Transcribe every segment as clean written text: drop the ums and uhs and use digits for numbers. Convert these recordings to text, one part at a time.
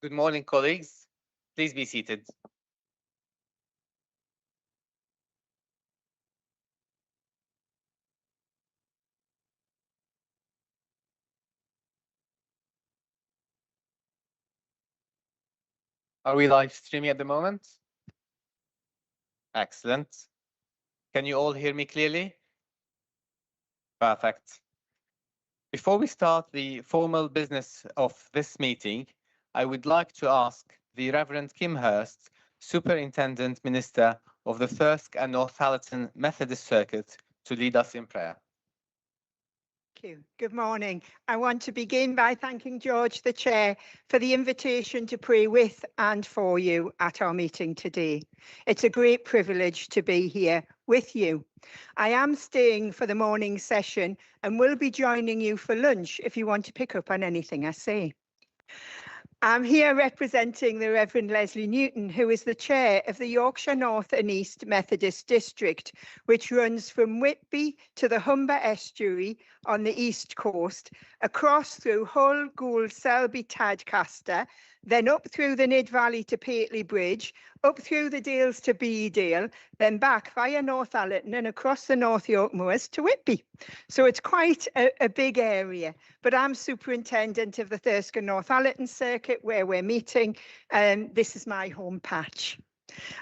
Good morning, colleagues. Please be seated. Are we live streaming at the moment? Excellent. Can you all hear me clearly? Perfect. Before we start the formal business of this meeting, I would like to ask the Reverend Kim Hurst, Superintendent Minister of the Thirsk and Northallerton Methodist Circuit, to lead us in prayer. Thank you. Good morning. I want to begin by thanking George, the Chair, for the invitation to pray with and for you at our meeting today. It's a great privilege to be here with you. I am staying for the morning session and will be joining you for lunch if you want to pick up on anything I say. I'm here representing the Reverend Leslie Newton, who is the chair of the Yorkshire North and East Methodist District, which runs from Whitby to the Humber Estuary on the east coast, across through Hull, Gould, Selby, Tadcaster, then up through the Nid Valley to Pateley Bridge, up through the Dales to Beedale, then back via Northallerton and across the North York Moors to Whitby. So it's quite a big area, but I'm superintendent of the Thirsk and Northallerton Circuit where we're meeting, and this is my home patch.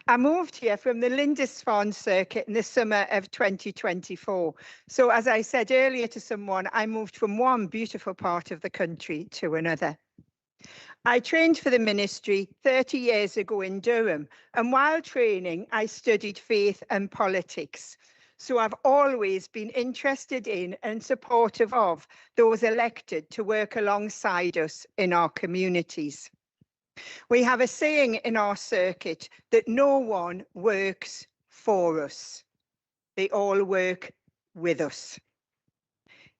I moved here from the Lindisfarne Circuit in the summer of 2024. So as I said earlier to someone, I moved from one beautiful part of the country to another. I trained for the ministry 30 years ago in Durham, and while training, I studied faith and politics. So I've always been interested in and supportive of those elected to work alongside us in our communities. We have a saying in our circuit that no one works for us. They all work with us.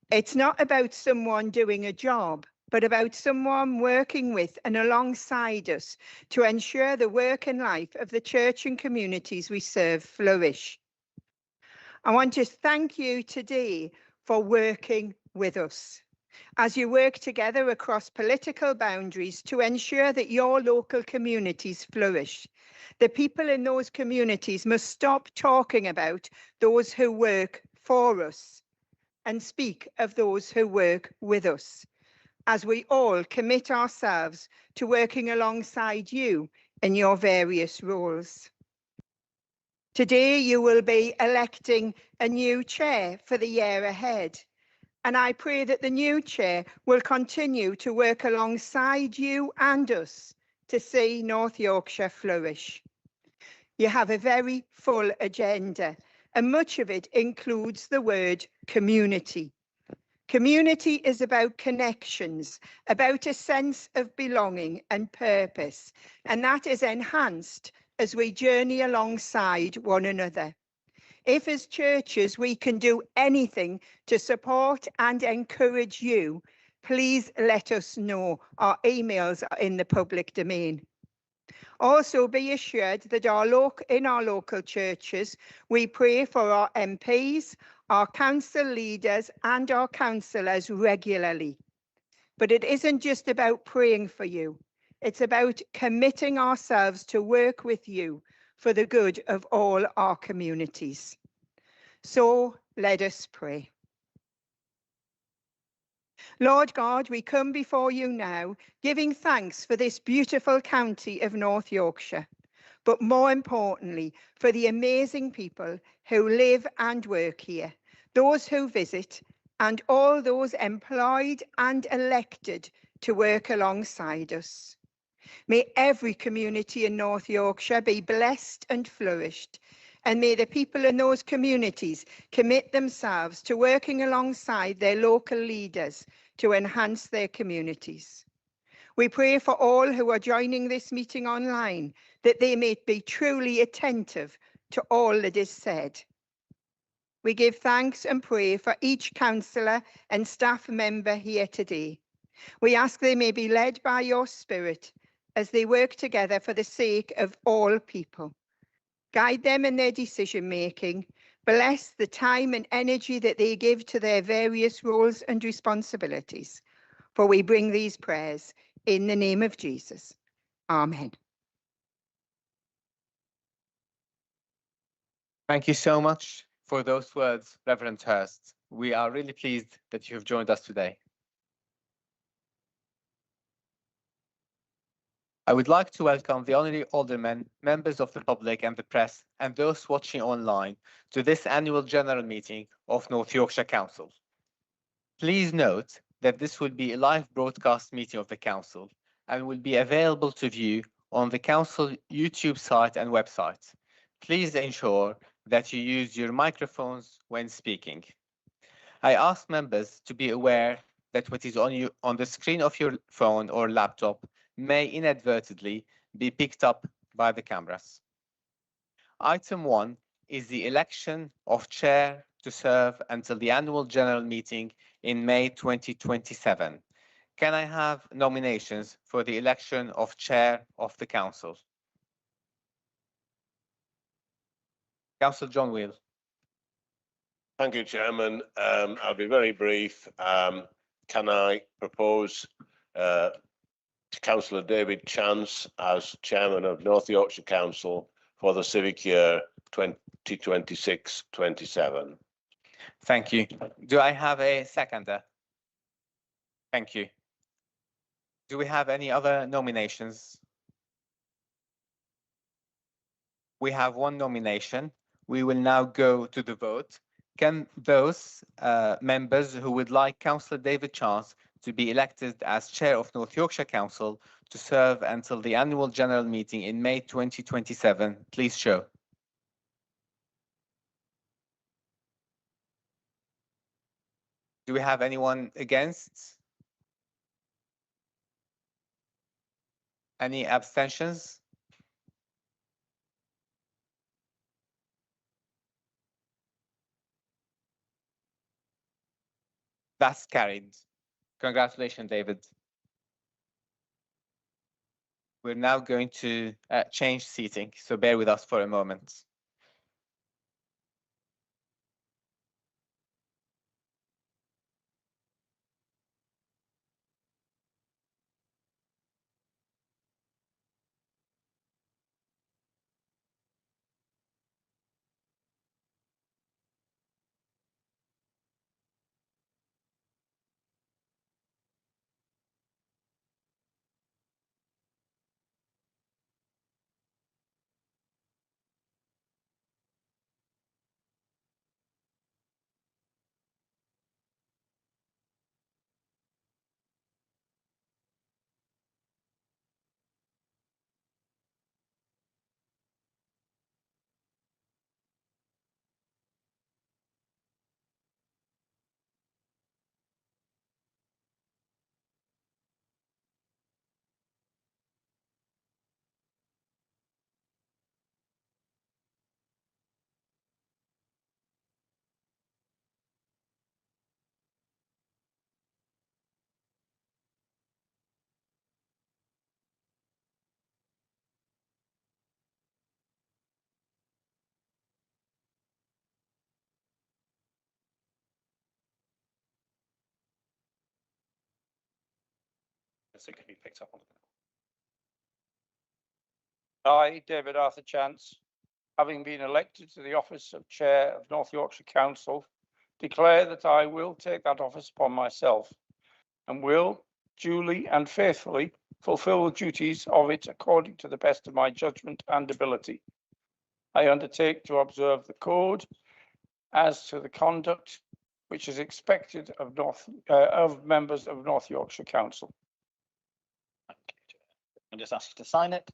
It's not about someone doing a job, but about someone working with and alongside us to ensure the work and life of the church and communities we serve flourish. I want to thank you today for working with us as you work together across political boundaries to ensure that your local communities flourish. The people in those communities must stop talking about those who work for us and speak of those who work with us, as we all commit ourselves to working alongside you in your various roles. Today, you will be electing a new chair for the year ahead, and I pray that the new chair will continue to work alongside you and us to see North Yorkshire flourish. You have a very full agenda, and much of it includes the word community. Community is about connections, about a sense of belonging and purpose, and that is enhanced as we journey alongside one another. If as churches we can do anything to support and encourage you, please let us know. Our emails are in the public domain. Also be assured that in our local churches, we pray for our MPs, our council leaders and our councillors regularly. But it isn't just about praying for you. It's about committing ourselves to work with you for the good of all our communities. So let us pray. Lord God, we come before you now, giving thanks for this beautiful county of North Yorkshire, but more importantly, for the amazing people who live and work here, those who visit, and all those employed and elected to work alongside us. May every community in North Yorkshire be blessed and flourished, and may the people in those communities commit themselves to working alongside their local leaders to enhance their communities. We pray for all who are joining this meeting online, that they may be truly attentive to all that is said. We give thanks and pray for each councillor and staff member here today. We ask they may be led by your Spirit as they work together for the sake of all people. Guide them in their decision-making. Bless the time and energy that they give to their various roles and responsibilities. For we bring these prayers in the name of Jesus. Amen. Thank you so much for those words, Reverend Hurst. We are really pleased that you have joined us today. I would like to welcome the honorary aldermen, members of the public and the press, and those watching online to this annual general meeting of North Yorkshire Council. Please note that this will be a live broadcast meeting of the Council and will be available to view on the Council YouTube site and website. Please ensure that you use your microphones when speaking. I ask members to be aware that what is on the screen of your phone or laptop may inadvertently be picked up by the cameras. Item 1 is the election of chair to serve until the annual general meeting in May 2027. Can I have nominations for the election of chair of the council? Councillor John Wheel. Thank you, Chairman. I'll be very brief. Can I propose Councillor David Chance as Chairman of North Yorkshire Council for the civic year 2026-27? Thank you. Do I have a seconder? Thank you. Do we have any other nominations? We have one nomination. We will now go to the vote. Can those members who would like Councillor David Chance to be elected as Chair of North Yorkshire Council to serve until the annual general meeting in May 2027, please show. Do we have anyone against? Any abstentions? That's carried. Congratulations, David. We're now going to change seating, so bear with us for a moment. It can be picked up on. I, David Arthur Chance, having been elected to the office of Chair of North Yorkshire Council, declare that I will take that office upon myself and will duly and faithfully fulfil the duties of it according to the best of my judgment and ability. I undertake to observe the code as to the conduct which is expected of members of North Yorkshire Council. I'll just ask you to sign it.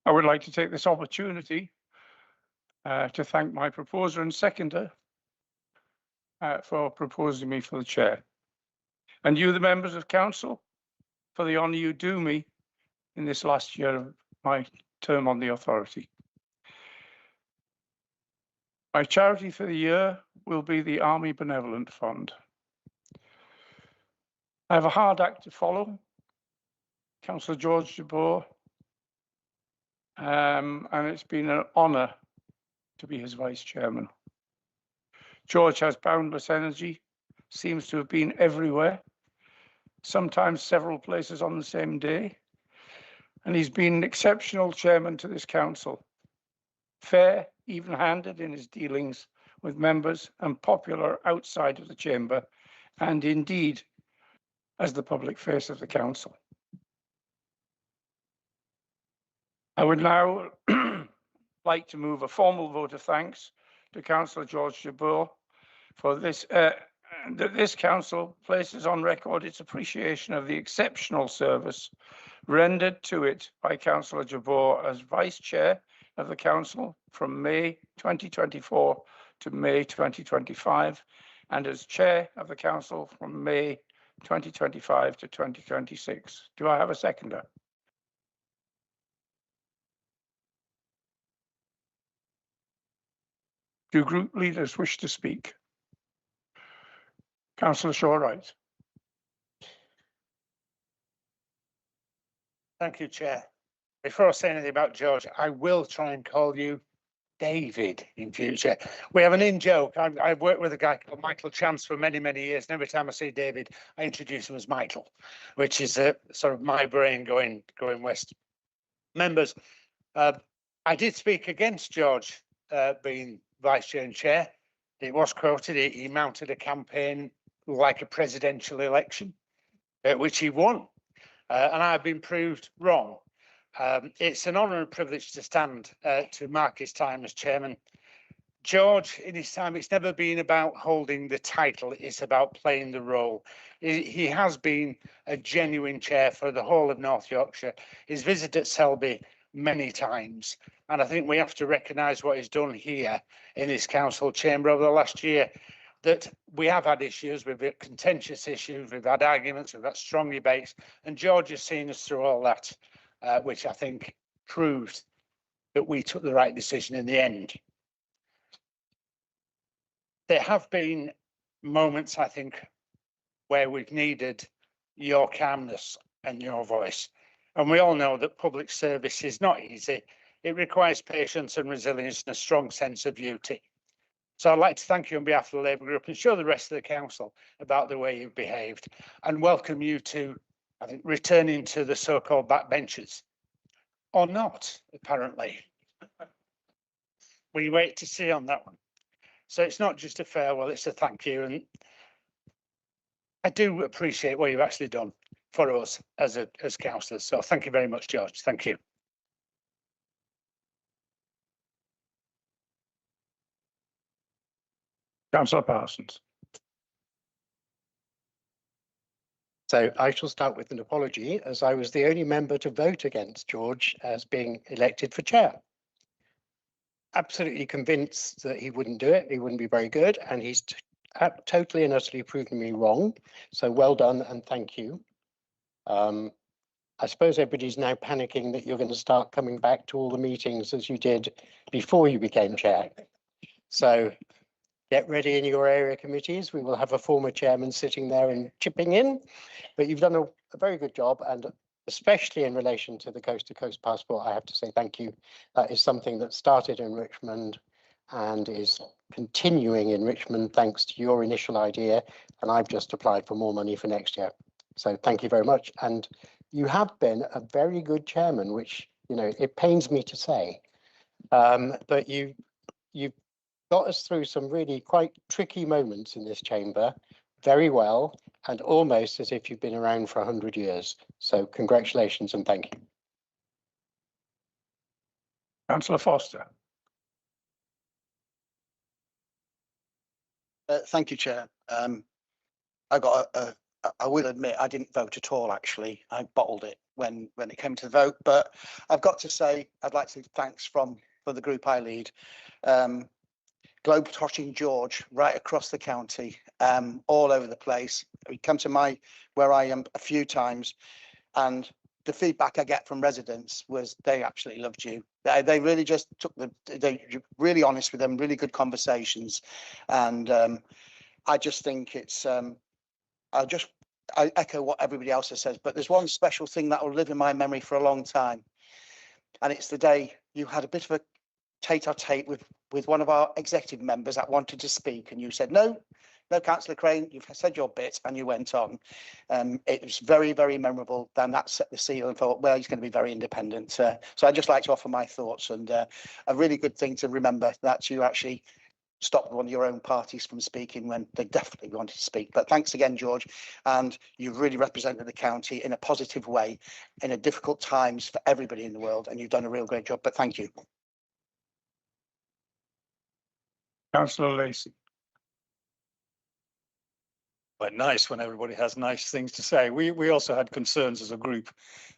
I would like to take this opportunity to thank my proposer and seconder for proposing me for the chair. And you, the members of council, for the honour you do me in this last year of my term on the authority. My charity for the year will be the Army Benevolent Fund. I have a hard act to follow, Councillor George Jabbour, and it's been an honour to be his vice chairman. George has boundless energy, seems to have been everywhere, sometimes several places on the same day, and he's been an exceptional chairman to this council. Fair, even-handed in his dealings with members and popular outside of the chamber, and indeed as the public face of the council. I would now like to move a formal vote of thanks to Councillor George Jabbour for this, that this council places on record its appreciation of the exceptional service rendered to it by Councillor Jabbour as Vice Chair of the Council from May 2024 to May 2025, and as Chair of the Council from May 2025 to 2026. Do I have a seconder? Do group leaders wish to speak? Councillor Shaw-Wright. Thank you, Chair. Before I say anything about George, I will try and call you David in future. We have an in-joke. I've worked with a guy called Michael Chance for many, many years, and every time I see David, I introduce him as Michael, which is sort of my brain going west. Members, I did speak against George being Vice Chair and Chair. It was quoted, he mounted a campaign like a presidential election, which he won, and I've been proved wrong. It's an honour and privilege to stand to mark his time as chairman. George, in his time, it's never been about holding the title, it's about playing the role. He has been a genuine chair for the whole of North Yorkshire. He's visited Selby many times, and I think we have to recognise what he's done here in this council chamber over the last year. That we have had issues, we've had contentious issues, we've had arguments, we've had strong debates, and George has seen us through all that, which I think proved that we took the right decision in the end. There have been moments, I think, where we've needed your calmness and your voice. And we all know that public service is not easy. It requires patience and resilience and a strong sense of duty. So I'd like to thank you on behalf of the Labour Group and show the rest of the council about the way you've behaved, and welcome you to, I think, returning to the so-called backbenchers. Or not, apparently. We wait to see on that one. So it's not just a farewell, it's a thank you. And I do appreciate what you've actually done for us as councillors. So thank you very much, George. Thank you. Councillor Parsons. So I shall start with an apology, as I was the only member to vote against George as being elected for chair. Absolutely convinced that he wouldn't do it, he wouldn't be very good, and he's totally and utterly proven me wrong. So well done and thank you. I suppose everybody's now panicking that you're going to start coming back to all the meetings as you did before you became chair. So get ready in your area committees. We will have a former chairman sitting there and chipping in, but you've done a very good job, and especially in relation to the Coast to Coast passport, I have to say thank you. That is something that started in Richmond and is continuing in Richmond thanks to your initial idea, and I've just applied for more money for next year. So thank you very much. And you have been a very good chairman, which, you know, it pains me to say, but you've got us through some really quite tricky moments in this chamber very well, and almost as if you've been around for 100 years. So congratulations and thank you. Councillor Foster. Thank you, Chair. I will admit I didn't vote at all, actually. I bottled it when it came to the vote. But I've got to say, I'd like to thanks for the group I lead. Globetrotting George right across the county, all over the place. We come to where I am a few times, and the feedback I get from residents was they absolutely loved you. They really just they were really honest with them, really good conversations. And I just think it's, I echo what everybody else has said, but there's one special thing that will live in my memory for a long time. And it's the day you had a bit of a tete-a-tete with one of our executive members that wanted to speak, and you said, no, Councillor Crane, you've said your bit, and you went on. It was very, very memorable. Then that set the seal and thought, well, he's going to be very independent. So I'd just like to offer my thoughts, and a really good thing to remember that you actually stopped one of your own parties from speaking when they definitely wanted to speak. But thanks again, George, and you've really represented the county in a positive way in a difficult times for everybody in the world, and you've done a real great job. But thank you. Councillor Lacey. Quite nice when everybody has nice things to say. We also had concerns as a group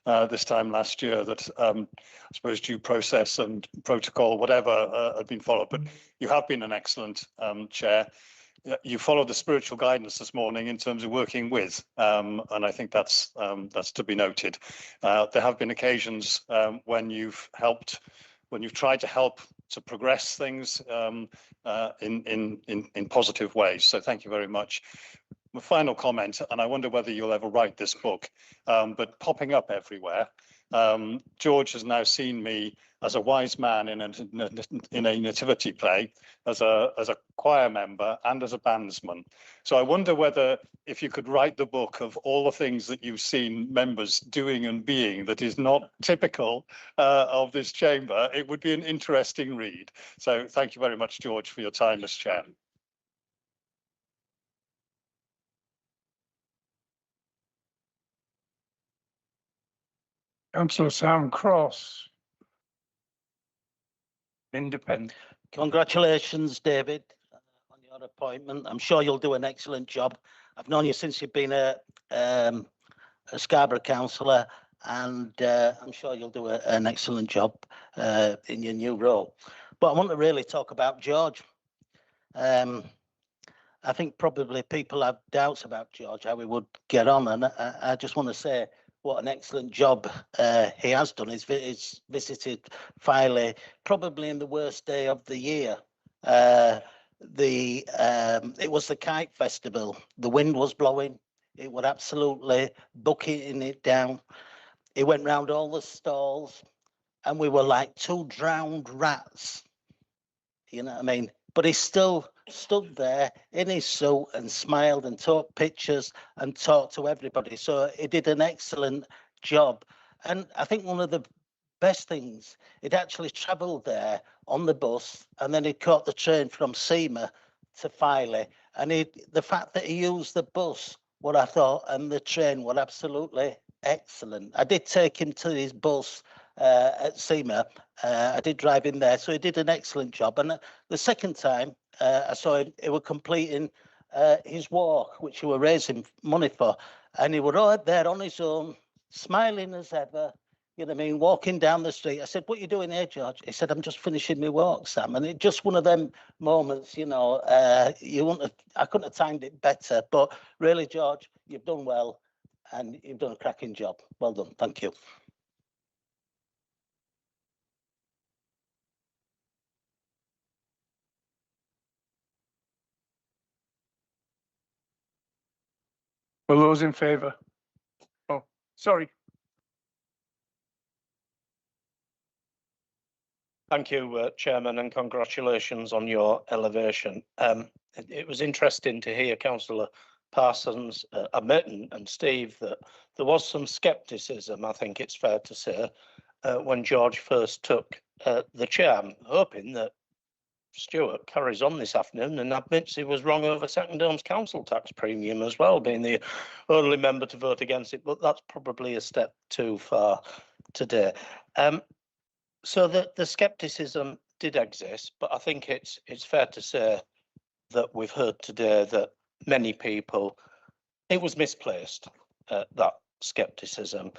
this time last year that I suppose due process and protocol, whatever, had been followed. But you have been an excellent chair. You followed the spiritual guidance this morning in terms of working with, and I think that's to be noted. There have been occasions when you've tried to help to progress things in positive ways. So thank you very much. My final comment, and I wonder whether you'll ever write this book, but popping up everywhere. George has now seen me as a wise man in a nativity play, as a choir member and as a bandsman. So I wonder whether if you could write the book of all the things that you've seen members doing and being that is not typical of this chamber, it would be an interesting read. So thank you very much, George, for your time as chair. Councillor Sam Cross. Independent. Congratulations, David, on your appointment. I'm sure you'll do an excellent job. I've known you since you've been a Scarborough councillor, and I'm sure you'll do an excellent job in your new role. But I want to really talk about George. I think probably people have doubts about George, how he would get on, and I just want to say what an excellent job he has done. He's visited Filey probably in the worst day of the year. It was the Kite Festival. The wind was blowing. It was absolutely bucketing it down. He went round all the stalls, and we were like two drowned rats. You know what I mean? But he still stood there in his suit and smiled and took pictures and talked to everybody. So he did an excellent job. And I think one of the best things, he'd actually travelled there on the bus, and then he caught the train from Seymour to Filey. And the fact that he used the bus, what I thought, and the train were absolutely excellent. I did take him to his bus at Seymour. I did drive in there, so he did an excellent job. And the second time I saw him, he was completing his walk, which he were raising money for, and he was right there on his own, smiling as ever. You know what I mean? Walking down the street. I said, "What are you doing here, George?" He said, "I'm just finishing my walk, Sam." And it's just one of them moments, you know. I couldn't have timed it better. But really, George, you've done well, and you've done a cracking job. Well done. Thank you. Will those in favour? Oh, sorry. Thank you, Chairman, and congratulations on your elevation. It was interesting to hear Councillor Parsons admit, and Steve, that there was some scepticism, I think it's fair to say, when George first took the chair. I'm hoping that Stuart carries on this afternoon and admits he was wrong over Second Homes council tax premium as well, being the only member to vote against it, but that's probably a step too far today. So the scepticism did exist, but I think it's fair to say that we've heard today that many people, it was misplaced, that scepticism.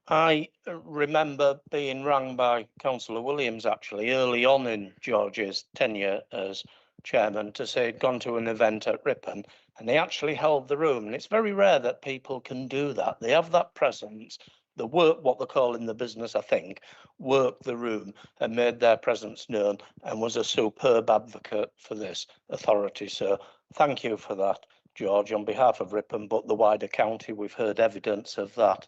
I remember being rang by Councillor Williams actually early on in George's tenure as chairman to say he'd gone to an event at Ripon and they actually held the room. And it's very rare that people can do that. They have that presence, the work, what they call in the business, I think, work the room and made their presence known and was a superb advocate for this authority. So thank you for that, George, on behalf of Ripon, but the wider county. We've heard evidence of that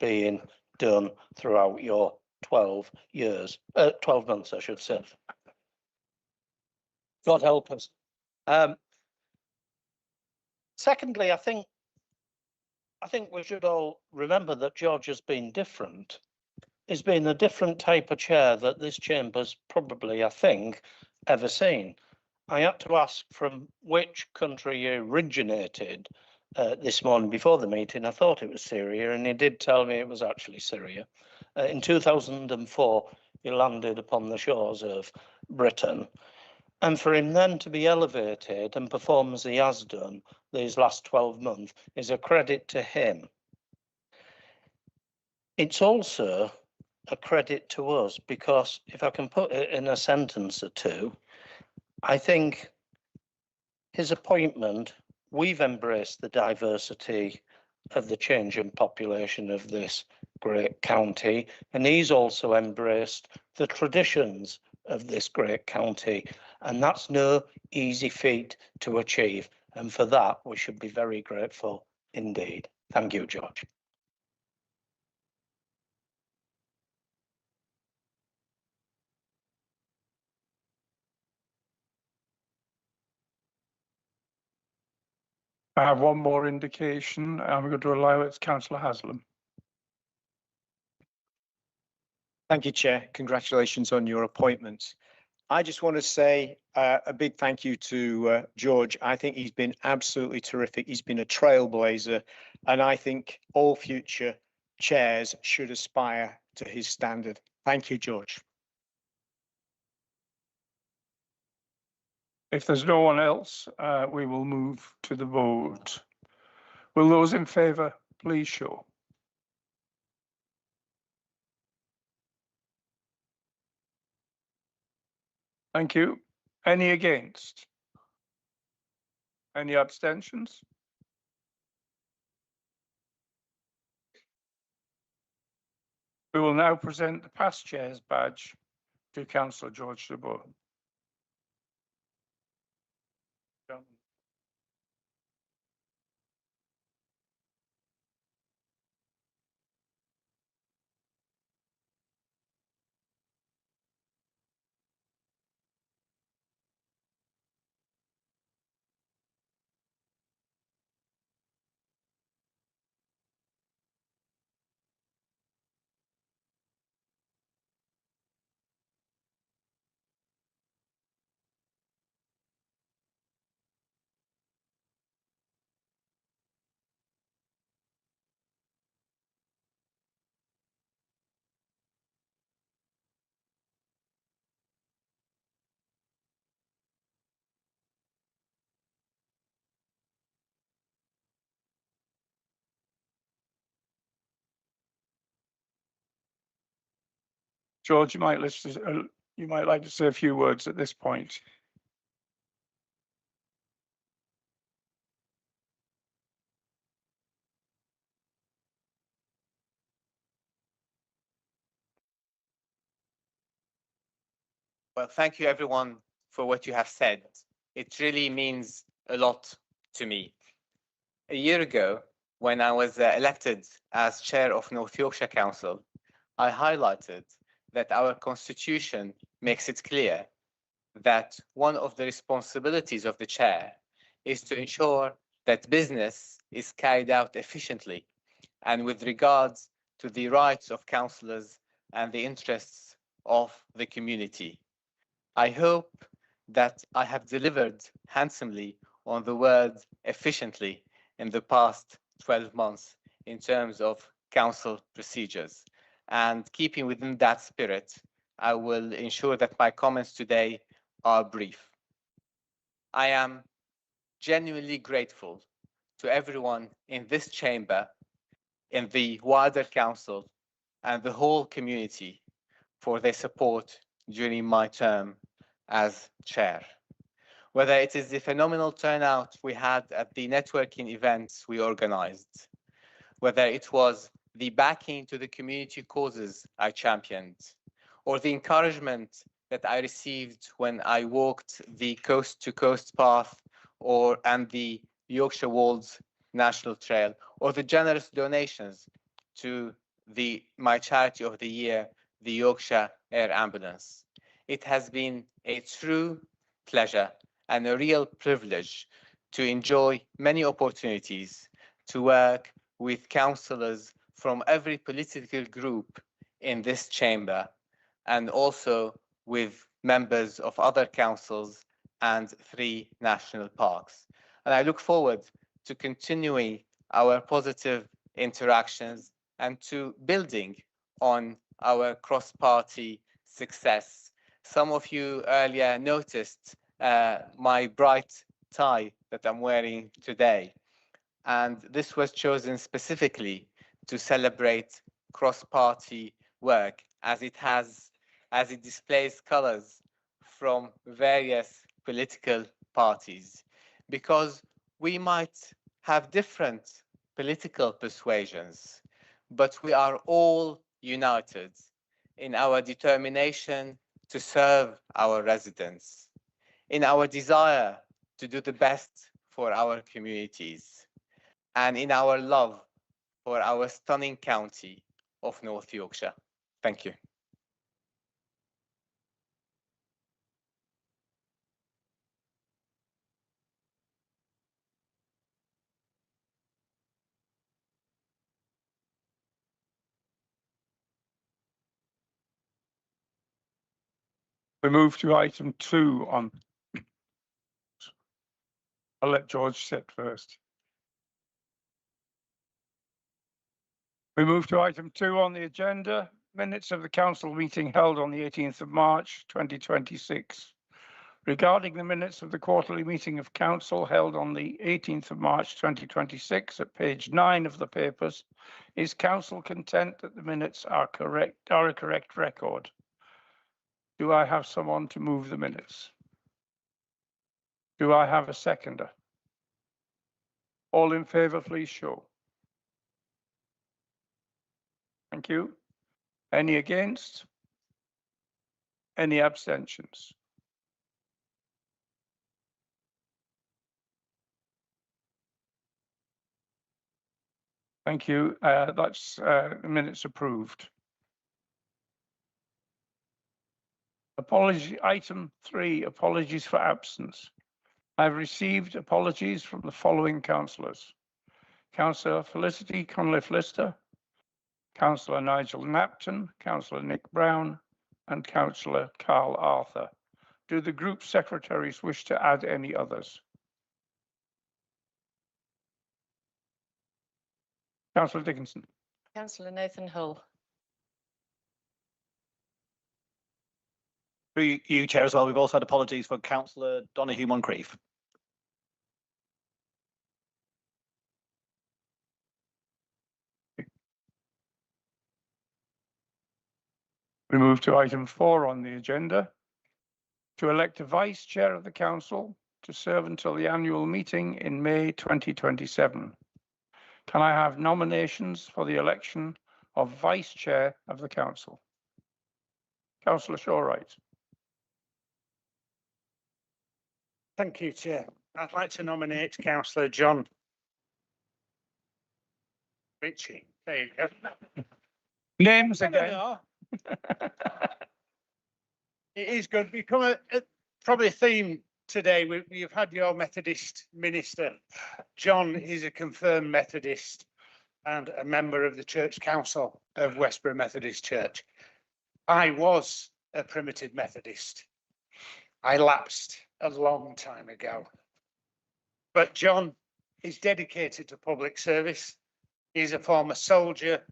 being done throughout your 12 years, 12 months, I should say. God help us. Secondly, I think we should all remember that George has been different. He's been a different type of chair that this chamber's probably, I think, ever seen. I had to ask from which country he originated this morning before the meeting. I thought it was Syria, and he did tell me it was actually Syria. In 2004, he landed upon the shores of Britain. And for him then to be elevated and perform as he has done these last 12 months is a credit to him. It's also a credit to us because, if I can put it in a sentence or two, I think his appointment, we've embraced the diversity of the changing population of this great county, and he's also embraced the traditions of this great county, and that's no easy feat to achieve, and for that we should be very grateful indeed. Thank you, George. I have one more indication. I'm going to allow it to Councillor Haslam. Thank you, Chair. Congratulations on your appointment. I just want to say a big thank you to George. I think he's been absolutely terrific. He's been a trailblazer, and I think all future chairs should aspire to his standard. Thank you, George. If there's no one else, we will move to the vote. Will those in favour please show? Thank you. Any against? Any abstentions? We will now present the past chair's badge to Councillor George de Boer. George, you might like to say a few words at this point. Well, thank you everyone for what you have said. It really means a lot to me. A year ago, when I was elected as chair of North Yorkshire Council, I highlighted that our constitution makes it clear that one of the responsibilities of the chair is to ensure that business is carried out efficiently and with regards to the rights of councillors and the interests of the community. I hope that I have delivered handsomely on the word efficiently in the past 12 months in terms of council procedures. And keeping within that spirit, I will ensure that my comments today are brief. I am genuinely grateful to everyone in this chamber, in the wider council, and the whole community for their support during my term as chair. Whether it is the phenomenal turnout we had at the networking events we organized, whether it was the backing to the community causes I championed, or the encouragement that I received when I walked the coast to coast path and the Yorkshire Wolds National Trail, or the generous donations to my charity of the year, the Yorkshire Air Ambulance. It has been a true pleasure and a real privilege to enjoy many opportunities to work with councillors from every political group in this chamber, and also with members of other councils and 3 national parks. And I look forward to continuing our positive interactions and to building on our cross-party success. Some of you earlier noticed my bright tie that I'm wearing today. And this was chosen specifically to celebrate cross-party work as it displays colors from various political parties, because we might have different political persuasions, but we are all united in our determination to serve our residents, in our desire to do the best for our communities, and in our love for our stunning county of North Yorkshire. Thank you. We move to item 2 on. I'll let George sit first. We move to item 2 on the agenda, minutes of the council meeting held on the 18th of March 2026. Regarding the minutes of the quarterly meeting of council held on the 18th of March 2026 at page 9 of the papers, is council content that the minutes are a correct record? Do I have someone to move the minutes? Do I have a seconder? All in favour, please show. Thank you. Any against? Any abstentions? Thank you. That's minutes approved. Item 3, apologies for absence. I've received apologies from the following councillors: Councillor Felicity Cunliffe-Lister, Councillor Nigel Knapton, Councillor Nick Brown, and Councillor Carl Arthur. Do the group secretaries wish to add any others? Councillor Dickinson. Councillor Nathan Hull. Through you, Chair, as well, we've also had apologies for Councillor Donahue Moncrief. We move to item 4 on the agenda, to elect a vice chair of the council to serve until the annual meeting in May 2027. Can I have nominations for the election of vice chair of the council? Councillor Shorewright. Thank you, Chair. I'd like to nominate Councillor John Ritchie. There you go. Names again. It is good. We come probably a theme today. We've had your Methodist minister. John is a confirmed Methodist and a member of the Church Council of Westborough Methodist Church. I was a primitive Methodist. I lapsed a long time ago. But John is dedicated to public service. He's a former soldier,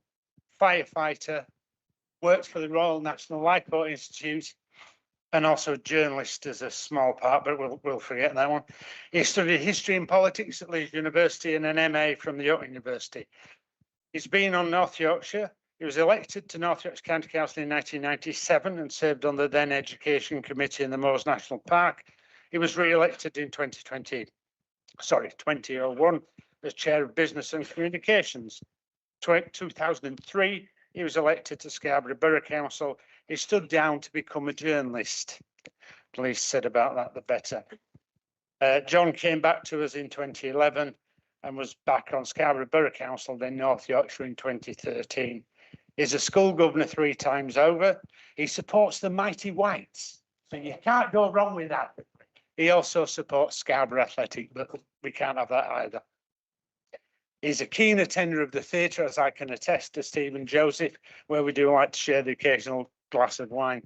firefighter, worked for the Royal National Lifeboat Institute, and also a journalist as a small part, but we'll forget that one. He studied history and politics at Leeds University and an MA from the York University. He's been on North Yorkshire. He was elected to North Yorkshire County Council in 1997 and served on the then Education Committee in the Moors National Park. He was re-elected in 2001 as Chair of Business and Communications. 2003, he was elected to Scarborough Borough Council. He stood down to become a journalist. The least said about that, the better. John came back to us in 2011 and was back on Scarborough Borough Council, then North Yorkshire in 2013. He's a school governor 3 times over. He supports the Mighty Whites, so you can't go wrong with that. He also supports Scarborough Athletic, but we can't have that either. He's a keen attender of the theatre, as I can attest to Stephen Joseph, where we do like to share the occasional glass of wine.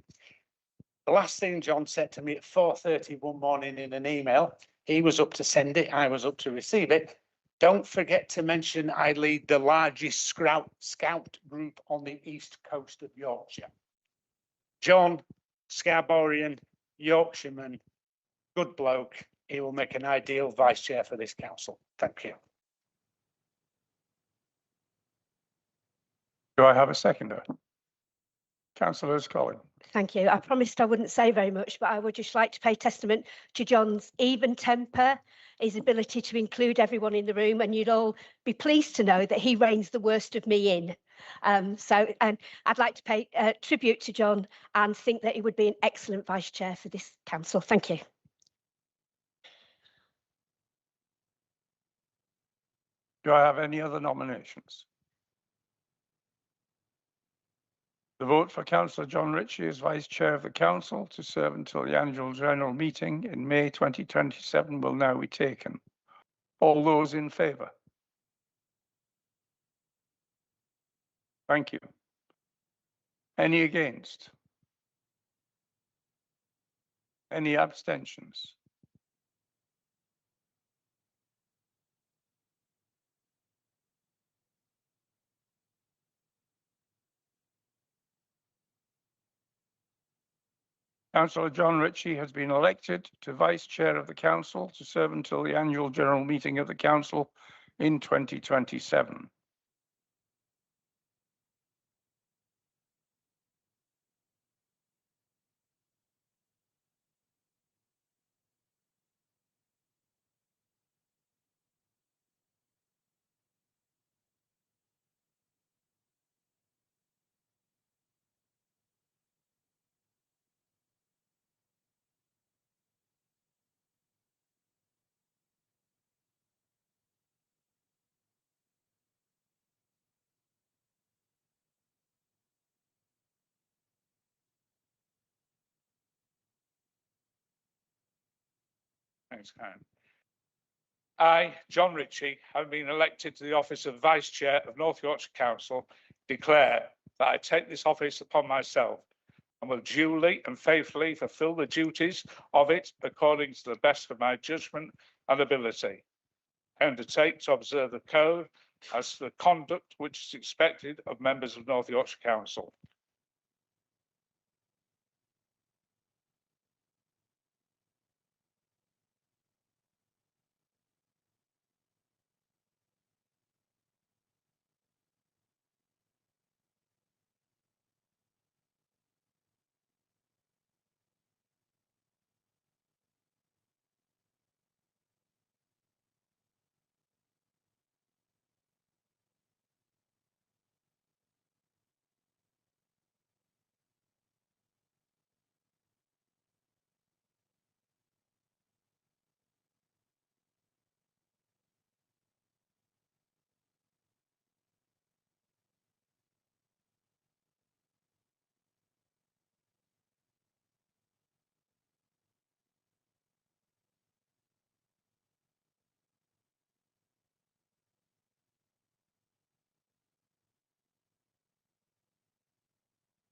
The last thing John said to me at 4:30 one morning in an email, he was up to send it, I was up to receive it. Don't forget to mention I lead the largest scout group on the east coast of Yorkshire. John, Scarboroughian, Yorkshireman, good bloke. He will make an ideal vice chair for this council. Thank you. Do I have a seconder? Councillor Colin. Thank you. I promised I wouldn't say very much, but I would just like to pay testament to John's even temper, his ability to include everyone in the room, and you'd all be pleased to know that he reins the worst of me in. And I'd like to pay tribute to John and think that he would be an excellent vice chair for this council. Thank you. Do I have any other nominations? The vote for Councillor John Ritchie as Vice Chair of the Council to serve until the annual general meeting in May 2027 will now be taken. All those in favour? Thank you. Any against? Any abstentions? Councillor John Ritchie has been elected to Vice Chair of the Council to serve until the annual general meeting of the Council in 2027. Thanks, Karen. I, John Ritchie, have been elected to the office of Vice Chair of North Yorkshire Council, declare that I take this office upon myself and will duly and faithfully fulfil the duties of it according to the best of my judgment and ability. I undertake to observe the code as the conduct which is expected of members of North Yorkshire Council.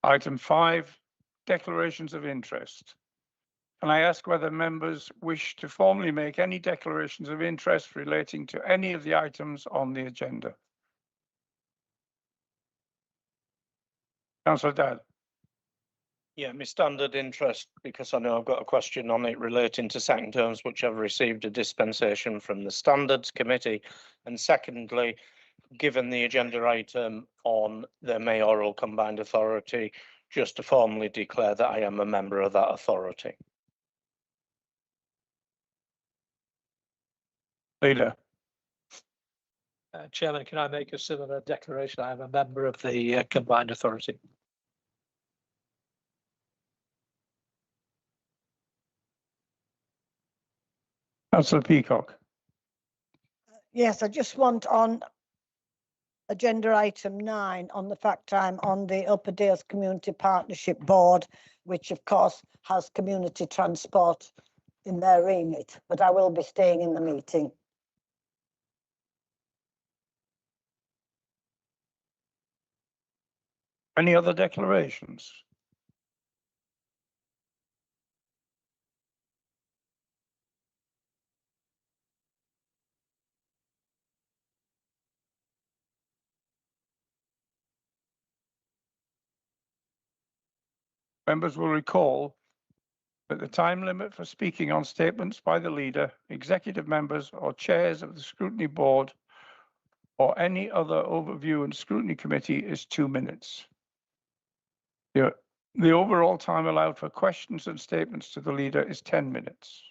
Item 5, declarations of interest. Can I ask whether members wish to formally make any declarations of interest relating to any of the items on the agenda? Councillor Dad. Yeah, my standard interest, because I know I've got a question on it relating to second terms, which I've received a dispensation from the Standards Committee. And secondly, given the agenda item on the mayoral combined authority, just to formally declare that I am a member of that authority. Leader. Chairman, can I make a similar declaration? I am a member of the combined authority. Councillor Peacock. Yes, I just want on agenda item 9 on the fact I'm on the Upperdales Community Partnership Board, which of course has community transport in their remit, but I will be staying in the meeting. Any other declarations? Members will recall that the time limit for speaking on statements by the leader, executive members or chairs of the scrutiny board or any other overview and scrutiny committee is 2 minutes. The overall time allowed for questions and statements to the leader is 10 minutes.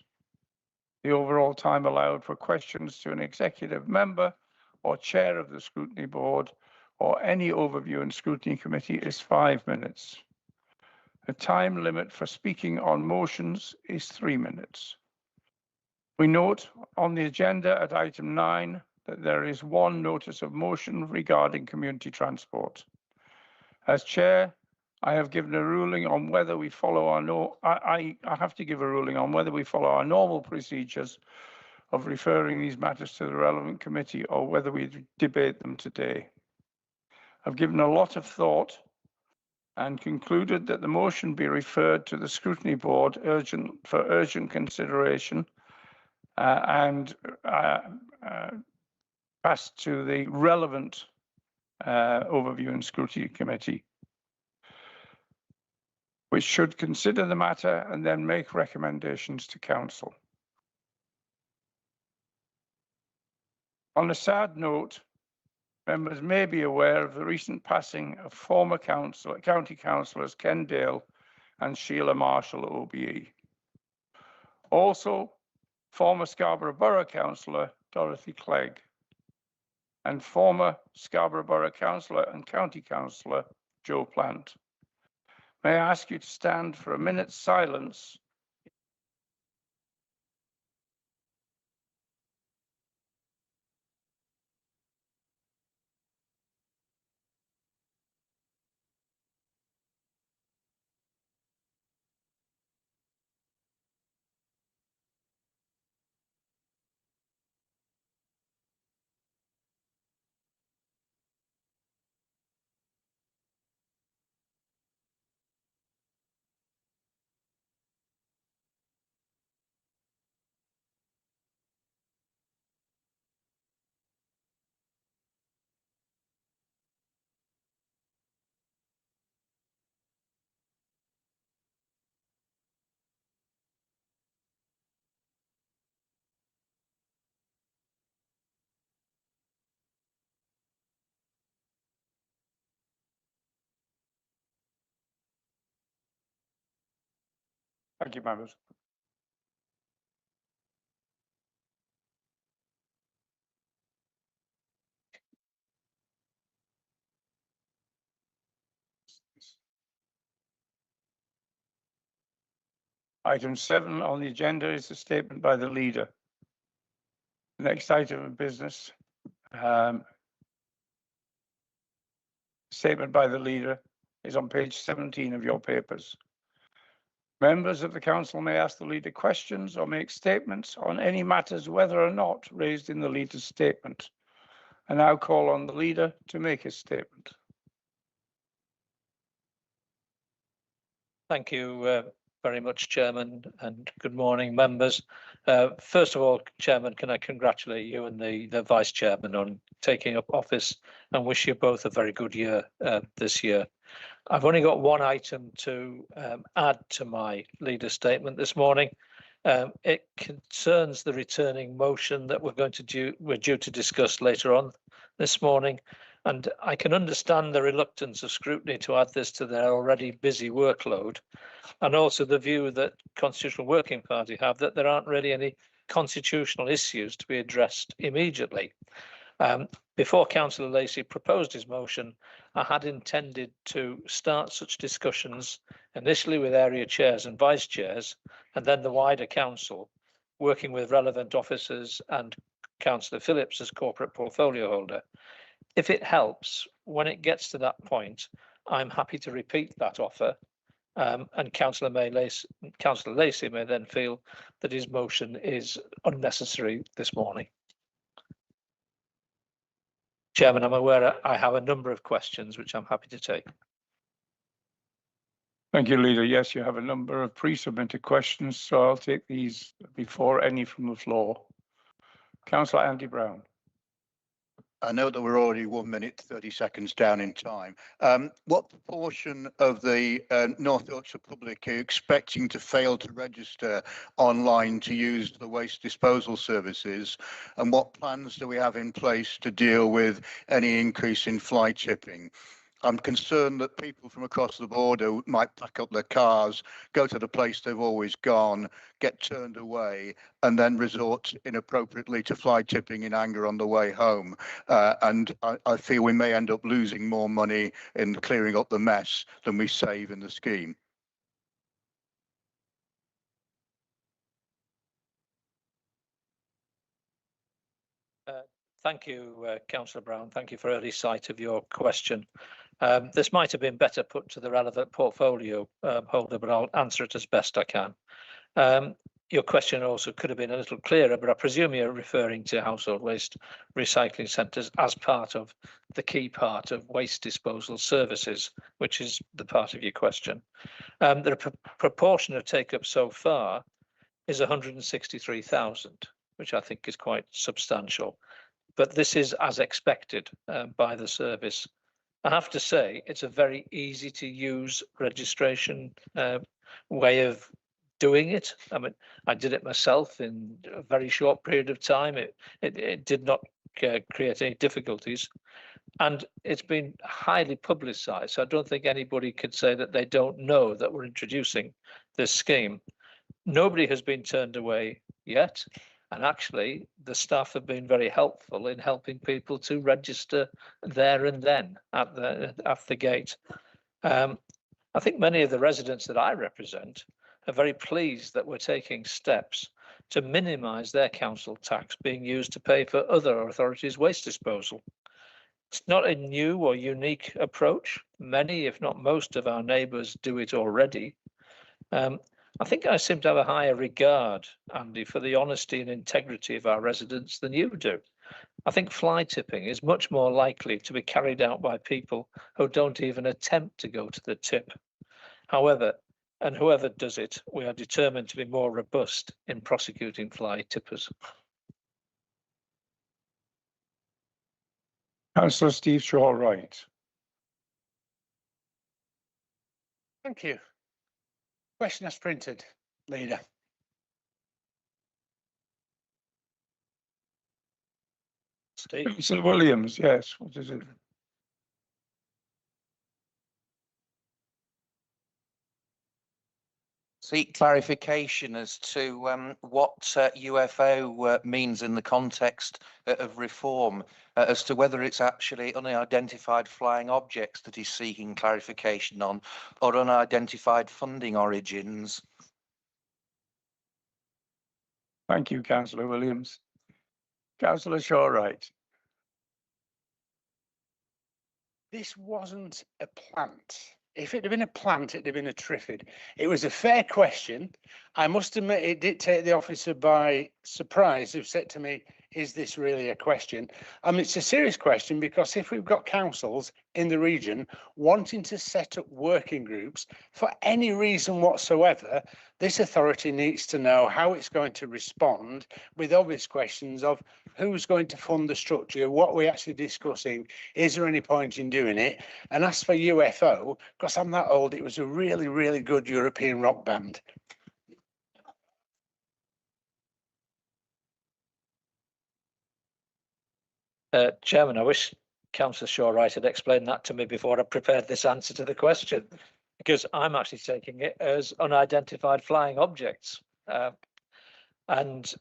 The overall time allowed for questions to an executive member or chair of the scrutiny board or any overview and scrutiny committee is 5 minutes. The time limit for speaking on motions is 3 minutes. We note on the agenda at item 9 that there is one notice of motion regarding community transport. As chair, I have given a ruling on whether we follow our I have to give a ruling on whether we follow our normal procedures of referring these matters to the relevant committee or whether we debate them today. I've given a lot of thought and concluded that the motion be referred to the scrutiny board for urgent consideration and passed to the relevant overview and scrutiny committee, which should consider the matter and then make recommendations to council. On a sad note, members may be aware of the recent passing of former county councillors Ken Dale and Sheila Marshall OBE. Also, former Scarborough Borough Councillor Dorothy Clegg and former Scarborough Borough Councillor and County Councillor Joe Plant. May I ask you to stand for a minute's silence? Thank you, members. Item 7 on the agenda is a statement by the leader. The next item of business, statement by the leader, is on page 17 of your papers. Members of the council may ask the leader questions or make statements on any matters, whether or not raised in the leader's statement. I now call on the leader to make his statement. Thank you very much, Chairman, and good morning, members. First of all, Chairman, can I congratulate you and the Vice Chairman on taking up office and wish you both a very good year this year. I've only got one item to add to my leader statement this morning. It concerns the returning motion that we're due to discuss later on this morning. And I can understand the reluctance of scrutiny to add this to their already busy workload, and also the view that Constitutional Working Party have that there aren't really any constitutional issues to be addressed immediately. Before Councillor Lacey proposed his motion, I had intended to start such discussions initially with area chairs and vice chairs, and then the wider council, working with relevant officers and Councillor Phillips as corporate portfolio holder. If it helps, when it gets to that point, I'm happy to repeat that offer, and Councillor Lacey may then feel that his motion is unnecessary this morning. Chairman, I'm aware I have a number of questions which I'm happy to take. Thank you, Leader. Yes, you have a number of pre-submitted questions, so I'll take these before any from the floor. Councillor Andy Brown. I know that we're already 1 minute, 30 seconds down in time. What proportion of the North Yorkshire public are you expecting to fail to register online to use the waste disposal services? And what plans do we have in place to deal with any increase in fly tipping? I'm concerned that people from across the border might pack up their cars, go to the place they've always gone, get turned away, and then resort inappropriately to fly tipping in anger on the way home. And I feel we may end up losing more money in clearing up the mess than we save in the scheme. Thank you, Councillor Brown. Thank you for early sight of your question. This might have been better put to the relevant portfolio holder, but I'll answer it as best I can. Your question also could have been a little clearer, but I presume you're referring to household waste recycling centres as part of the key part of waste disposal services, which is the part of your question. The proportion of take-up so far is 163,000, which I think is quite substantial. But this is as expected by the service. I have to say, it's a very easy to use registration way of doing it. I mean, I did it myself in a very short period of time. It did not create any difficulties. And it's been highly publicised. So I don't think anybody could say that they don't know that we're introducing this scheme. Nobody has been turned away yet. And actually, the staff have been very helpful in helping people to register there and then at the gate. I think many of the residents that I represent are very pleased that we're taking steps to minimise their council tax being used to pay for other authorities' waste disposal. It's not a new or unique approach. Many, if not most, of our neighbours do it already. I think I seem to have a higher regard, Andy, for the honesty and integrity of our residents than you do. I think fly tipping is much more likely to be carried out by people who don't even attempt to go to the tip. However, and whoever does it, we are determined to be more robust in prosecuting fly tippers. Councillor Steve Shaw-Wright. Thank you. Question as printed, Leader. Steve. Councillor Williams, yes, what is it? Seek clarification as to what UFO means in the context of reform, as to whether it's actually unidentified flying objects that he's seeking clarification on, or unidentified funding origins. Thank you, Councillor Williams. Councillor Shaw-Wright. This wasn't a plant. If it had been a plant, it'd have been a triffid. It was a fair question. I must admit, it did take the officer by surprise who said to me, is this really a question? I mean, it's a serious question because if we've got councils in the region wanting to set up working groups for any reason whatsoever, this authority needs to know how it's going to respond with obvious questions of who's going to fund the structure, what we're actually discussing, is there any point in doing it? And as for UFO, because I'm that old, it was a really, really good European rock band. Chairman, I wish Councillor Shaw-Wright had explained that to me before I prepared this answer to the question, because I'm actually taking it as unidentified flying objects. And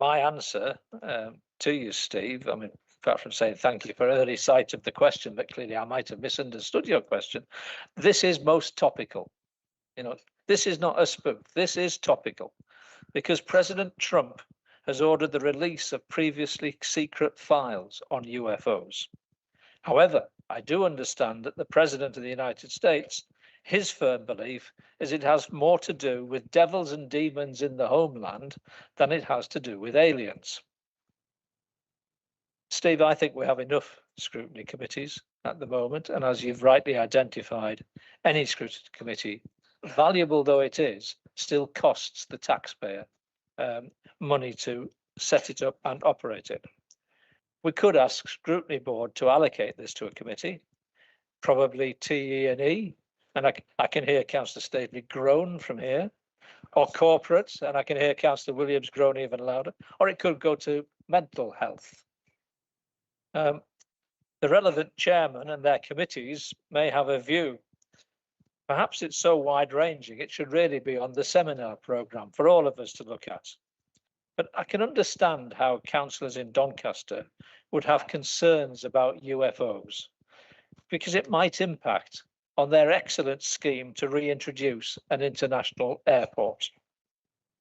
my answer to you, Steve, I mean, apart from saying thank you for early sight of the question, but clearly I might have misunderstood your question. This is most topical. You know, this is not a spoof. This is topical because President Trump has ordered the release of previously secret files on UFOs. However, I do understand that the President of the United States, his firm belief is it has more to do with devils and demons in the homeland than it has to do with aliens. Steve, I think we have enough scrutiny committees at the moment, and as you've rightly identified, any scrutiny committee, valuable though it is, still costs the taxpayer money to set it up and operate it. We could ask Scrutiny Board to allocate this to a committee, probably TE&E, and I can hear Councillor Staveley groan from here, or corporates, and I can hear Councillor Williams groan even louder, or it could go to mental health. The relevant chairman and their committees may have a view. Perhaps it's so wide-ranging, it should really be on the seminar programme for all of us to look at. But I can understand how councillors in Doncaster would have concerns about UFOs, because it might impact on their excellent scheme to reintroduce an international airport.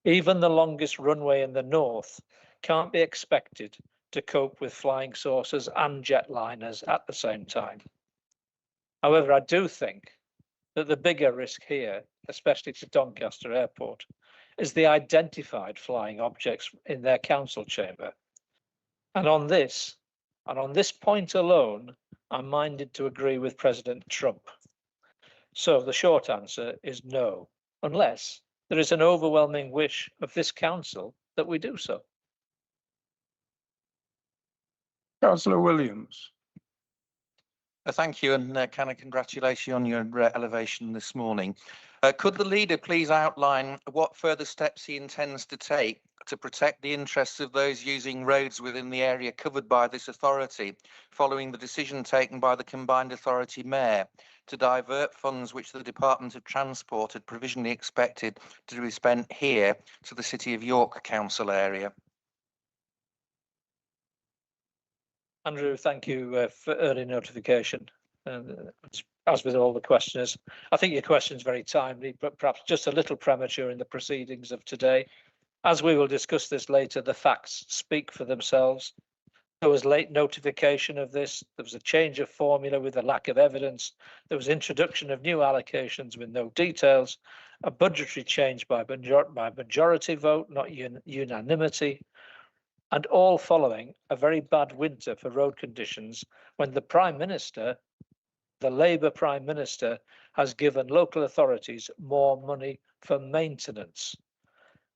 Even the longest runway in the north can't be expected to cope with flying saucers and jetliners at the same time. However, I do think that the bigger risk here, especially to Doncaster Airport, is the identified flying objects in their council chamber. And on this point alone, I'm minded to agree with President Trump. So the short answer is no, unless there is an overwhelming wish of this council that we do so. Councillor Williams. Thank you, and can I congratulate you on your elevation this morning. Could the leader please outline what further steps he intends to take to protect the interests of those using roads within the area covered by this authority, following the decision taken by the Combined Authority Mayor to divert funds which the Department of Transport had provisionally expected to be spent here to the City of York Council area? Andrew, thank you for early notification. As with all the questioners, I think your question is very timely, but perhaps just a little premature in the proceedings of today. As we will discuss this later, the facts speak for themselves. There was late notification of this. There was a change of formula with a lack of evidence. There was introduction of new allocations with no details, a budgetary change by majority vote, not unanimity, and all following a very bad winter for road conditions when the Prime Minister, the Labour Prime Minister, has given local authorities more money for maintenance.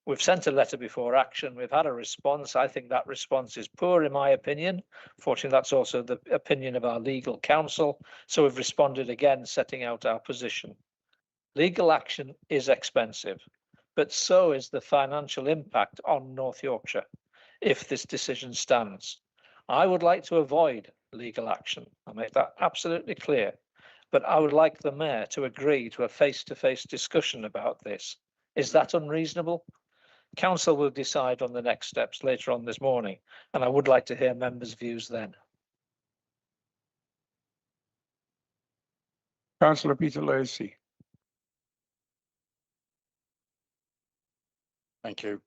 We've sent a letter before action. We've had a response. I think that response is poor, in my opinion. Fortunately, that's also the opinion of our legal counsel. So we've responded again, setting out our position. Legal action is expensive, but so is the financial impact on North Yorkshire if this decision stands. I would like to avoid legal action. I'll make that absolutely clear. But I would like the Mayor to agree to a face-to-face discussion about this. Is that unreasonable? Council will decide on the next steps later on this morning, and I would like to hear members' views then. Councillor Peter Lacey. Thank you.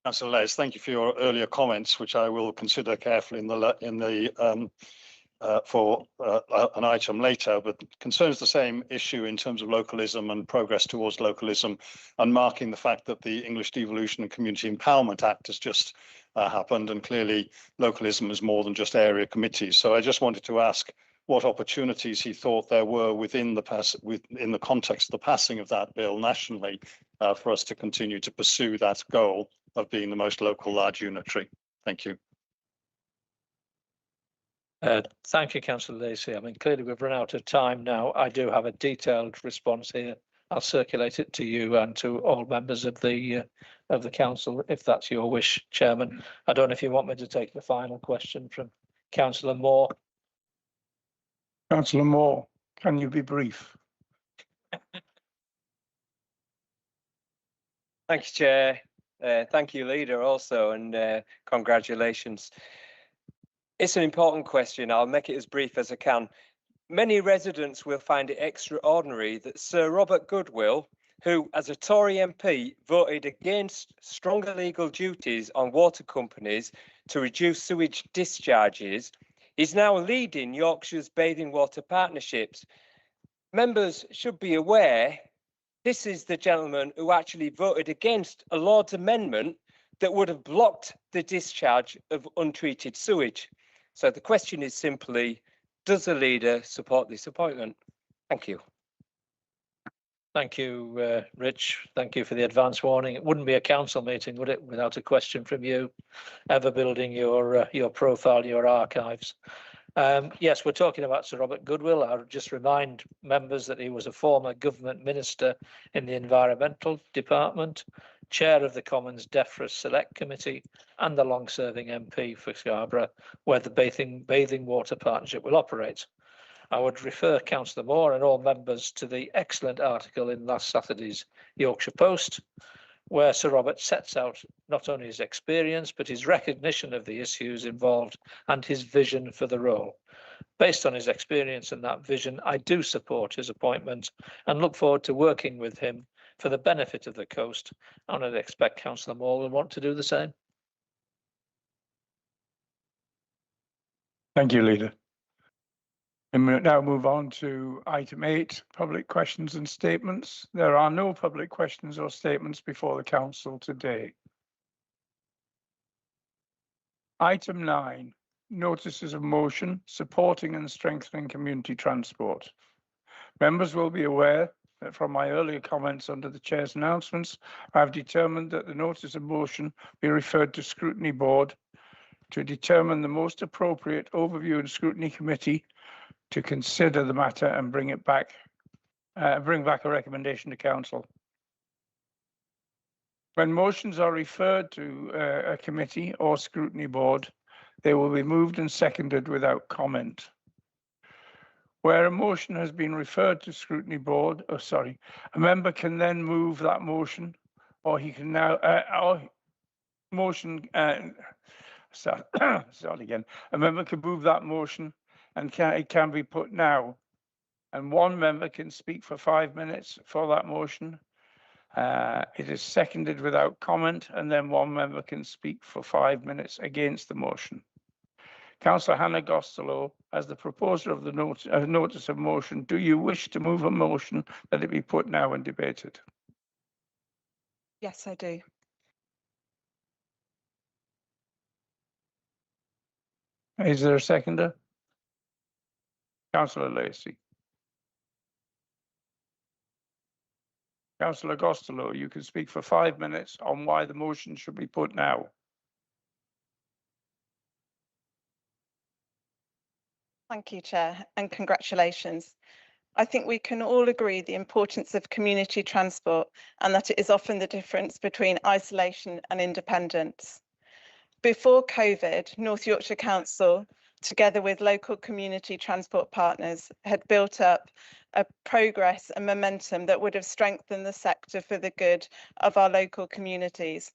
Councillor Les, thank you for your earlier comments, which I will consider carefully for an item later, but concerns the same issue in terms of localism and progress towards localism, and marking the fact that the English Devolution and Community Empowerment Act has just happened, and clearly localism is more than just area committees. So I just wanted to ask what opportunities he thought there were within the context of the passing of that bill nationally for us to continue to pursue that goal of being the most local large unitary. Thank you. Thank you, Councillor Lacey. I mean, clearly we've run out of time now. I do have a detailed response here, I'll circulate it to you and to all members of the council, if that's your wish, Chairman. I don't know if you want me to take the final question from Councillor Moore. Councillor Moore, can you be brief? Thank you, Chair. Thank you, Leader, also, and congratulations. It's an important question. I'll make it as brief as I can. Many residents will find it extraordinary that Sir Robert Goodwill, who, as a Tory MP, voted against stronger legal duties on water companies to reduce sewage discharges, is now leading Yorkshire's bathing water partnerships. Members should be aware this is the gentleman who actually voted against a Lord's amendment that would have blocked the discharge of untreated sewage. So the question is simply, does the leader support this appointment? Thank you. Thank you, Rich. Thank you for the advance warning. It wouldn't be a council meeting, would it, without a question from you, ever building your profile, your archives. Yes, we're talking about Sir Robert Goodwill. I'll just remind members that he was a former government minister in the Environmental Department, chair of the Commons DEFRA Select Committee, and the long-serving MP for Scarborough, where the bathing water partnership will operate. I would refer Councillor Moore and all members to the excellent article in last Saturday's Yorkshire Post, where Sir Robert sets out not only his experience, but his recognition of the issues involved and his vision for the role. Based on his experience and that vision, I do support his appointment and look forward to working with him for the benefit of the coast, and I'd expect Councillor Moore will want to do the same. Thank you, Leader. And we'll now move on to item 8, public questions and statements. There are no public questions or statements before the council today. Item 9, notices of motion supporting and strengthening community transport. Members will be aware that from my earlier comments under the Chair's announcements, I have determined that the notice of motion be referred to Scrutiny Board to determine the most appropriate overview and scrutiny committee to consider the matter and bring back a recommendation to council. When motions are referred to a committee or scrutiny board, they will be moved and seconded without comment. Where a motion has been referred to scrutiny board, a member can then move that motion, or he can now, start again. A member can move that motion and it can be put now. And one member can speak for 5 minutes for that motion. It is seconded without comment, and then one member can speak for 5 minutes against the motion. Councillor Hannah Costello, as the proposer of the notice of motion, do you wish to move a motion that it be put now and debated? Yes, I do. Is there a seconder? Councillor Lacey. Councillor Costello, you can speak for 5 minutes on why the motion should be put now. Thank you, Chair, and congratulations. I think we can all agree the importance of community transport and that it is often the difference between isolation and independence. Before COVID, North Yorkshire Council, together with local community transport partners, had built up a progress and momentum that would have strengthened the sector for the good of our local communities.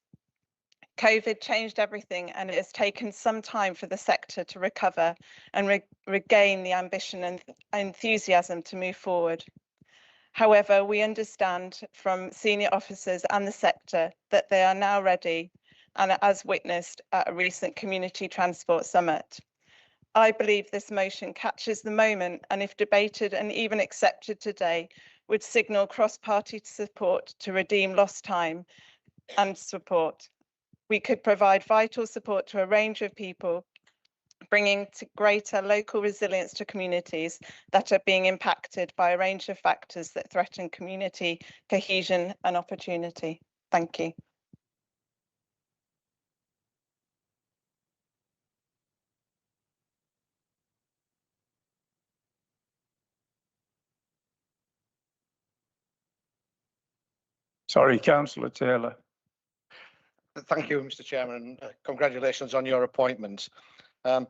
COVID changed everything, and it has taken some time for the sector to recover and regain the ambition and enthusiasm to move forward. However, we understand from senior officers and the sector that they are now ready, and as witnessed at a recent community transport summit. I believe this motion catches the moment, and if debated and even accepted today, would signal cross-party support to redeem lost time and support. We could provide vital support to a range of people, bringing to greater local resilience to communities that are being impacted by a range of factors that threaten community cohesion and opportunity. Thank you. Sorry, councillor Taylor. Thank you, Mr. Chairman. Congratulations on your appointment. I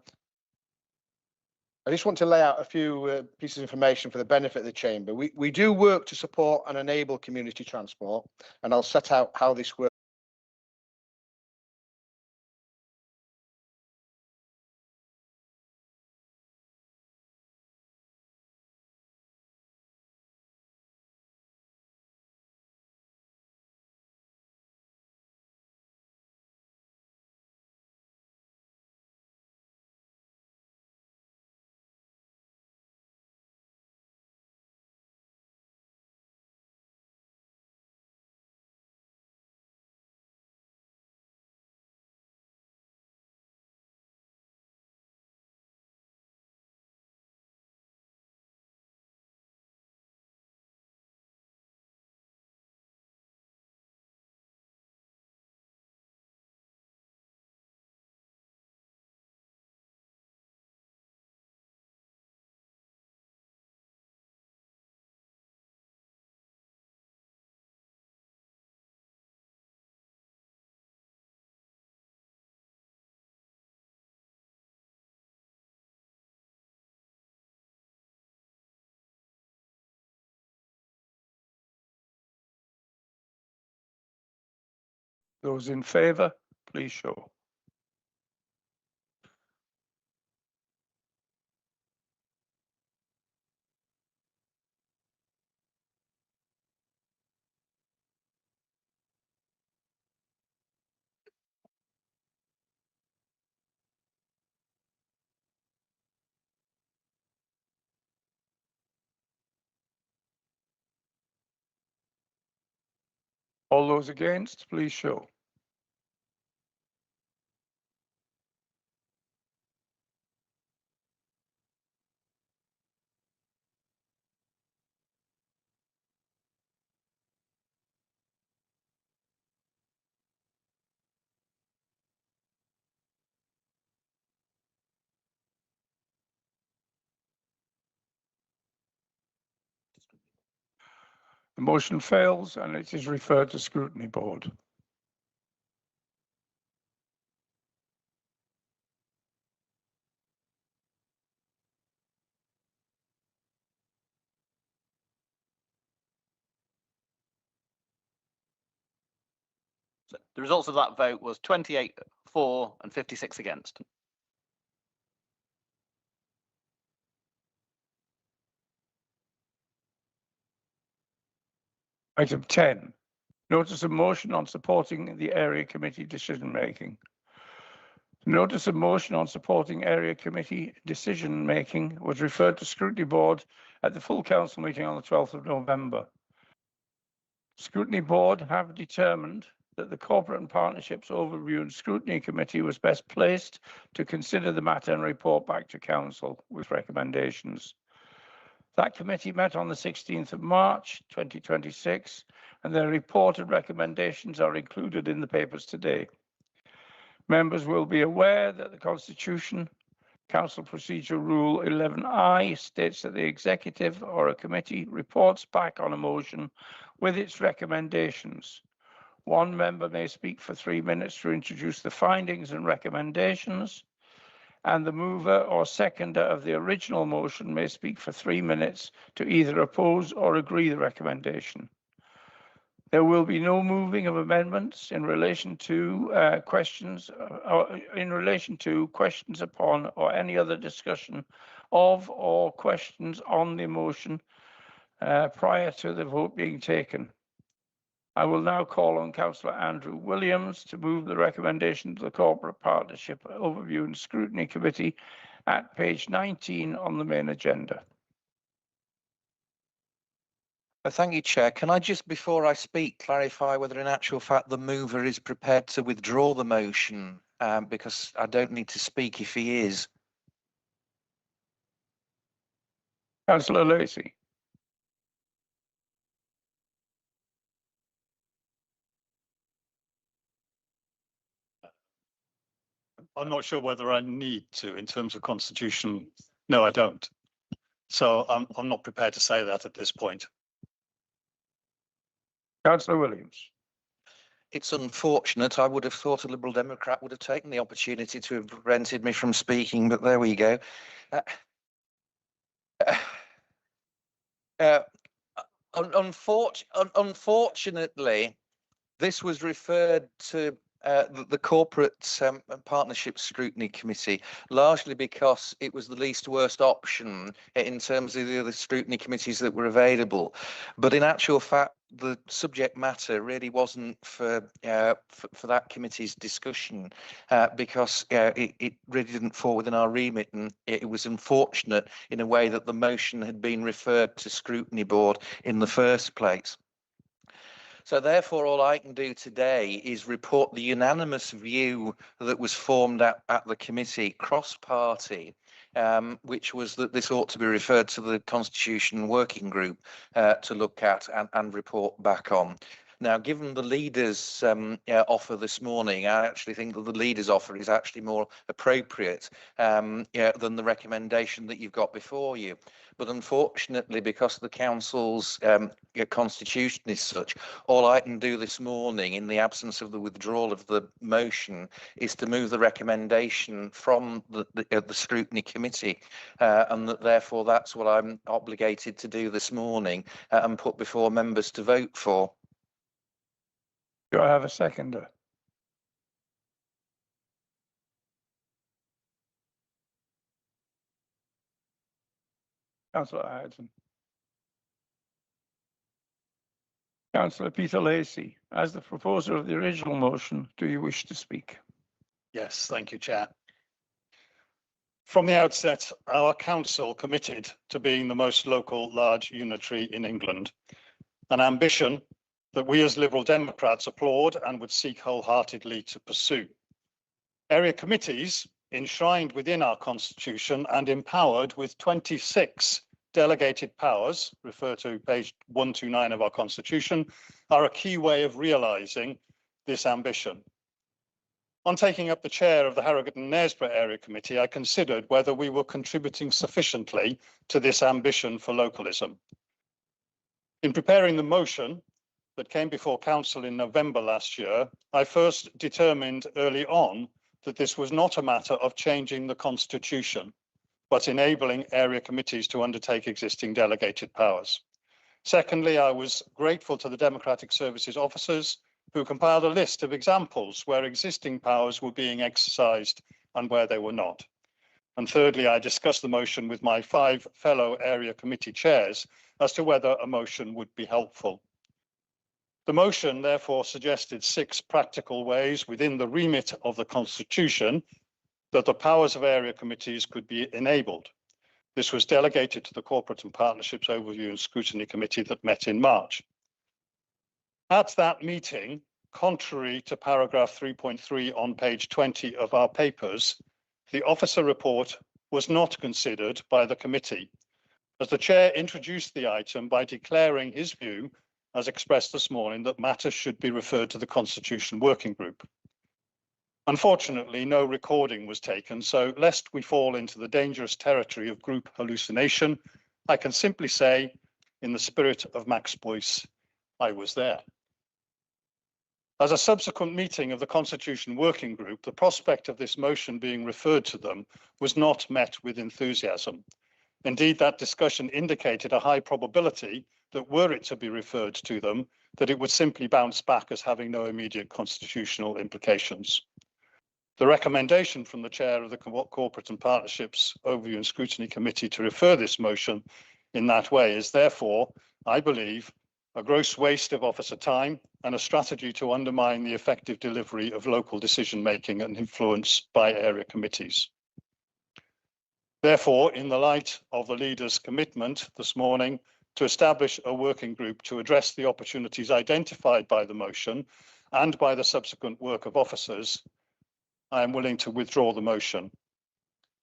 just want to lay out a few pieces of information for the benefit of the Chamber. We do work to support and enable community transport, and I'll set out how this works. Those in favour, please show. All those against, please show. The motion fails and it is referred to Scrutiny Board. So the results of that vote was 28 for and 56 against. Item 10, notice of motion on supporting the area committee decision making. Notice of motion on supporting area committee decision making was referred to Scrutiny Board at the full council meeting on the 12th of November. Scrutiny Board have determined that the Corporate and Partnerships Overview and Scrutiny Committee was best placed to consider the matter and report back to council with recommendations. That committee met on the 16th of March 2026 and their report and recommendations are included in the papers today. Members will be aware that the Constitution, Council Procedure Rule 11I states that the executive or a committee reports back on a motion with its recommendations. One member may speak for 3 minutes to introduce the findings and recommendations, and the mover or seconder of the original motion may speak for 3 minutes to either oppose or agree the recommendation. There will be no moving of amendments in relation to questions upon or any other discussion of or questions on the motion prior to the vote being taken. I will now call on Councillor Andrew Williams to move the recommendation to the Corporate Partnership Overview and Scrutiny Committee at page 19 on the main agenda. Thank you, Chair. Can I just, before I speak, clarify whether in actual fact the mover is prepared to withdraw the motion, because I don't need to speak if he is. Councillor Lacey. I'm not sure whether I need to in terms of constitution. No, I don't. So I'm not prepared to say that at this point. Councillor Williams. It's unfortunate. I would have thought a Liberal Democrat would have taken the opportunity to have prevented me from speaking, but there we go. Unfortunately, this was referred to the Corporate Partnership Scrutiny Committee, largely because it was the least worst option in terms of the other scrutiny committees that were available. But in actual fact, the subject matter really wasn't for that committee's discussion because it really didn't fall within our remit, and it was unfortunate in a way that the motion had been referred to Scrutiny Board in the first place. So therefore, all I can do today is report the unanimous view that was formed at the committee, cross-party, which was that this ought to be referred to the Constitution Working Group to look at and report back on. Now, given the leaders' offer this morning, I actually think that the leaders' offer is actually more appropriate than the recommendation that you've got before you. But unfortunately, because the council's constitution is such, all I can do this morning, in the absence of the withdrawal of the motion, is to move the recommendation from the scrutiny committee, and that therefore that's what I'm obligated to do this morning and put before members to vote for. Do I have a seconder? Councillor Ayrton. Councillor Peter Lacey, as the proposer of the original motion, do you wish to speak? Yes, thank you, Chair. From the outset, our council committed to being the most local large unitary in England, an ambition that we as Liberal Democrats applaud and would seek wholeheartedly to pursue. Area committees, enshrined within our constitution and empowered with 26 delegated powers, refer to page 129 of our constitution, are a key way of realising this ambition. On taking up the chair of the Harrogate and Knaresborough Area Committee, I considered whether we were contributing sufficiently to this ambition for localism. In preparing the motion that came before Council in November last year, I first determined early on that this was not a matter of changing the Constitution, but enabling area committees to undertake existing delegated powers. Secondly, I was grateful to the Democratic Services officers who compiled a list of examples where existing powers were being exercised and where they were not. And thirdly, I discussed the motion with my 5 fellow area committee chairs as to whether a motion would be helpful. The motion therefore suggested 6 practical ways within the remit of the Constitution that the powers of area committees could be enabled. This was delegated to the Corporate and Partnerships Overview and Scrutiny Committee that met in March. At that meeting, contrary to paragraph 3.3 on page 20 of our papers, the officer report was not considered by the committee, as the chair introduced the item by declaring his view, as expressed this morning, that matters should be referred to the Constitution Working Group. Unfortunately, no recording was taken, so lest we fall into the dangerous territory of group hallucination, I can simply say, in the spirit of Max Boyce, I was there. As a subsequent meeting of the Constitution Working Group, the prospect of this motion being referred to them was not met with enthusiasm. Indeed, that discussion indicated a high probability that were it to be referred to them, that it would simply bounce back as having no immediate constitutional implications. The recommendation from the chair of the Corporate and Partnerships Overview and Scrutiny Committee to refer this motion in that way is therefore, I believe, a gross waste of officer time and a strategy to undermine the effective delivery of local decision-making and influence by area committees. Therefore, in the light of the leaders' commitment this morning to establish a working group to address the opportunities identified by the motion and by the subsequent work of officers, I am willing to withdraw the motion.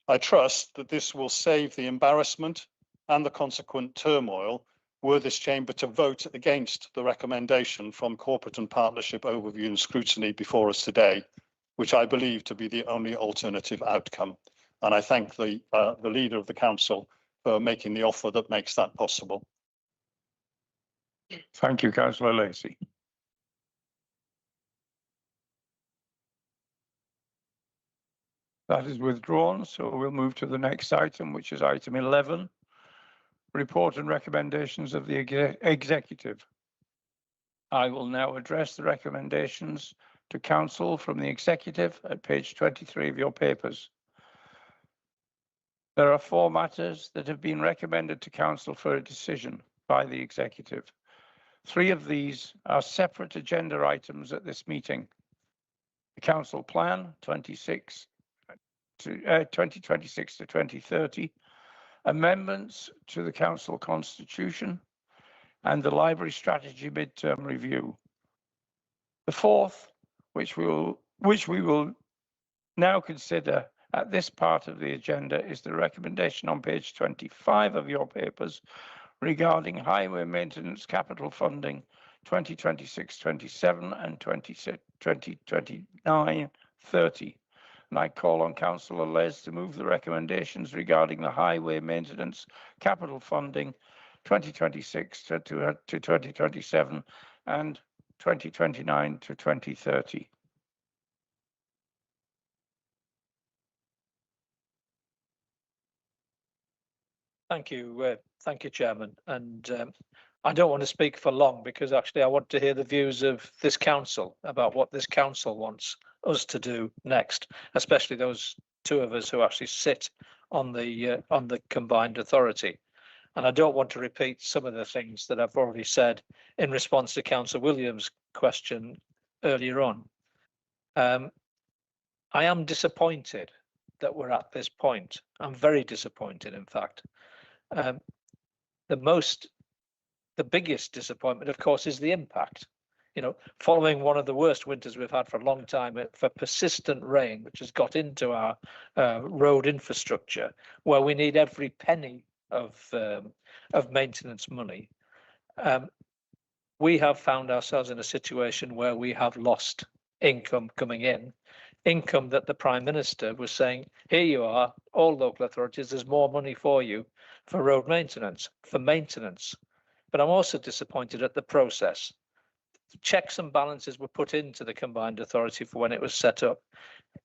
I trust that this will save the embarrassment and the consequent turmoil were this chamber to vote against the recommendation from Corporate and Partnership Overview and Scrutiny before us today, which I believe to be the only alternative outcome. And I thank the leader of the council for making the offer that makes that possible. Thank you, Councillor Lacey. That is withdrawn, so we'll move to the next item, which is item 11, report and recommendations of the executive. I will now address the recommendations to council from the executive at page 23 of your papers. There are 4 matters that have been recommended to council for a decision by the executive. 3 of these are separate agenda items at this meeting. The council plan 2026 to 2030, amendments to the council constitution, and the library strategy midterm review. The 4th, which we will now consider at this part of the agenda, is the recommendation on page 25 of your papers regarding highway maintenance capital funding 2026-27 and 2029-30. And I call on Councillor Les to move the recommendations regarding the highway maintenance capital funding 2026 to 2027 and 2029 to 2030. Thank you, Chairman. And I don't want to speak for long because actually I want to hear the views of this council about what this council wants us to do next, especially those 2 of us who actually sit on the combined authority. And I don't want to repeat some of the things that I've already said in response to Councillor Williams' question earlier on. I am disappointed that we're at this point. I'm very disappointed, in fact. The biggest disappointment, of course, is the impact. You know, following one of the worst winters we've had for a long time, for persistent rain, which has got into our road infrastructure, where we need every penny of maintenance money. We have found ourselves in a situation where we have lost income coming in, income that the Prime Minister was saying, here you are, all local authorities, there's more money for you for road maintenance, for maintenance. But I'm also disappointed at the process. Checks and balances were put into the combined authority for when it was set up.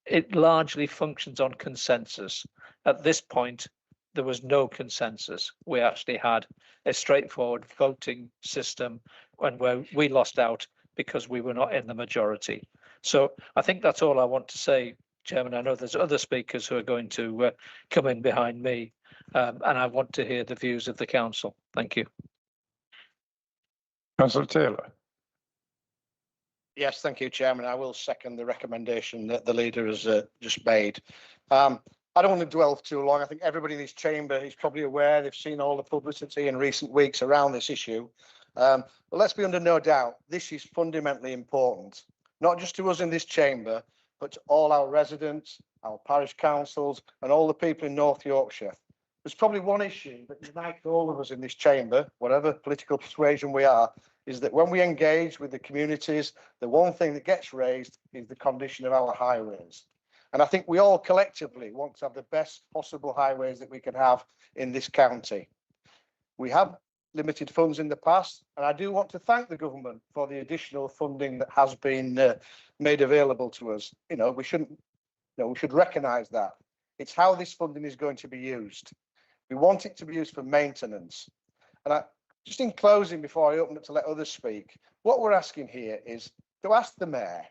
It largely functions on consensus. At this point, there was no consensus. We actually had a straightforward voting system where we lost out because we were not in the majority. So I think that's all I want to say, Chairman. I know there's other speakers who are going to come in behind me, and I want to hear the views of the council. Thank you. Councillor Taylor. Yes, thank you, Chairman. I will second the recommendation that the leader has just made. I don't want to dwell too long. I think everybody in this chamber is probably aware. They've seen all the publicity in recent weeks around this issue. But let's be under no doubt, this is fundamentally important, not just to us in this chamber, but to all our residents, our parish councils, and all the people in North Yorkshire. There's probably one issue that unites all of us in this chamber, whatever political persuasion we are, is that when we engage with the communities, the one thing that gets raised is the condition of our highways. And I think we all collectively want to have the best possible highways that we can have in this county. We have limited funds in the past, and I do want to thank the government for the additional funding that has been made available to us. You know, we should recognise that. It's how this funding is going to be used. We want it to be used for maintenance. And just in closing, before I open it to let others speak, what we're asking here is to ask the Mayor,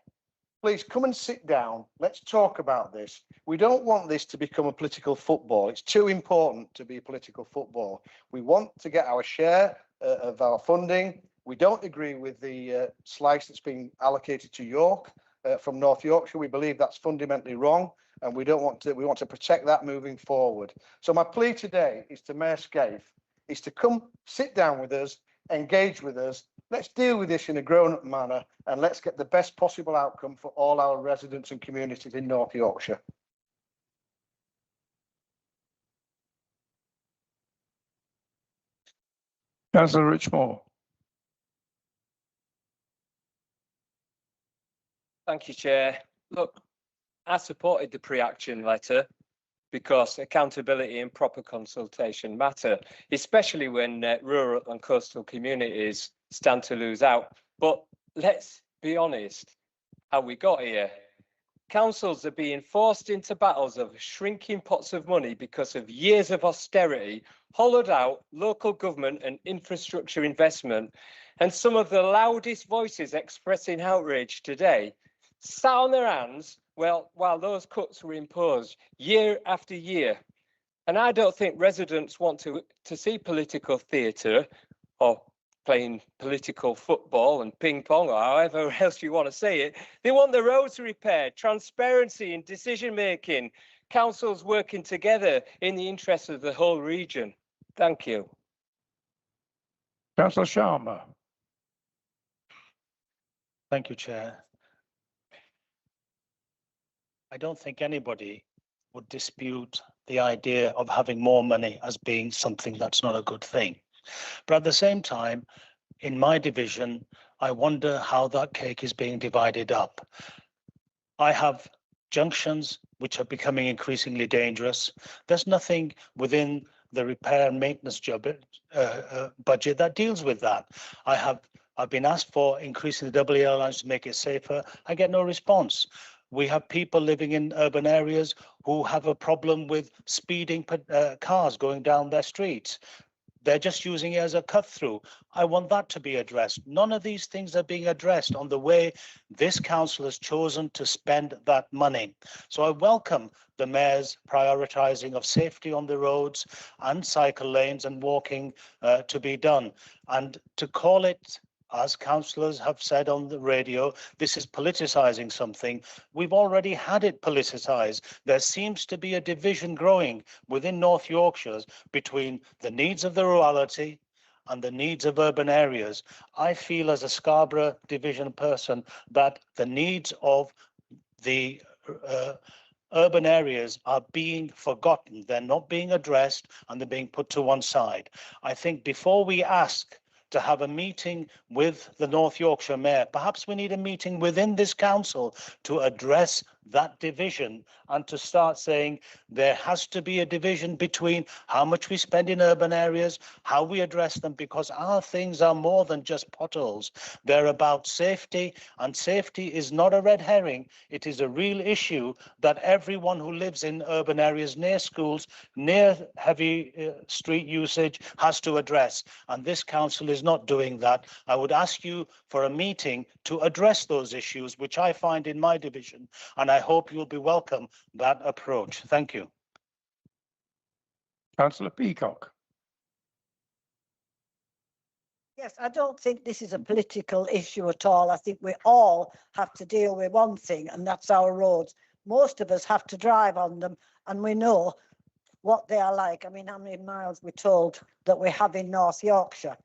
please come and sit down. Let's talk about this. We don't want this to become a political football. It's too important to be a political football. We want to get our share of our funding. We don't agree with the slice that's been allocated to York from North Yorkshire. We believe that's fundamentally wrong, and we want to protect that moving forward. So my plea today is to Mayor Scaife, is to come sit down with us, engage with us. Let's deal with this in a grown-up manner, and let's get the best possible outcome for all our residents and communities in North Yorkshire. Councillor Richmore. Thank you, Chair. Look, I supported the pre-action letter because accountability and proper consultation matter, especially when rural and coastal communities stand to lose out. But let's be honest, how we got here. Councils are being forced into battles of shrinking pots of money because of years of austerity, hollowed out local government and infrastructure investment, and some of the loudest voices expressing outrage today sat on their hands while those cuts were imposed year after year. And I don't think residents want to see political theatre or playing political football and ping pong, or however else you want to say it. They want the roads repaired, transparency in decision making, councils working together in the interest of the whole region. Thank you. Councillor Sharma. Thank you, Chair. I don't think anybody would dispute the idea of having more money as being something that's not a good thing. But at the same time, in my division, I wonder how that cake is being divided up. I have junctions which are becoming increasingly dangerous. There's nothing within the repair and maintenance budget that deals with that. I've been asked for increasing the AA lines to make it safer. I get no response. We have people living in urban areas who have a problem with speeding cars going down their streets. They're just using it as a cut through. I want that to be addressed. None of these things are being addressed on the way this council has chosen to spend that money. So I welcome the mayor's prioritising of safety on the roads and cycle lanes and walking to be done. And to call it, as councillors have said on the radio, this is politicising something. We've already had it politicised. There seems to be a division growing within North Yorkshire between the needs of the rurality and the needs of urban areas. I feel as a Scarborough division person that the needs of the urban areas are being forgotten. They're not being addressed and they're being put to one side. I think before we ask to have a meeting with the North Yorkshire Mayor, perhaps we need a meeting within this council to address that division and to start saying there has to be a division between how much we spend in urban areas, how we address them, because our things are more than just potholes. They're about safety, and safety is not a red herring. It is a real issue that everyone who lives in urban areas near schools, near heavy street usage has to address. And this council is not doing that. I would ask you for a meeting to address those issues, which I find in my division, and I hope you'll be welcome that approach. Thank you. Councillor Peacock. Yes, I don't think this is a political issue at all. I think we all have to deal with one thing, and that's our roads. Most of us have to drive on them, and we know what they are like. I mean, how many miles we're told that we have in North Yorkshire.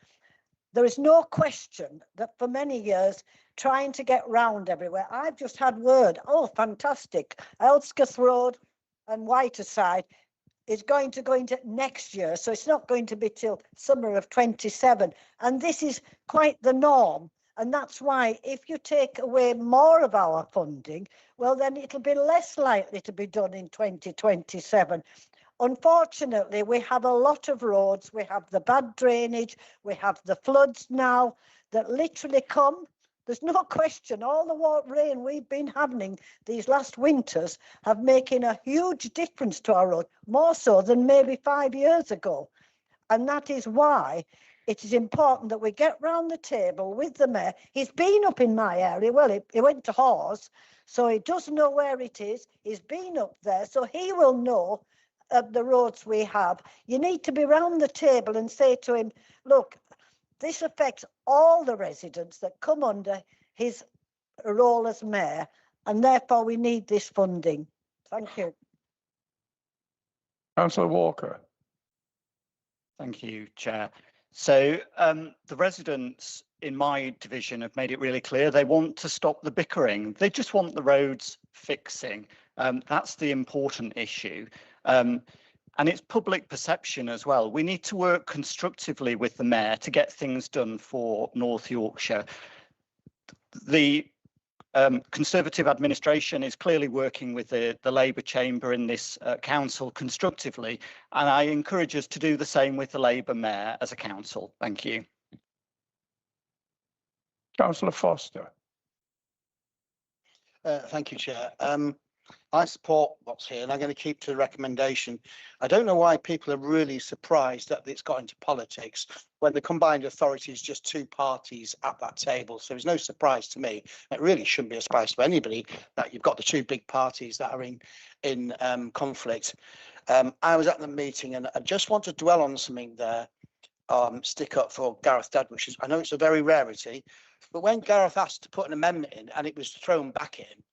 There is no question that for many years, trying to get round everywhere, I've just had word, oh, fantastic, Elsketh Road and Whiterside is going to go into next year. So it's not going to be till summer of 27. And this is quite the norm. And that's why if you take away more of our funding, well, then it'll be less likely to be done in 2027. Unfortunately, we have a lot of roads. We have the bad drainage. We have the floods now that literally come. There's no question. All the rain we've been having these last winters have making a huge difference to our road, more so than maybe 5 years ago. And that is why it is important that we get round the table with the mayor. He's been up in my area. Well, he went to Hawes, so he does know where it is. He's been up there, so he will know the roads we have. You need to be round the table and say to him, look, this affects all the residents that come under his role as mayor, and therefore we need this funding. Thank you. Councillor Walker. Thank you, Chair. So the residents in my division have made it really clear they want to stop the bickering. They just want the roads fixing. That's the important issue. And it's public perception as well. We need to work constructively with the mayor to get things done for North Yorkshire. The Conservative administration is clearly working with the Labour chamber in this council constructively, and I encourage us to do the same with the Labour mayor as a council. Thank you. Councillor Foster. Thank you, Chair. I support what's here and I'm going to keep to the recommendation. I don't know why people are really surprised that it's got into politics when the combined authority is just two parties at that table. So it's no surprise to me. It really shouldn't be a surprise to anybody that you've got the two big parties that are in conflict. I was at the meeting and I just want to dwell on something there. Stick up for Gareth Dad, which is, I know it's a very rarity, but when Gareth asked to put an amendment in and it was thrown back at him,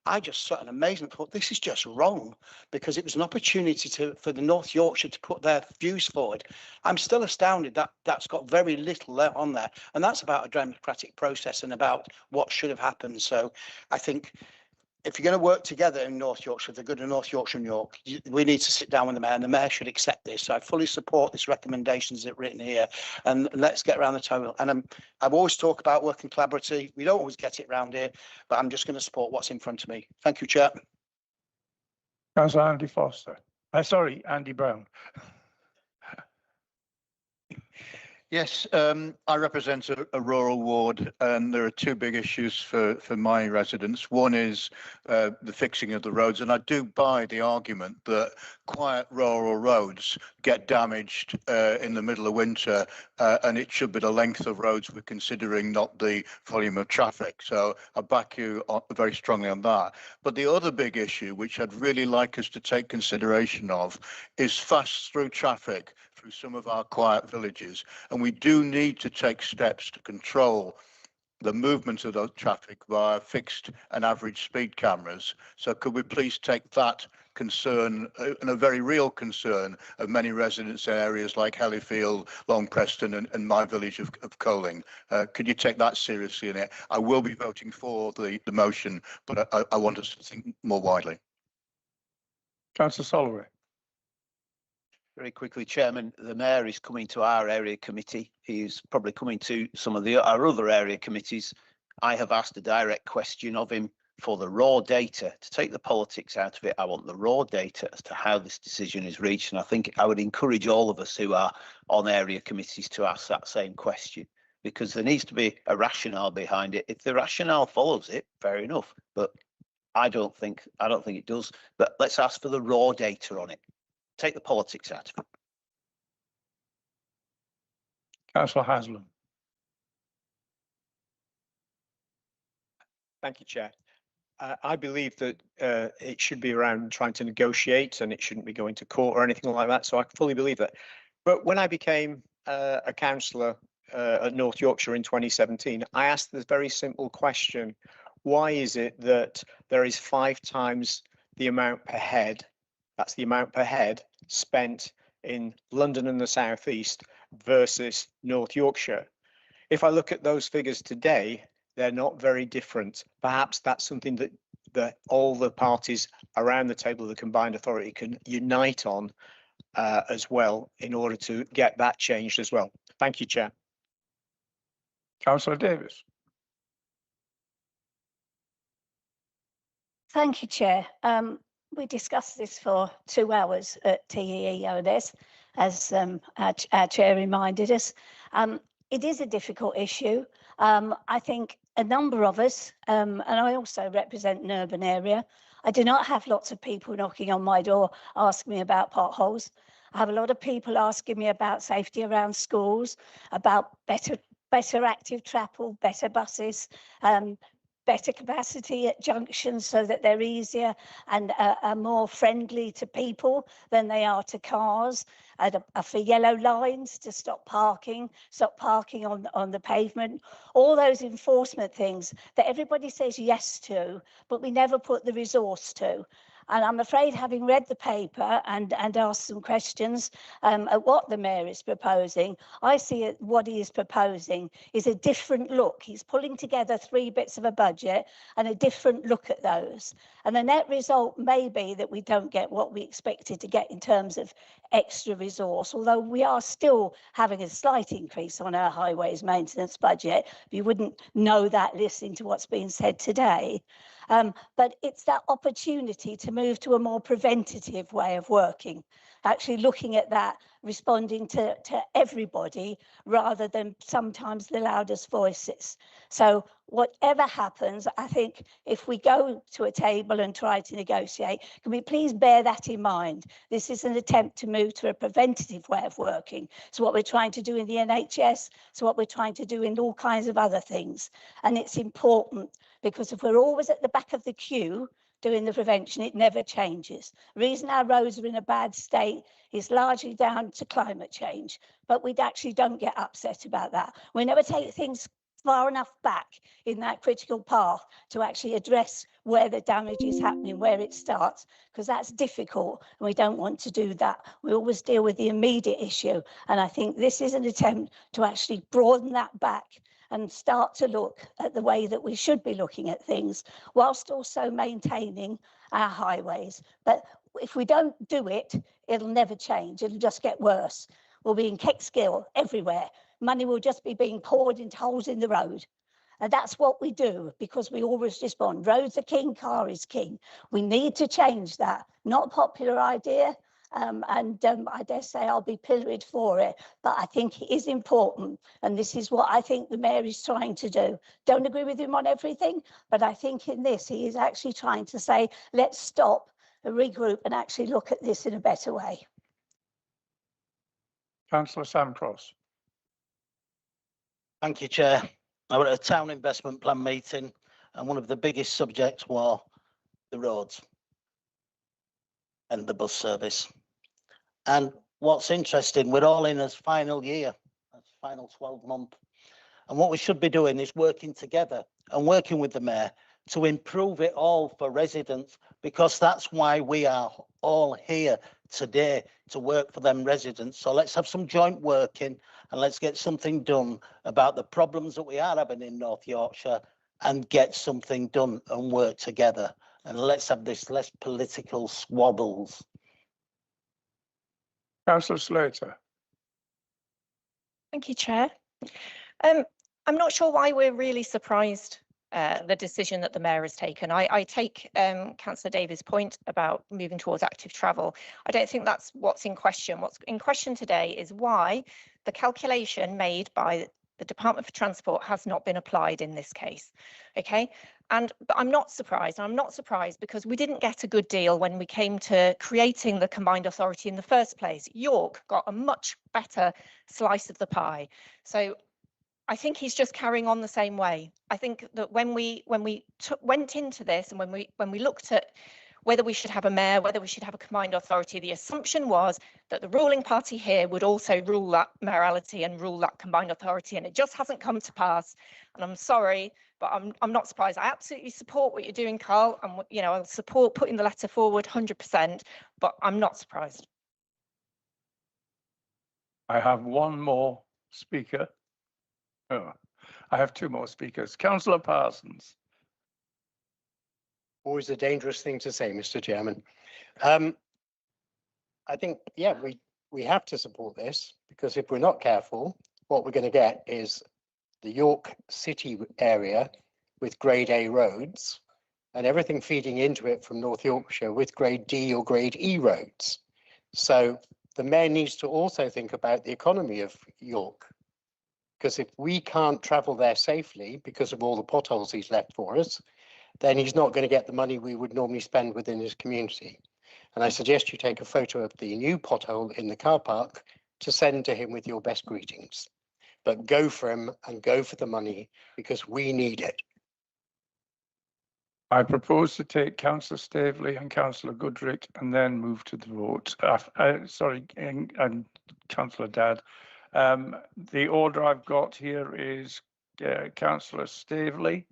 I just saw an amazement, thought this is just wrong, because it was an opportunity for the North Yorkshire to put their views forward. I'm still astounded that that's got very little on there, and that's about a democratic process and about what should have happened. So I think if you're going to work together in North Yorkshire, the good of North Yorkshire and York, we need to sit down with the mayor, and the mayor should accept this. So I fully support this recommendations that are written here, and let's get around the table. And I've always talked about working collaboratively. We don't always get it around here, but I'm just going to support what's in front of me. Thank you, Chair. Councillor Andy Foster. Sorry, Andy Brown. Yes, I represent a rural ward, and there are two big issues for my residents. One is the fixing of the roads, and I do buy the argument that quiet rural roads get damaged in the middle of winter, and it should be the length of roads we're considering, not the volume of traffic. So I back you very strongly on that. But the other big issue, which I'd really like us to take consideration of, is fast through traffic through some of our quiet villages, and we do need to take steps to control the movement of the traffic via fixed and average speed cameras. So could we please take that concern, and a very real concern of many residents in areas like Hellifield, Long Preston and my village of Coling. Could you take that seriously in it? I will be voting for the motion, but I want us to think more widely. Councillor Soloway. Very quickly, Chairman, the Mayor is coming to our area committee. He's probably coming to some of our other area committees. I have asked a direct question of him for the raw data, to take the politics out of it. I want the raw data as to how this decision is reached. And I think I would encourage all of us who are on area committees to ask that same question, because there needs to be a rationale behind it. If the rationale follows it, fair enough. But I don't think it does. But let's ask for the raw data on it. Take the politics out of it. Councillor Haslam. Thank you, Chair. I believe that it should be around trying to negotiate, and it shouldn't be going to court or anything like that. So I fully believe that. But when I became a councillor at North Yorkshire in 2017, I asked this very simple question: why is it that there is 5 times the amount per head? That's the amount per head spent in London and the South East versus North Yorkshire. If I look at those figures today, they're not very different. Perhaps that's something that all the parties around the table of the combined authority can unite on as well, in order to get that changed as well. Thank you, Chair. Councillor Davis. Thank you, Chair. We discussed this for 2 hours at TEE ODS, as our Chair reminded us. It is a difficult issue. I think a number of us, and I also represent an urban area, I do not have lots of people knocking on my door asking me about potholes. I have a lot of people asking me about safety around schools, about better active travel, better buses, better capacity at junctions so that they're easier and are more friendly to people than they are to cars, and for yellow lines to stop parking on the pavement, all those enforcement things that everybody says yes to, but we never put the resource to. And I'm afraid, having read the paper and asked some questions at what the Mayor is proposing, I see what he is proposing is a different look. He's pulling together 3 bits of a budget and a different look at those. And the net result may be that we don't get what we expected to get in terms of extra resource, although we are still having a slight increase on our highways maintenance budget. You wouldn't know that listening to what's being said today. But it's that opportunity to move to a more preventative way of working, actually looking at that, responding to everybody rather than sometimes the loudest voices. So whatever happens, I think if we go to a table and try to negotiate, can we please bear that in mind? This is an attempt to move to a preventative way of working. So what we're trying to do in the NHS, so what we're trying to do in all kinds of other things. And it's important because if we're always at the back of the queue doing the prevention, it never changes. The reason our roads are in a bad state is largely down to climate change, but we actually don't get upset about that. We never take things far enough back in that critical path to actually address where the damage is happening, where it starts, because that's difficult and we don't want to do that. We always deal with the immediate issue. And I think this is an attempt to actually broaden that back and start to look at the way that we should be looking at things, whilst also maintaining our highways. But if we don't do it, it'll never change. It'll just get worse. We'll be in Catskill everywhere. Money will just be being poured into holes in the road. And that's what we do because we always respond. Roads are king, car is king. We need to change that. Not a popular idea. I dare say I'll be pilloried for it, but I think it is important. And this is what I think the Mayor is trying to do. Don't agree with him on everything, but I think in this, he is actually trying to say, let's stop, regroup and actually look at this in a better way. Councillor Sam Cross. Thank you, Chair. I was at a town investment plan meeting and one of the biggest subjects were the roads and the bus service. And what's interesting, we're all in this final year, that's final 12 month. And what we should be doing is working together and working with the Mayor to improve it all for residents, because that's why we are all here today, to work for them residents. So let's have some joint working and let's get something done about the problems that we are having in North Yorkshire and get something done and work together. And let's have this less political squabbles. Councillor Slater. Thank you, Chair. I'm not sure why we're really surprised the decision that the Mayor has taken. I take Councillor Davies' point about moving towards active travel. I don't think that's what's in question. What's in question today is why the calculation made by the Department for Transport has not been applied in this case. Okay, but I'm not surprised. I'm not surprised because we didn't get a good deal when we came to creating the combined authority in the first place. York got a much better slice of the pie. So I think he's just carrying on the same way. I think that when we went into this and when we looked at whether we should have a mayor, whether we should have a combined authority, the assumption was that the ruling party here would also rule that mayoralty and rule that combined authority, and it just hasn't come to pass. And I'm sorry, but I'm not surprised. I absolutely support what you're doing, Carl, and I'll support putting the letter forward 100%, but I'm not surprised. I have one more speaker. Oh, I have two more speakers. Councillor Parsons. Always a dangerous thing to say, Mr. Chairman. I think, yeah, we have to support this, because if we're not careful, what we're going to get is the York City area with grade A roads and everything feeding into it from North Yorkshire with grade D or grade E roads. So the Mayor needs to also think about the economy of York, because if we can't travel there safely because of all the potholes he's left for us, then he's not going to get the money we would normally spend within his community. And I suggest you take a photo of the new pothole in the car park to send to him with your best greetings. But go for him and go for the money, because we need it. I propose to take Councillor Staveley and Councillor Goodrick and then move to the vote. Sorry, and Councillor Dadd. The order I've got here is Councillor Staveley.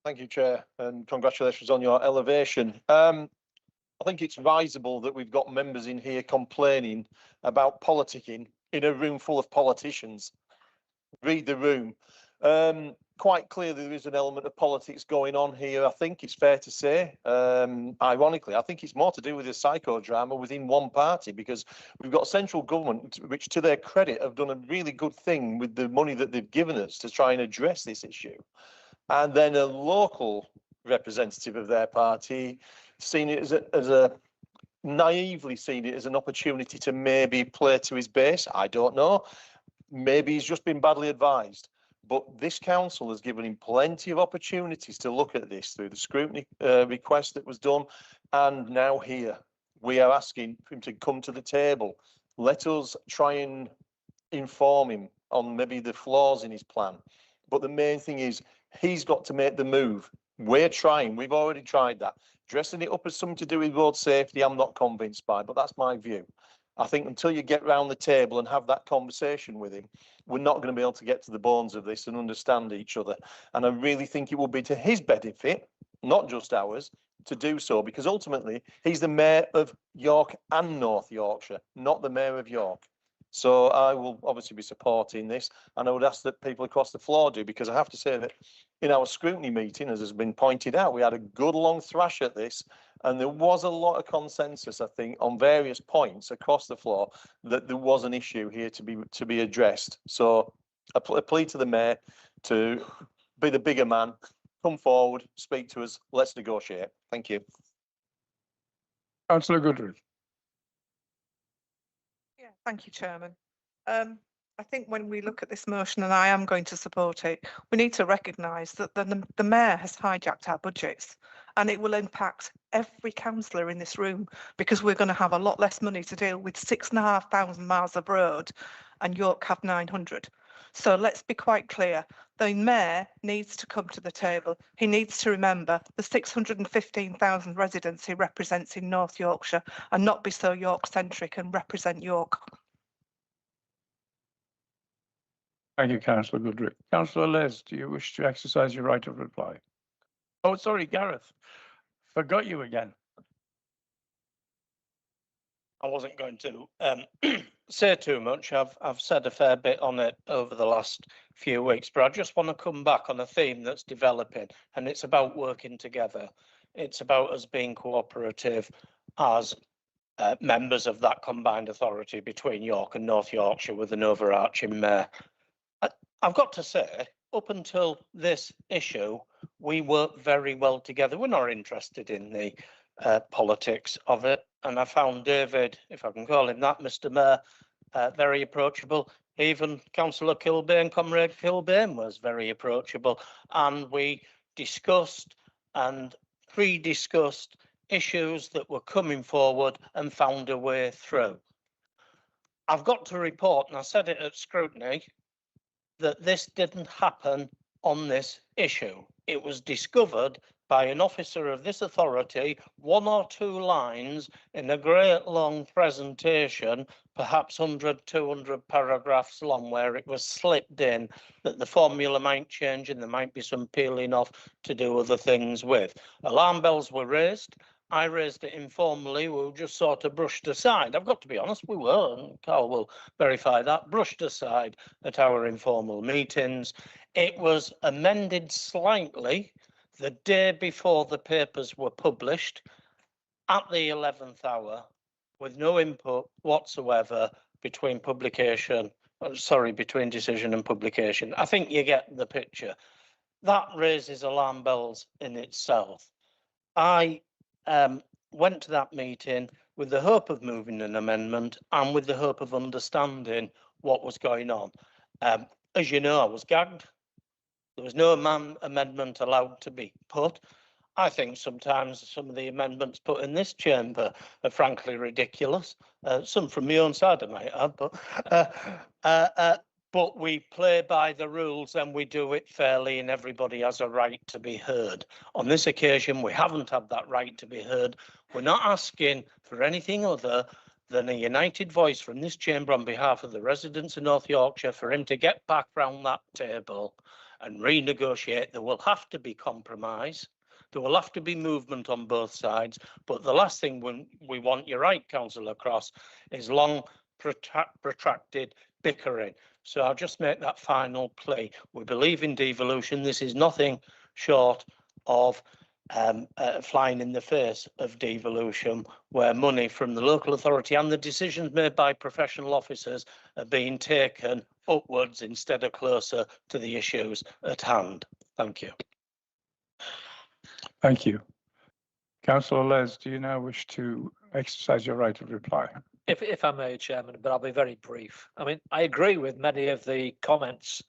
Thank you, Chair, and congratulations on your elevation. I think it's advisable that we've got members in here complaining about politicking in a room full of politicians. Read the room. quite clearly there is an element of politics going on here. I think it's fair to say, ironically, I think it's more to do with the psychodrama within one party, because we've got central government, which to their credit have done a really good thing with the money that they've given us to try and address this issue. And then a local representative of their party seen it as a naively seen it as an opportunity to maybe play to his base. I don't know. Maybe he's just been badly advised. But this council has given him plenty of opportunities to look at this through the scrutiny request that was done. And now here, we are asking him to come to the table. Let us try and inform him on maybe the flaws in his plan. But the main thing is, he's got to make the move. We're trying. We've already tried that. Dressing it up as something to do with road safety, I'm not convinced by, but that's my view. I think until you get round the table and have that conversation with him, we're not going to be able to get to the bones of this and understand each other. And I really think it will be to his benefit, not just ours, to do so, because ultimately he's the mayor of York and North Yorkshire, not the mayor of York. So I will obviously be supporting this, and I would ask that people across the floor do, because I have to say that in our scrutiny meeting, as has been pointed out, we had a good long thrash at this, and there was a lot of consensus, I think, on various points across the floor that there was an issue here to be addressed. So a plea to the mayor to be the bigger man, come forward, speak to us, let's negotiate. Thank you. Councillor Goodrich. Yeah, thank you, Chairman. I think when we look at this motion, and I am going to support it, we need to recognise that the Mayor has hijacked our budgets, and it will impact every councillor in this room, because we're going to have a lot less money to deal with 6,500 miles of road, and York have 900. So let's be quite clear. The Mayor needs to come to the table. He needs to remember the 615,000 residents he represents in North Yorkshire, and not be so York-centric and represent York. Thank you, Councillor Goodrich. Councillor Les, do you wish to exercise your right of reply? Oh, sorry, Gareth. Forgot you again. I wasn't going to say too much. I've said a fair bit on it over the last few weeks, but I just want to come back on a theme that's developing, and it's about working together. It's about us being cooperative as members of that combined authority between York and North Yorkshire with an overarching mayor. I've got to say, up until this issue, we work very well together. We're not interested in the politics of it. And I found David, if I can call him that, Mr. Mayor, very approachable. Even Councillor Kilbane, Comrade Kilbane, was very approachable. And we discussed and pre-discussed issues that were coming forward and found a way through. I've got to report, and I said it at scrutiny, that this didn't happen on this issue. It was discovered by an officer of this authority, 1 or 2 lines in a great long presentation, perhaps 100, 200 paragraphs long, where it was slipped in that the formula might change and there might be some peeling off to do other things with. Alarm bells were raised. I raised it informally. We were just sort of brushed aside. I've got to be honest, we were, and Carl will verify that, brushed aside at our informal meetings. It was amended slightly the day before the papers were published at the 11th hour, with no input whatsoever between between decision and publication. I think you get the picture. That raises alarm bells in itself. I went to that meeting with the hope of moving an amendment and with the hope of understanding what was going on. As you know, I was gagged. There was no amendment allowed to be put. I think sometimes some of the amendments put in this chamber are frankly ridiculous. Some from my own side I might have, but we play by the rules and we do it fairly, and everybody has a right to be heard. On this occasion, we haven't had that right to be heard. We're not asking for anything other than a united voice from this chamber on behalf of the residents of North Yorkshire for him to get back round that table and renegotiate. There will have to be compromise. There will have to be movement on both sides. But the last thing we want, you're right, Councillor Cross, is long protracted bickering. So I'll just make that final plea. We believe in devolution. This is nothing short of flying in the face of devolution, where money from the local authority and the decisions made by professional officers are being taken upwards instead of closer to the issues at hand. Thank you. Thank you. Councillor Les, do you now wish to exercise your right of reply? If I may, Chairman, but I'll be very brief. I mean, I agree with many of the comments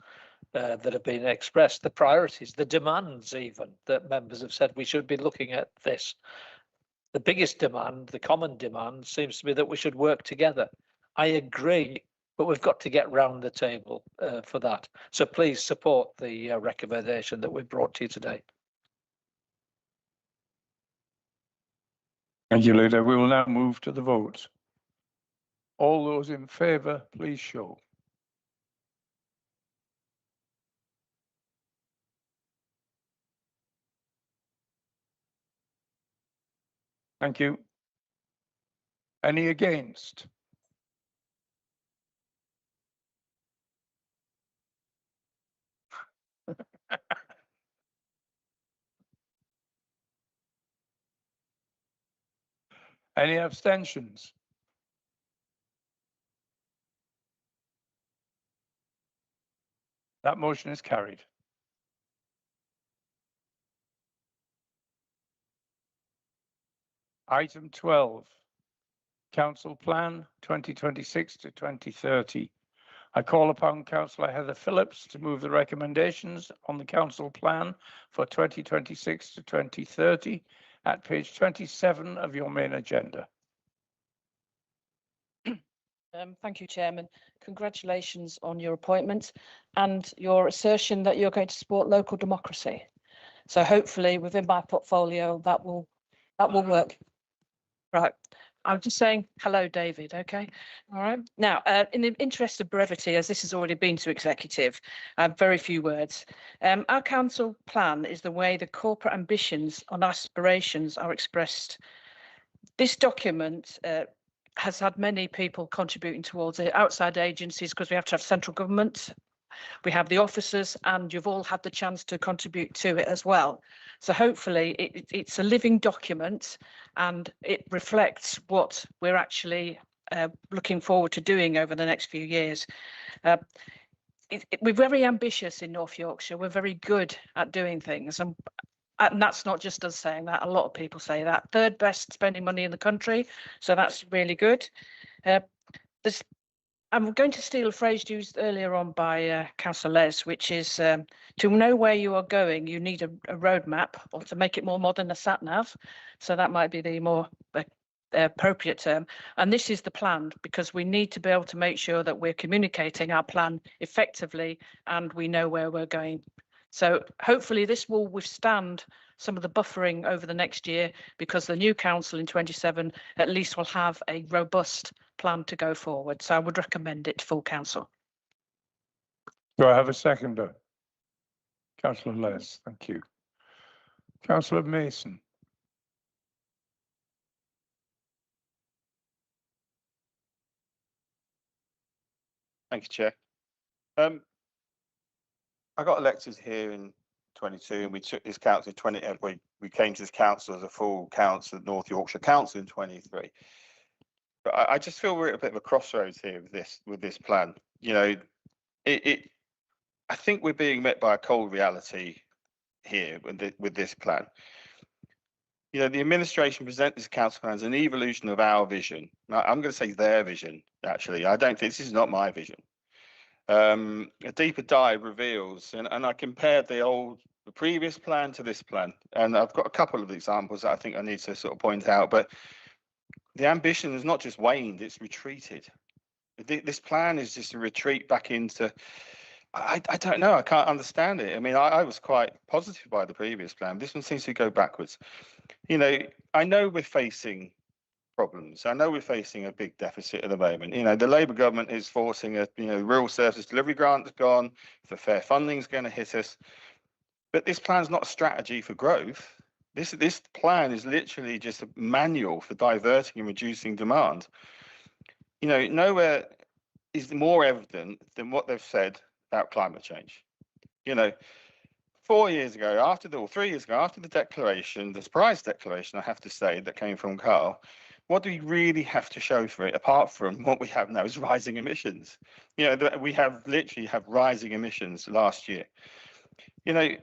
that have been expressed, the priorities, the demands even that members have said we should be looking at this. The biggest demand, the common demand, seems to be that we should work together. I agree, but we've got to get round the table for that. So please support the recommendation that we brought to you today. Thank you, Leader. We will now move to the vote. All those in favour, please show. Thank you. Any against? Any abstentions? That motion is carried. Item 12, Council Plan 2026 to 2030. I call upon Councillor Heather Phillips to move the recommendations on the Council Plan for 2026 to 2030 at page 27 of your main agenda. Thank you, Chairman. Congratulations on your appointment and your assertion that you're going to support local democracy. So hopefully within my portfolio that will work. Right. I'm just saying hello, David. Okay. All right. Now, in the interest of brevity, as this has already been to executive, very few words. Our council plan is the way the corporate ambitions and aspirations are expressed. This document has had many people contributing towards it, outside agencies, because we have to have central government. We have the officers, and you've all had the chance to contribute to it as well. So hopefully it's a living document and it reflects what we're actually looking forward to doing over the next few years. We're very ambitious in North Yorkshire. We're very good at doing things. And that's not just us saying that. A lot of people say that. Third best spending money in the country. So that's really good. I'm going to steal a phrase used earlier on by Councillor Les, which is to know where you are going, you need a roadmap, or to make it more modern, a sat-nav. So that might be the more appropriate term. And this is the plan, because we need to be able to make sure that we're communicating our plan effectively and we know where we're going. So hopefully this will withstand some of the buffering over the next year, because the new council in 27 at least will have a robust plan to go forward. So I would recommend it to full council. Do I have a seconder? Councillor Les, thank you. Councillor Mason. Thank you, Chair. I got elected here in 22, and we took this council in 20. We came to this council as a full council, North Yorkshire Council in 23. But I just feel we're at a bit of a crossroads here with this plan. You know, I think we're being met by a cold reality here with this plan. You know, the administration present this council plan as an evolution of our vision. Now, I'm going to say their vision. Actually, I don't think this is not my vision. A deeper dive reveals, and I compared the previous plan to this plan, and I've got a couple of examples that I think I need to sort of point out, but the ambition has not just waned, it's retreated. This plan is just a retreat back into, I don't know, I can't understand it. I mean, I was quite positive by the previous plan. This one seems to go backwards. You know, I know we're facing problems. I know we're facing a big deficit at the moment. You know, the Labour government is forcing rural services delivery grant is gone, the fair funding is going to hit us. But this plan is not a strategy for growth. This plan is literally just a manual for diverting and reducing demand. You know, nowhere is more evident than what they've said about climate change. You know, 4 years ago, or 3 years ago, after the declaration, the surprise declaration, I have to say, that came from Carl, what do we really have to show for it, apart from what we have now is rising emissions? You know, we literally have rising emissions last year. You know,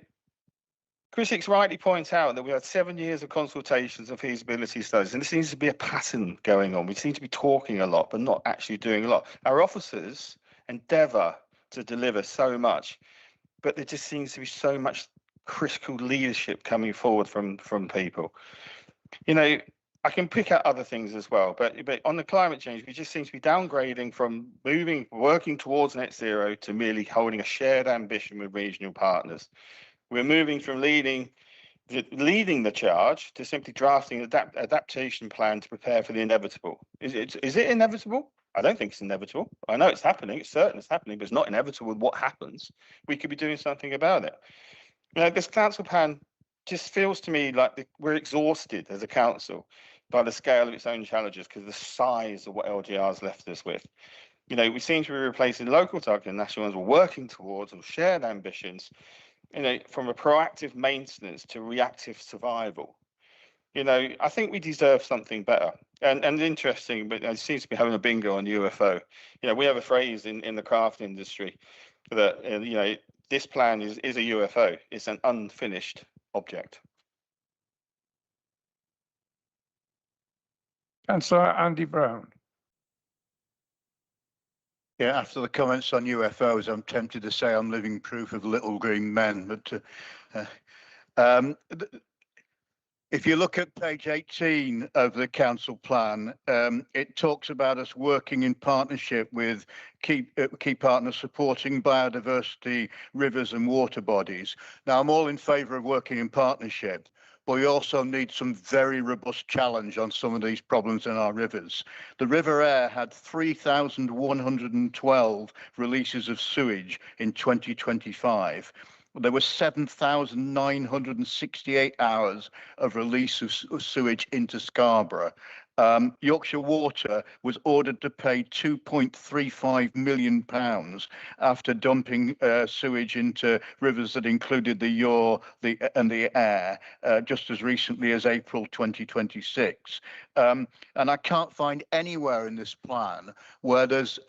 critics rightly point out that we had 7 years of consultations and feasibility studies, and there seems to be a pattern going on. We seem to be talking a lot, but not actually doing a lot. Our officers endeavour to deliver so much, but there just seems to be so much critical leadership coming forward from people. You know, I can pick out other things as well, but on the climate change, we just seem to be downgrading from working towards net zero to merely holding a shared ambition with regional partners. We're moving from leading the charge to simply drafting an adaptation plan to prepare for the inevitable. Is it inevitable? I don't think it's inevitable. I know it's happening. It's certain it's happening, but it's not inevitable with what happens. We could be doing something about it. You know, this council plan just feels to me like we're exhausted as a council by the scale of its own challenges because of the size of what LGR's left us with. You know, we seem to be replacing local targets and national ones. We're working towards shared ambitions, you know, from a proactive maintenance to reactive survival. You know, I think we deserve something better. And interesting, but it seems to be having a bingo on UFO. You know, we have a phrase in the craft industry that, you know, this plan is a UFO. It's an unfinished object. Councillor Andy Brown. Yeah, after the comments on UFOs, I'm tempted to say I'm living proof of little green men. But if you look at page 18 of the council plan, it talks about us working in partnership with key partners supporting biodiversity, rivers and water bodies. Now, I'm all in favour of working in partnership, but we also need some very robust challenge on some of these problems in our rivers. The River Aire had 3,112 releases of sewage in 2025. There were 7,968 hours of release of sewage into Scarborough. Yorkshire Water was ordered to pay £2.35 million after dumping sewage into rivers that included the Yore and the Aire just as recently as April 2026. And I can't find anywhere in this plan where there's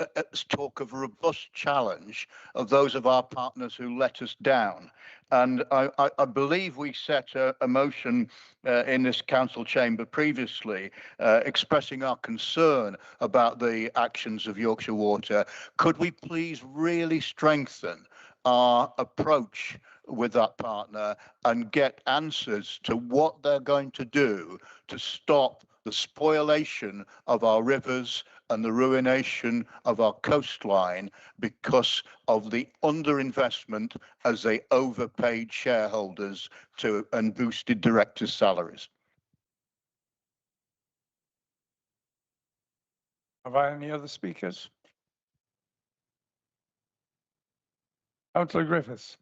talk of robust challenge of those of our partners who let us down. And I believe we set a motion in this council chamber previously expressing our concern about the actions of Yorkshire Water. Could we please really strengthen our approach with that partner and get answers to what they're going to do to stop the spoliation of our rivers and the ruination of our coastline because of the underinvestment as they overpaid shareholders and boosted directors' salaries? Have I any other speakers? Councillor Griffiths.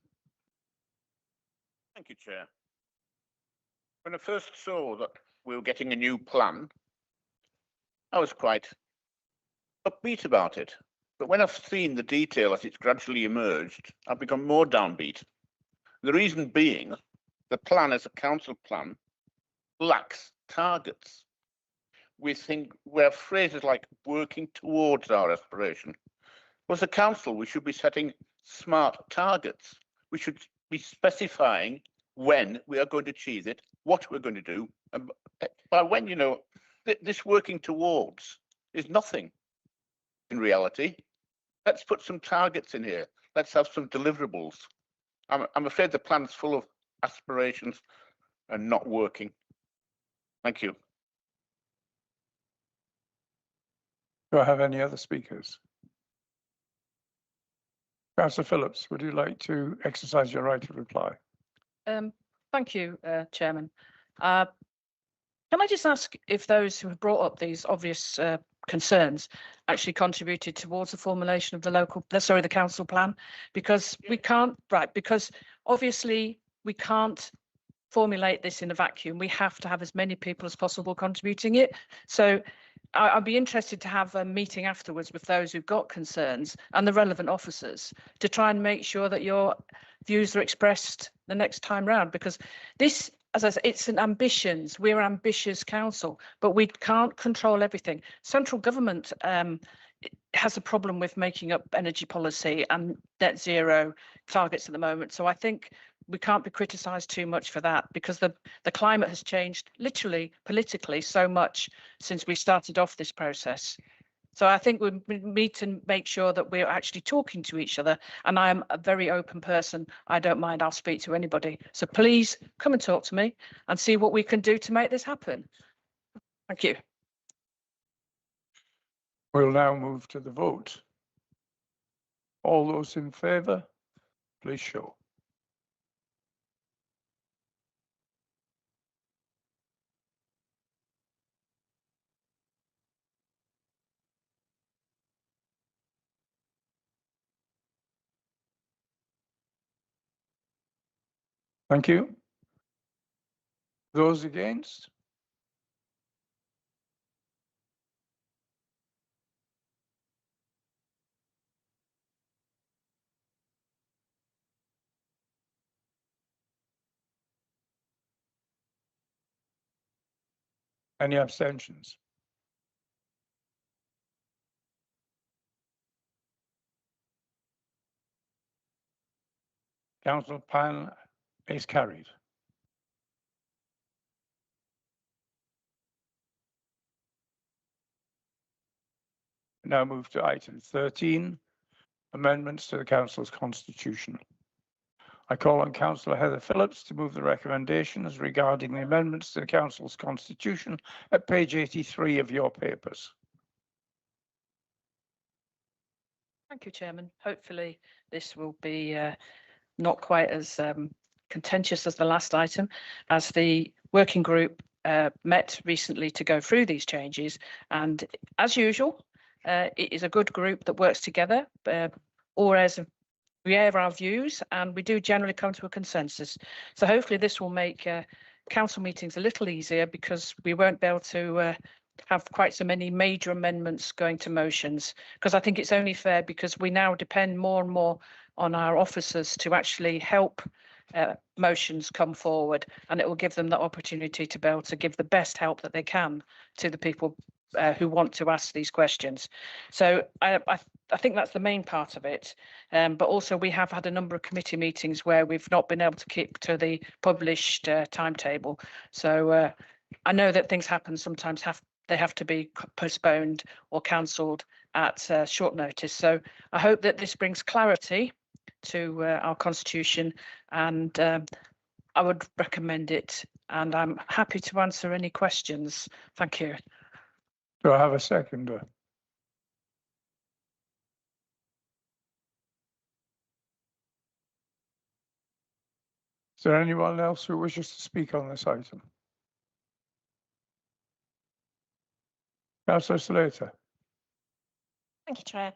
Thank you, Chair. When I first saw that we were getting a new plan, I was quite upbeat about it. But when I've seen the detail as it's gradually emerged, I've become more downbeat. The reason being, the plan as a council plan lacks targets. We have phrases like working towards our aspiration. Well, as a council, we should be setting smart targets. We should be specifying when we are going to achieve it, what we're going to do, and by when, you know, this working towards is nothing in reality. Let's put some targets in here. Let's have some deliverables. I'm afraid the plan's full of aspirations and not working. Thank you. Do I have any other speakers? Councillor Phillips, would you like to exercise your right to reply? Thank you, Chairman. Can I just ask if those who have brought up these obvious concerns actually contributed towards the formulation of the council plan? Because we can't, because obviously we can't formulate this in a vacuum. We have to have as many people as possible contributing it. So I'd be interested to have a meeting afterwards with those who've got concerns and the relevant officers to try and make sure that your views are expressed the next time round, because this, as I said, it's an ambitions. We're an ambitious council, but we can't control everything. Central government has a problem with making up energy policy and net zero targets at the moment. So I think we can't be criticised too much for that, because the climate has changed literally politically so much since we started off this process. So I think we need to make sure that we're actually talking to each other. And I am a very open person. I don't mind. I'll speak to anybody. So please come and talk to me and see what we can do to make this happen. Thank you. We'll now move to the vote. All those in favour, please show. Thank you. Those against? Any abstentions? Councillor Pan is carried. Now move to item 13, amendments to the council's constitution. I call on Councillor Heather Phillips to move the recommendations regarding the amendments to the council's constitution at page 83 of your papers. Thank you, Chairman. Hopefully this will be not quite as contentious as the last item, as the working group met recently to go through these changes. And as usual, it is a good group that works together. All as we air our views and we do generally come to a consensus. So hopefully this will make council meetings a little easier, because we won't be able to have quite so many major amendments going to motions, because I think it's only fair, because we now depend more and more on our officers to actually help motions come forward, and it will give them the opportunity to be able to give the best help that they can to the people who want to ask these questions. So I think that's the main part of it. But also we have had a number of committee meetings where we've not been able to keep to the published timetable. So I know that things happen sometimes, they have to be postponed or cancelled at short notice. So I hope that this brings clarity to our constitution, and I would recommend it, and I'm happy to answer any questions. Thank you. Do I have a seconder? Is there anyone else who wishes to speak on this item? Councillor Slater. Thank you, Chair.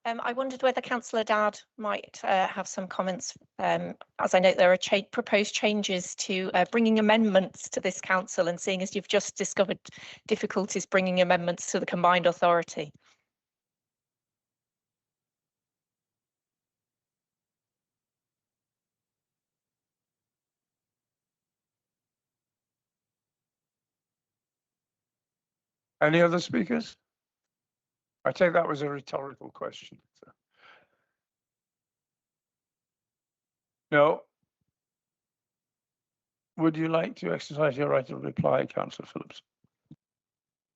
I wondered whether Councillor Dadd might have some comments, as I know there are proposed changes to bringing amendments to this council, and seeing as you've just discovered difficulties bringing amendments to the combined authority. Any other speakers? I take that was a rhetorical question. So. No. Would you like to exercise your right of reply, Councillor Phillips?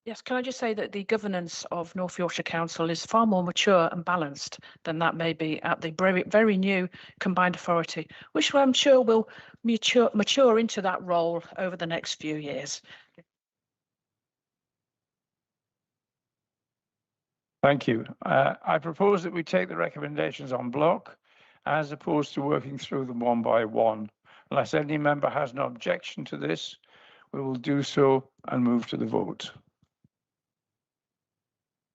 Yes, can I just say that the governance of North Yorkshire Council is far more mature and balanced than that may be at the very new combined authority, which I'm sure will mature into that role over the next few years. Thank you. I propose that we take the recommendations en bloc, as opposed to working through them one by one. Unless any member has no objection to this, we will do so and move to the vote.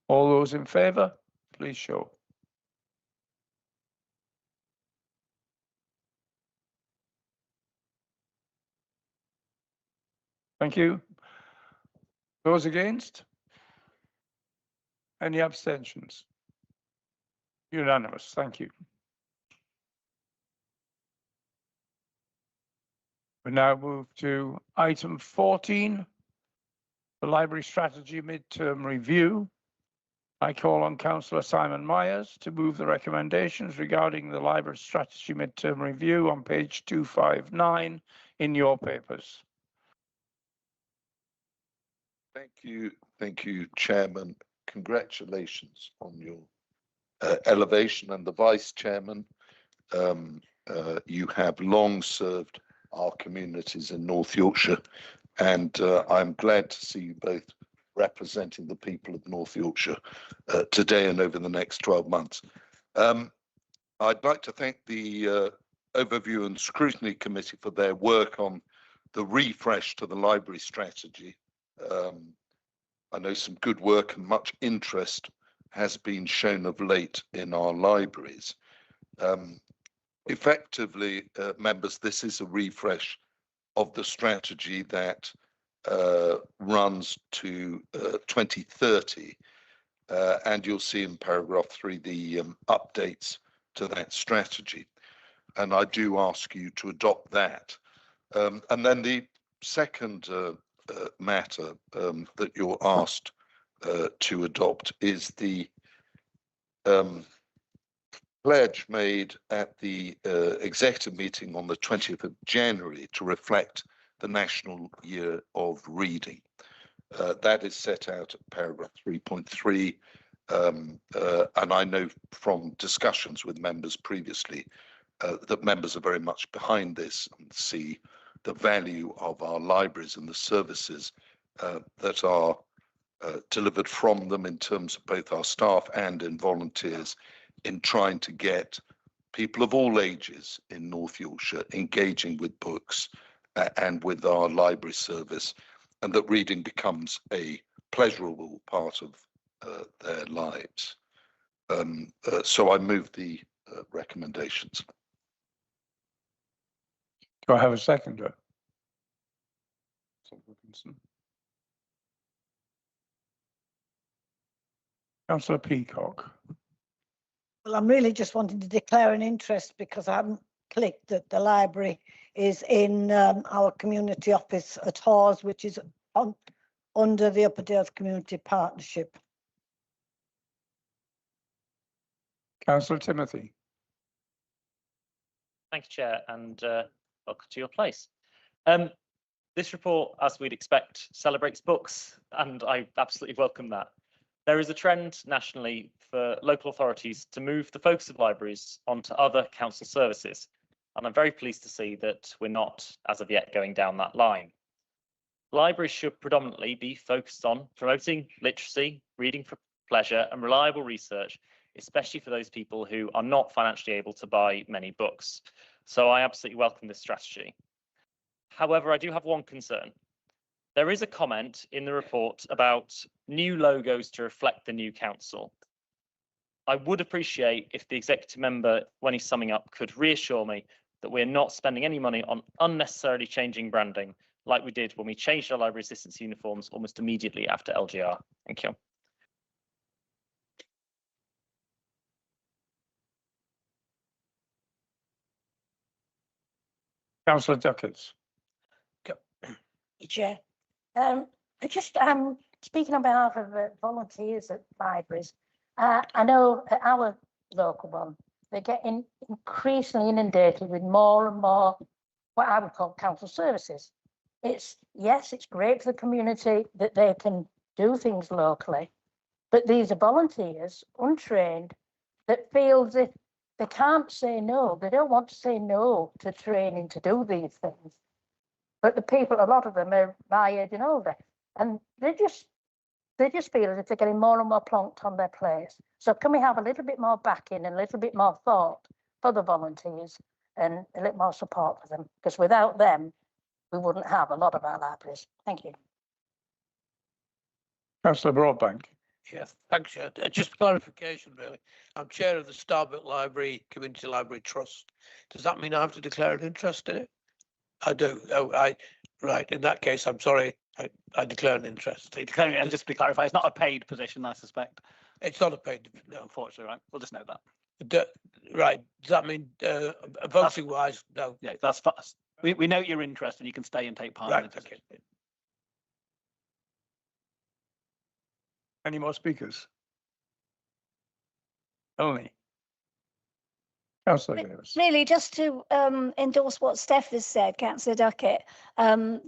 All those in favour, please show. Thank you. Those against? Any abstentions? Unanimous, thank you. We now move to item 14, the Library Strategy Midterm Review. I call on Councillor Simon Myers to move the recommendations regarding the Library Strategy Midterm Review on page 259 in your papers. Thank you, Chairman. Congratulations on your elevation, and the Vice Chairman. You have long served our communities in North Yorkshire, and I'm glad to see you both representing the people of North Yorkshire today and over the next 12 months. I'd like to thank the Overview and Scrutiny Committee for their work on the refresh to the library strategy. I know some good work and much interest has been shown of late in our libraries. Effectively, members, this is a refresh of the strategy that runs to 2030, and you'll see in paragraph 3 the updates to that strategy, and I do ask you to adopt that. And then the second matter that you're asked to adopt is the pledge made at the executive meeting on the 20th of January to reflect the National Year of Reading. That is set out at paragraph 3.3, and I know from discussions with members previously that members are very much behind this and see the value of our libraries and the services that are delivered from them in terms of both our staff and in volunteers in trying to get people of all ages in North Yorkshire engaging with books and with our library service, and that reading becomes a pleasurable part of their lives. So I move the recommendations. Do I have a seconder? Councillor Peacock. Well, I'm really just wanting to declare an interest because I haven't clicked that the library is in our community office at Hawes, which is under the Upperdales Community Partnership. Councillor Timothy. Thank you, Chair, and welcome to your place. This report, as we'd expect, celebrates books, and I absolutely welcome that. There is a trend nationally for local authorities to move the focus of libraries onto other council services, and I'm very pleased to see that we're not, as of yet, going down that line. Libraries should predominantly be focused on promoting literacy, reading for pleasure, and reliable research, especially for those people who are not financially able to buy many books. So I absolutely welcome this strategy. However, I do have one concern. There is a comment in the report about new logos to reflect the new council. I would appreciate if the executive member, when he's summing up, could reassure me that we're not spending any money on unnecessarily changing branding like we did when we changed our library assistants' uniforms almost immediately after LGR. Thank you. Councillor Duckett. Chair, just speaking on behalf of volunteers at libraries, I know at our local one, they're getting increasingly inundated with more and more what I would call council services. Yes, it's great for the community that they can do things locally, but these are volunteers, untrained, that feel that they can't say no. They don't want to say no to training to do these things. But the people, a lot of them are my age and older, and they just feel as if they're getting more and more plonked on their place. So can we have a little bit more backing and a little bit more thought for the volunteers and a little more support for them? Because without them, we wouldn't have a lot of our libraries. Thank you. Councillor Broadbank. Yes, thanks, Chair. Just clarification, really. I'm chair of the Starbuck Library Community Library Trust. Does that mean I have to declare an interest in it? I do. Oh, right. In that case, I'm sorry. I declare an interest. And just to be clarified, it's not a paid position, I suspect. It's not a paid, no. Unfortunately, right? We'll just note that. Right, does that mean, voting wise, no? Yeah, that's fast. We note your interest and you can stay and take part in Right, the okay. decision. Any more speakers? Only. Councillor Davis. Really, just to endorse what Steph has said, Councillor Duckett, I'm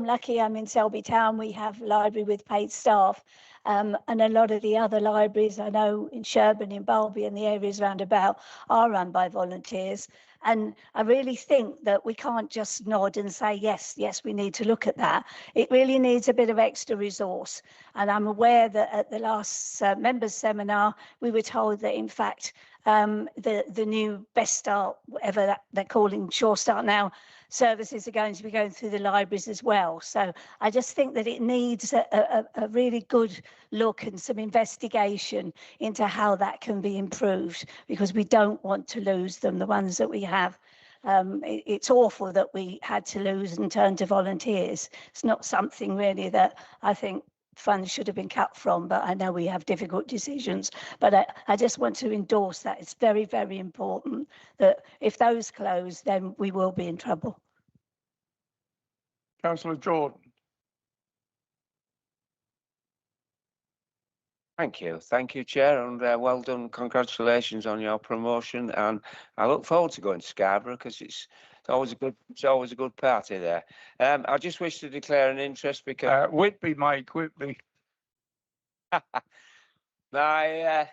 lucky I'm in Selby Town. We have a library with paid staff, and a lot of the other libraries I know in Sherburn, in Balby and the areas round about are run by volunteers. And I really think that we can't just nod and say, yes, we need to look at that. It really needs a bit of extra resource. And I'm aware that at the last members seminar, we were told that in fact, the new Best Start, whatever that they're calling Sure Start now, services are going to be going through the libraries as well. So I just think that it needs a really good look and some investigation into how that can be improved, because we don't want to lose them, the ones that we have. It's awful that we had to lose and turn to volunteers. It's not something really that I think funds should have been cut from, but I know we have difficult decisions. But I just want to endorse that. It's very, very important that if those close, then we will be in trouble. Councillor Jordan. Thank you, Chair, and well done. Congratulations on your promotion, and I look forward to going to Scarborough because it's always a good party there. I just wish to declare an interest because Whitby, Mike Whitby. my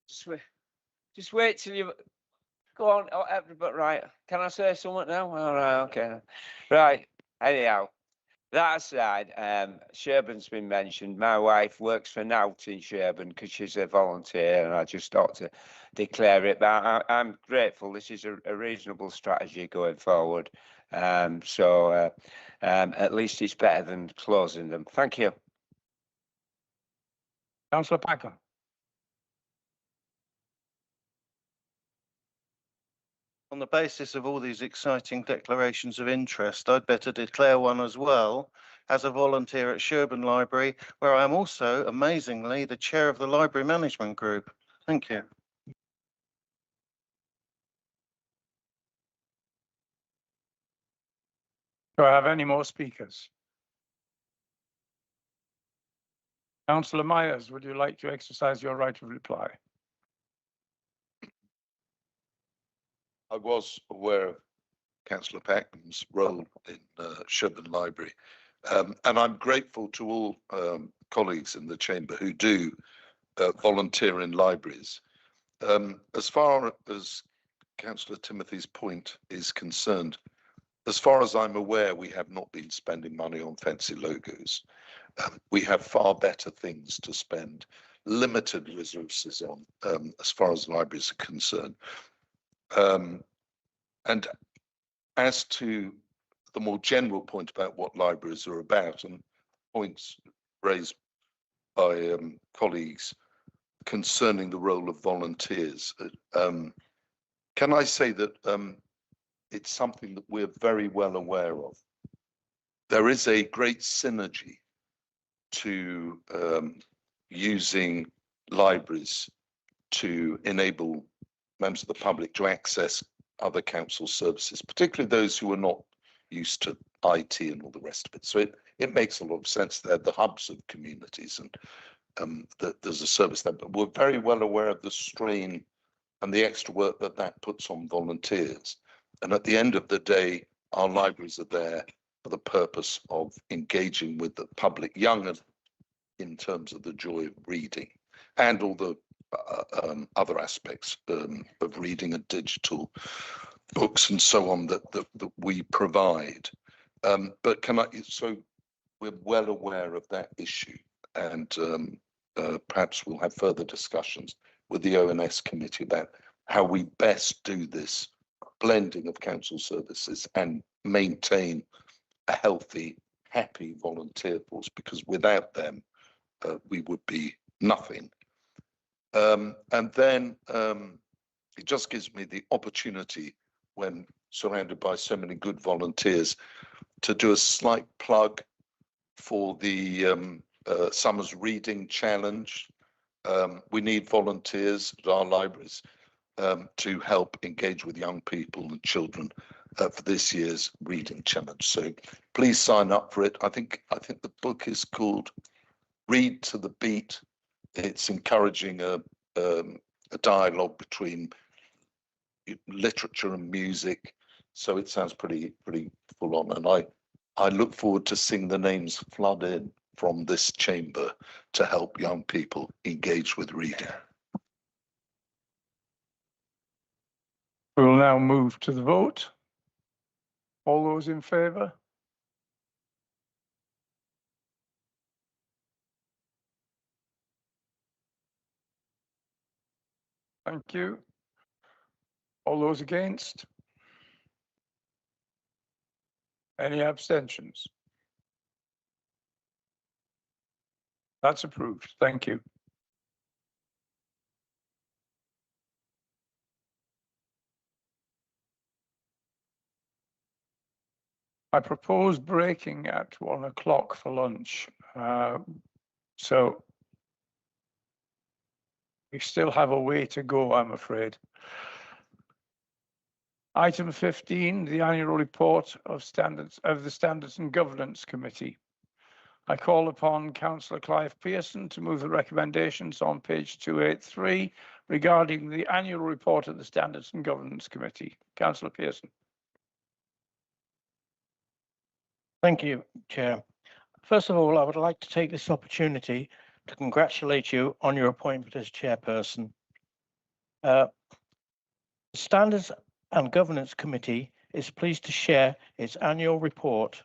just wait till you go on. Oh, everybody, right? Can I say something now? All right, okay, right. Anyhow. That aside, Sherburn's been mentioned. My wife works for Nout in Sherburn because she's a volunteer, and I just ought to declare it. But I'm grateful. This is a reasonable strategy going forward. So at least it's better than closing them. Thank you. Councillor Packer. On the basis of all these exciting declarations of interest, I'd better declare one as well as a volunteer at Sherburn Library, where I am also, amazingly, the chair of the Library Management Group. Thank you. Do I have any more speakers? Councillor Myers, would you like to exercise your right of reply? I was aware of Councillor Packham's role in Sherburn Library, and I'm grateful to all colleagues in the chamber who do volunteer in libraries. As far as Councillor Timothy's point is concerned, as far as I'm aware, we have not been spending money on fancy logos. We have far better things to spend limited resources on as far as libraries are concerned. And as to the more general point about what libraries are about and points raised by colleagues concerning the role of volunteers, can I say that it's something that we're very well aware of. There is a great synergy to using libraries to enable members of the public to access other council services, particularly those who are not used to IT and all the rest of it. So it makes a lot of sense. They're the hubs of communities, and that there's a service there. But we're very well aware of the strain and the extra work that puts on volunteers. And at the end of the day, our libraries are there for the purpose of engaging with the public, young in terms of the joy of reading and all the other aspects of reading and digital books and so on that we provide. But so we're well aware of that issue, and perhaps we'll have further discussions with the ONS committee about how we best do this blending of council services and maintain a healthy, happy volunteer force, because without them, we would be nothing. And then it just gives me the opportunity, when surrounded by so many good volunteers. To do a slight plug for the Summer's Reading Challenge. We need volunteers at our libraries to help engage with young people and children for this year's reading challenge. So please sign up for it. I think the book is called Read to the Beat. It's encouraging a dialogue between literature and music. So it sounds pretty full on, and I look forward to seeing the names flood in from this chamber to help young people engage with reading. We will now move to the vote. All those in favour? Thank you. All those against? Any abstentions? That's approved. Thank you. I propose breaking at 1 o'clock for lunch. So we still have a way to go, I'm afraid. Item 15, the annual report of the Standards and Governance Committee. I call upon Councillor Clive Pearson to move the recommendations on page 283 regarding the annual report of the Standards and Governance Committee. Councillor Pearson. Thank you, Chair. First of all, I would like to take this opportunity to congratulate you on your appointment as chairperson. The Standards and Governance Committee is pleased to share its annual report,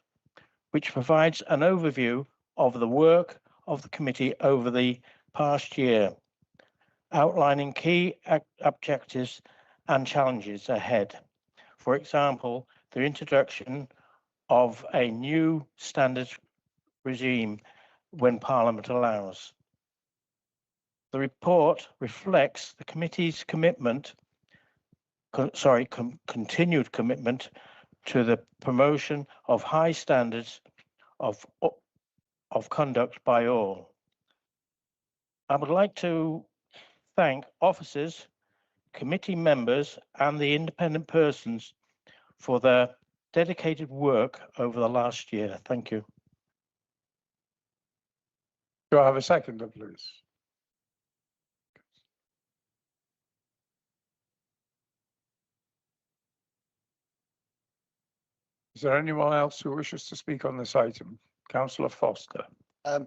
which provides an overview of the work of the committee over the past year, outlining key objectives and challenges ahead. For example, the introduction of a new standards regime when Parliament allows. The report reflects the committee's continued commitment to the promotion of high standards of conduct by all. I would like to thank officers, committee members, and the independent persons for their dedicated work over the last year. Thank you. Do I have a seconder, please? Is there anyone else who wishes to speak on this item? Councillor Foster. I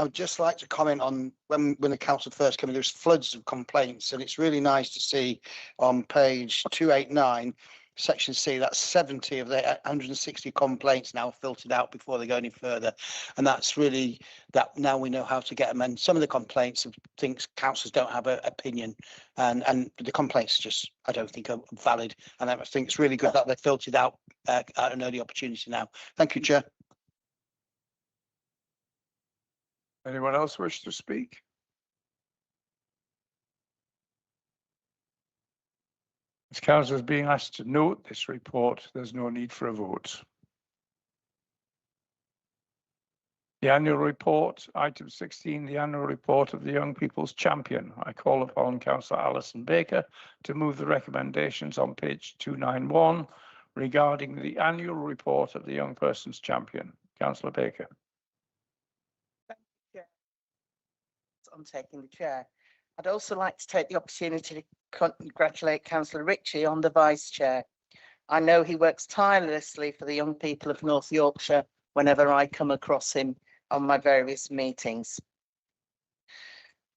would just like to comment on when the council first came in, there's floods of complaints, and it's really nice to see on page 289, section C, that's 70 of the 160 complaints now filtered out before they go any further. And that's really that now we know how to get them. And some of the complaints of things councillors don't have an opinion, and the complaints just I don't think are valid. And I think it's really good that they're filtered out at an early opportunity now. Thank you, Chair. Anyone else wish to speak? As council is being asked to note this report, there's no need for a vote. The annual report, item 16, the annual report of the Young People's Champion. I call upon Councillor Alison Baker to move the recommendations on page 291 regarding the annual report of the Young Person's Champion. Councillor Baker. On taking the chair. I'd also like to take the opportunity to congratulate Councillor Ritchie on the vice chair. I know he works tirelessly for the young people of North Yorkshire whenever I come across him on my various meetings.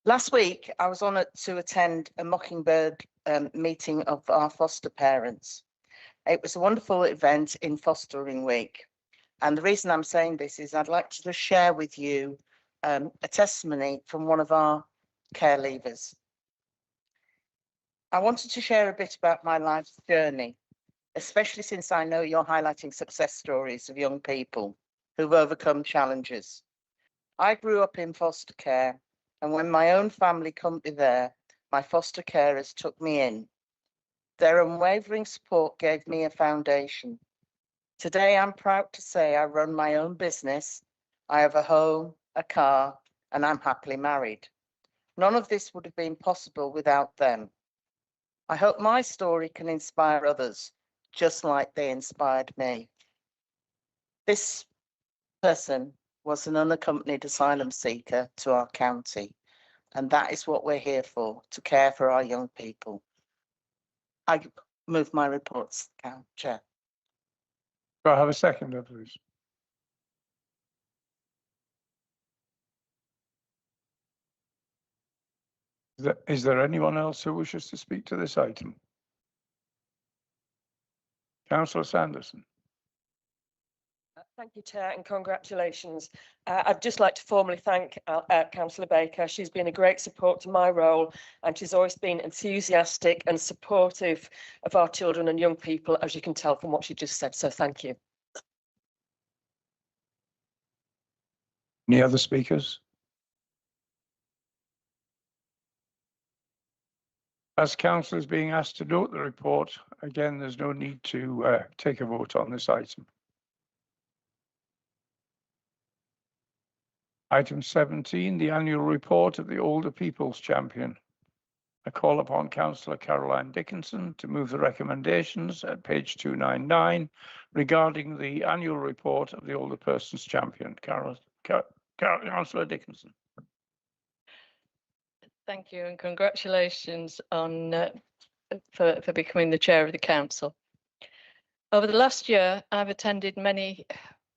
Last week, I was honoured to attend a Mockingbird meeting of our foster parents. It was a wonderful event in Fostering Week. And the reason I'm saying this is I'd like to just share with you a testimony from one of our care leavers. I wanted to share a bit about my life's journey, especially since I know you're highlighting success stories of young people who've overcome challenges. I grew up in foster care, and when my own family couldn't be there, my foster carers took me in. Their unwavering support gave me a foundation. Today, I'm proud to say I run my own business. I have a home, a car, and I'm happily married. None of this would have been possible without them. I hope my story can inspire others, just like they inspired me. This person was an unaccompanied asylum seeker to our county, and that is what we're here for, to care for our young people. I move my reports, Chair. Do I have a seconder, please? Is there anyone else who wishes to speak to this item? Councillor Sanderson. Thank you, Chair, and congratulations. I'd just like to formally thank Councillor Baker. She's been a great support to my role, and she's always been enthusiastic and supportive of our children and young people, as you can tell from what she just said. So thank you. Any other speakers? As councillor is being asked to note the report, again, there's no need to take a vote on this item. Item 17, the annual report of the Older People's Champion. I call upon Councillor Caroline Dickinson to move the recommendations at page 299 regarding the annual report of the Older Persons Champion. Councillor Dickinson. Thank you, and congratulations on for becoming the chair of the council. Over the last year, I've attended many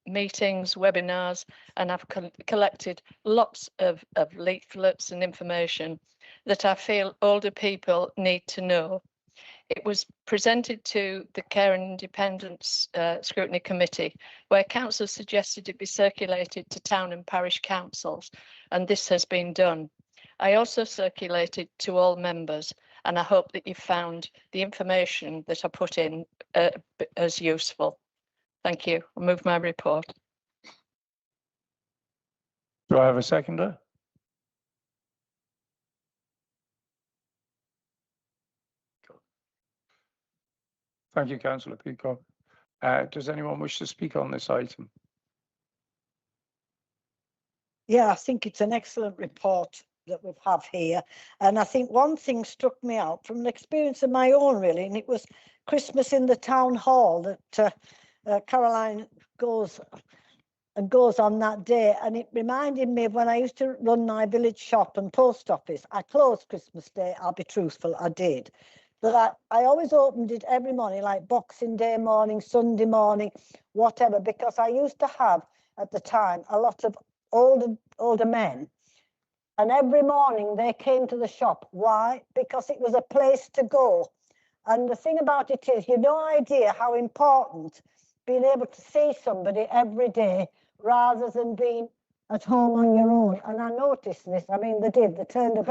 meetings, webinars, and I've collected lots of leaflets and information that I feel older people need to know. It was presented to the Care and Independence Scrutiny Committee, where council suggested it be circulated to town and parish councils, and this has been done. I also circulated to all members, and I hope that you found the information that I put in as useful. Thank you. I'll move my report. Do I have a seconder? Thank you, Councillor Peacock. Does anyone wish to speak on this item? Yeah, I think it's an excellent report that we have here. And I think one thing struck me out from an experience of my own, really, and it was Christmas in the town hall that Caroline goes on that day, and it reminded me of when I used to run my village shop and post office. I closed Christmas Day, I'll be truthful, I did. But I always opened it every morning, like Boxing Day morning, Sunday morning, whatever, because I used to have, at the time, a lot of older men. And every morning they came to the shop. Why? Because it was a place to go. And the thing about it is, you've no idea how important being able to see somebody every day rather than being at home on your own. And I noticed this. I mean, they turned up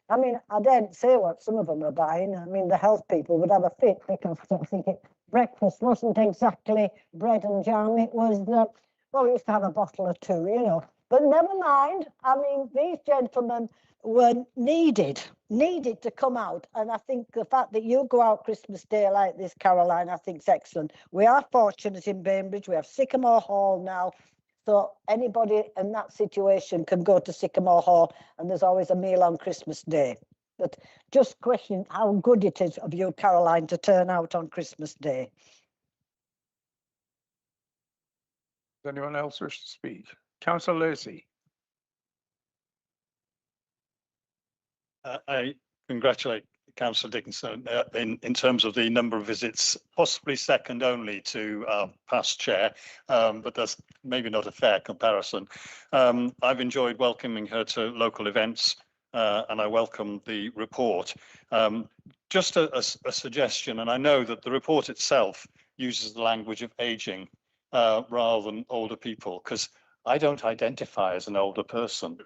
I mean, I daren't say what some of them are buying. I mean, the health people would have a fit because I think breakfast wasn't exactly bread and jam. It was, well, we used to have a bottle or two, you know. But never mind. I mean, these gentlemen were needed to come out. And I think the fact that you go out Christmas Day like this, Caroline, I think is excellent. We are fortunate in Bainbridge. We have Sycamore Hall now. So anybody in that situation can go to Sycamore Hall, and there's always a meal on Christmas Day. But just question how good it is of you, Caroline, to turn out on Christmas Day. Does anyone else wish to speak? Councillor Lacey. I congratulate Councillor Dickinson in terms of the number of visits, possibly second only to our past chair, but that's maybe not a fair comparison. I've enjoyed welcoming her to local events, and I welcome the report. Just a suggestion, and I know that the report itself uses the language of ageing rather than older people, because I don't identify as an older person,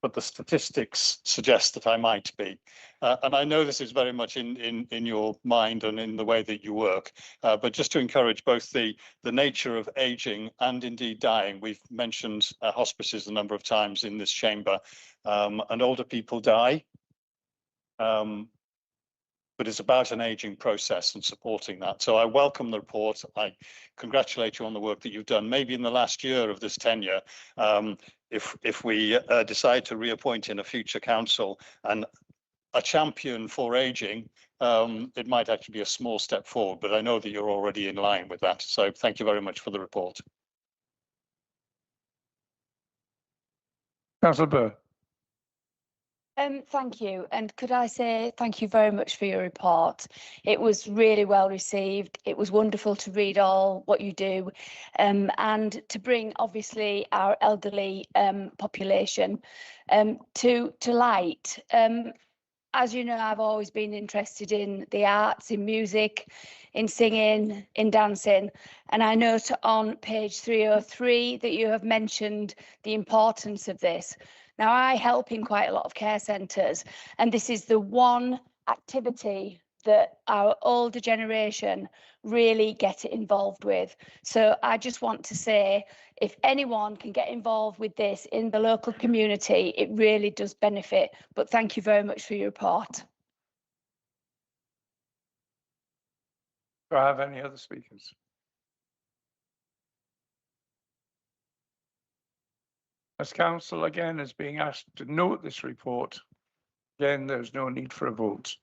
but the statistics suggest that I might be. And I know this is very much in your mind and in the way that you work, but just to encourage both the nature of aging and indeed dying. We've mentioned hospices a number of times in this chamber, and older people die. The but it's about an ageing process and supporting that. So I welcome the report. I congratulate you on the work that you've done. Maybe in the last year of this tenure, if we decide to reappoint in a future council and a champion for ageing, it might actually be a small step forward, but I know that you're already in line with that. So thank you very much for the report. Councillor Burr. Thank you. And could I say thank you very much for your report. It was really well received. It was wonderful to read all what you do and to bring obviously our elderly population to light. As you know, I've always been interested in the arts, in music, in singing, in dancing. And I note on page 303 that you have mentioned the importance of this. Now, I help in quite a lot of care centres, and this is the one activity that our older generation really get involved with. So I just want to say, if anyone can get involved with this in the local community, it really does benefit. But thank you very much for your report. Do I have any other speakers? As council again is being asked to note this report, again, there's no need for a vote.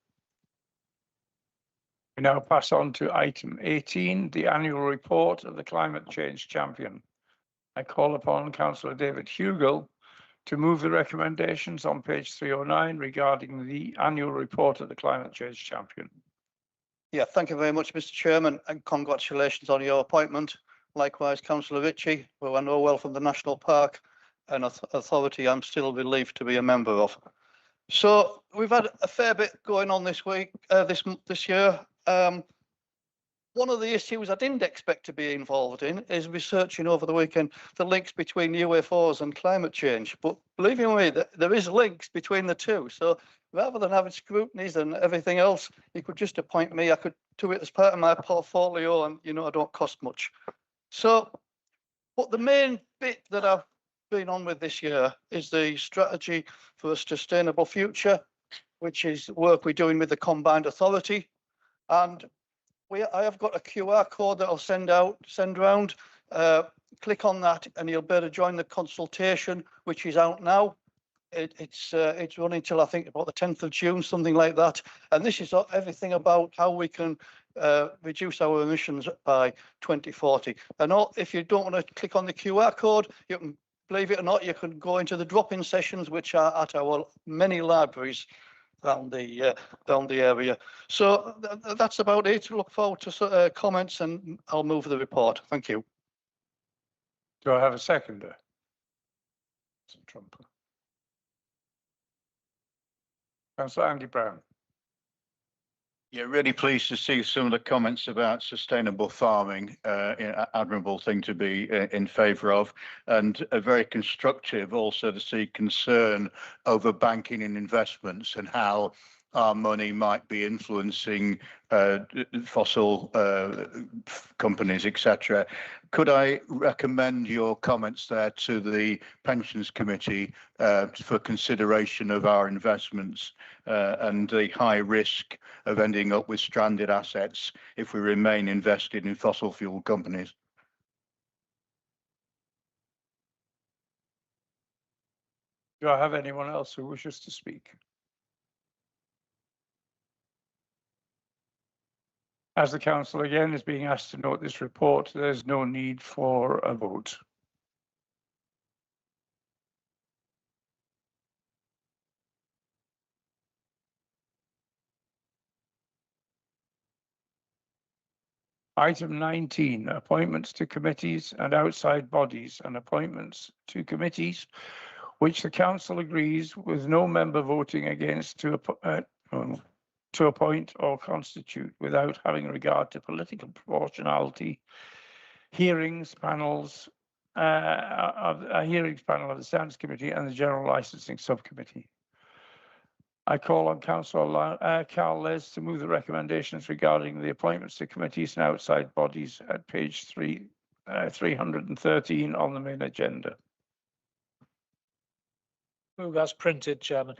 We now pass on to item 18, the annual report of the Climate Change Champion. I call upon Councillor David Hugel to move the recommendations on page 309 regarding the annual report of the Climate Change Champion. Yeah, thank you very much, Mr. Chairman, and congratulations on your appointment. Likewise, Councillor Ritchie, who I know well from the National Park and Authority I'm still believed to be a member of. So we've had a fair bit going on this week, this year. One of the issues I didn't expect to be involved in is researching over the weekend the links between UFOs and climate change. But believe you me, there is links between the two. So rather than having scrutinies and everything else, you could just appoint me. I could do it as part of my portfolio, and I don't cost much. So, but the main bit that I've been on with this year is the strategy for a sustainable future, which is work we're doing with the Combined Authority. And I have got a QR code that I'll send around. Click on that and you'll be able to join the consultation, which is out now. It's running till I think about the 10th of June, something like that. And this is everything about how we can reduce our emissions by 2040. And if you don't want to click on the QR code, you can, believe it or not, you can go into the drop-in sessions, which are at our many libraries down the area. So that's about it. Look forward to comments, and I'll move the report. Thank you. Do I have a seconder? Councillor Andy Brown. Yeah, really pleased to see some of the comments about sustainable farming. Admirable thing to be in favour of, and very constructive also to see concern over banking and investments and how our money might be influencing fossil companies, etc. Could I recommend your comments there to the Pensions Committee for consideration of our investments and the high risk of ending up with stranded assets if we remain invested in fossil fuel companies? Do I have anyone else who wishes to speak? As the council again is being asked to note this report, there's no need for a vote. Item 19, appointments to committees and outside bodies and appointments to committees, which the council agrees with no member voting against to appoint or constitute without having regard to political proportionality, hearings panels, a hearings panel of the Standards Committee and the General Licensing Subcommittee. I call on Councillor Carl Les to move the recommendations regarding the appointments to committees and outside bodies at page 313 on the main agenda. Move as printed, Chairman.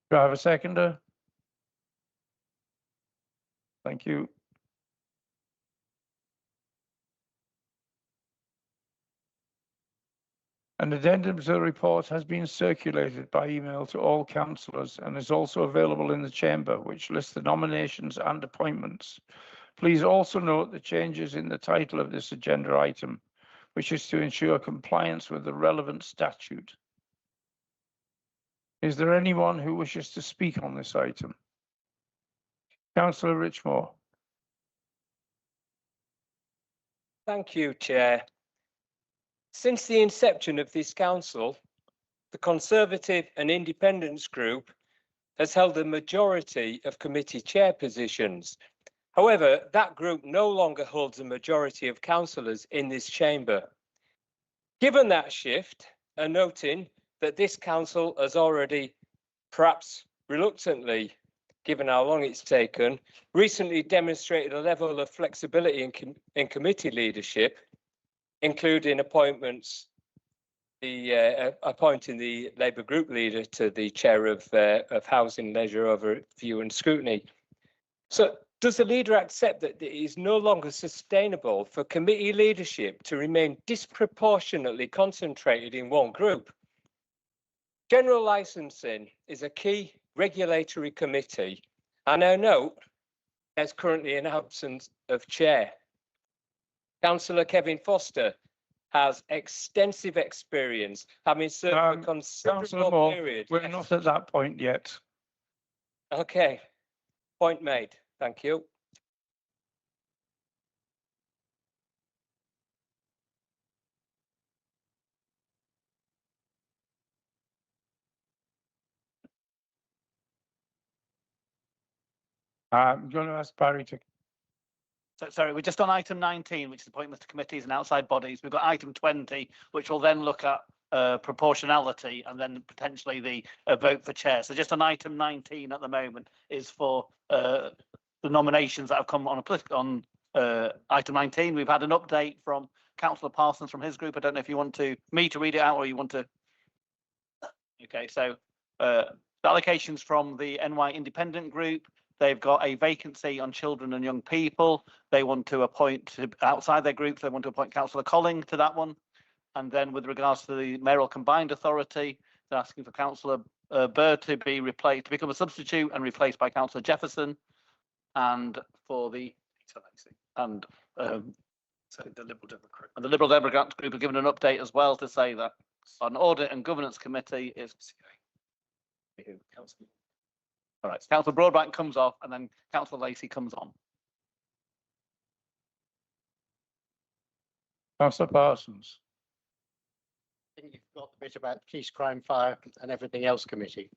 Do I have a seconder? Thank you. An addendum to the report has been circulated by email to all councillors and is also available in the chamber, which lists the nominations and appointments. Please also note the changes in the title of this agenda item, which is to ensure compliance with the relevant statute. Is there anyone who wishes to speak on this item? Councillor Richmore. Thank you, Chair. Since the inception of this council, the Conservative and Independence Group has held a majority of committee chair positions. However, that group no longer holds a majority of councillors in this chamber. Given that shift, and noting that this council has already, perhaps reluctantly, given how long it's taken, recently demonstrated a level of flexibility in committee leadership, including appointments, appointing the Labour group leader to the chair of Housing, Leisure, Overview and Scrutiny. So does the leader accept that it is no longer sustainable for committee leadership to remain disproportionately concentrated in one group? General licensing is a key regulatory committee, and I note there's currently an absence of chair. Councillor Kevin Foster has extensive experience, having served for a considerable period. We're not at that point yet. Okay, point made. Thank you. I'm going to ask Barry to. So, sorry, we're just on item 19, which is appointments to committees and outside bodies. We've got item 20, which will then look at proportionality and then potentially the vote for chair. So just on item 19 at the moment is for the nominations that have come on item 19. We've had an update from Councillor Parsons from his group. I don't know if you want me to read it out or you want to. Okay, so the allocations from the NY Independent Group. They've got a vacancy on children and young people. They want to appoint outside their group. They want to appoint Councillor Colling to that one. And then with regards to the Mayoral Combined Authority, they're asking for Councillor Bird to be replaced, to become a substitute and replaced by Councillor Jefferson. And for the the Liberal Democrats group have given an update as well to say that on Audit and Governance Committee is. All right, so Councillor Broadbank comes off and then Councillor Lacey comes on. Councillor Parsons. I think you've got the bit about Peace, Crime, Fire and everything else committee.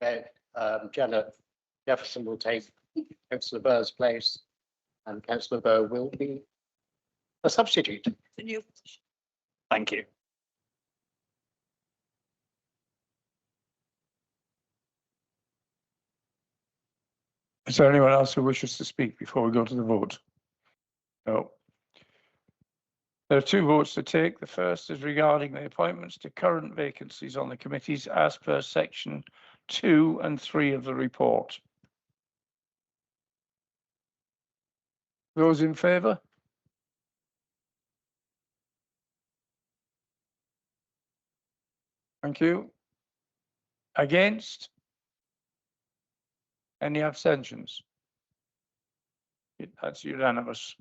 Janet Jefferson will take Councillor Burr's place and Councillor Burr will be a substitute. Thank you. Is there anyone else who wishes to speak before we go to the vote? No. There are two votes to take. The first is regarding the appointments to current vacancies on the committees as per section 2 and 3 of the report. Those in favour? Thank you. Against? Any abstentions? That's unanimous.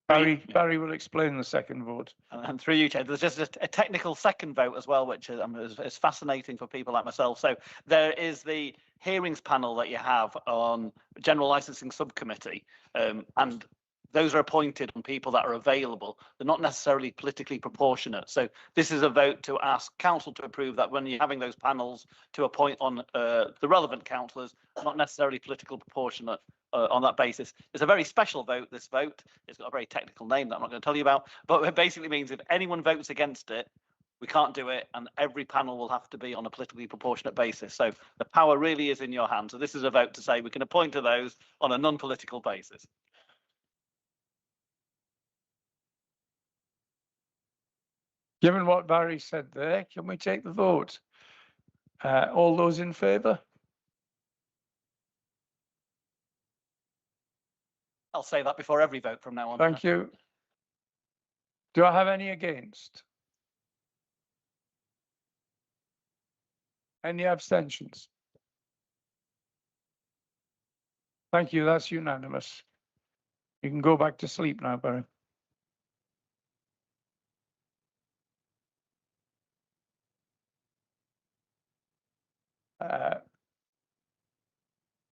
Barry will explain the second vote. And through you, Chair, there's just a technical second vote as well, which is fascinating for people like myself. So there is the hearings panel that you have on General Licensing Subcommittee, and those are appointed on people that are available. They're not necessarily politically proportionate. So this is a vote to ask council to approve that when you're having those panels to appoint on the relevant councillors, not necessarily political proportionate on that basis. It's a very special vote, this vote. It's got a very technical name that I'm not going to tell you about, but it basically means if anyone votes against it, we can't do it, and every panel will have to be on a politically proportionate basis. So the power really is in your hands. So this is a vote to say we can appoint to those on a non-political basis. Given what Barry said there, can we take the vote? All those in favour? I'll say that before every vote from now on. Thank you. Do I have any against? Any abstentions? Thank you, that's unanimous. You can go back to sleep now, Barry.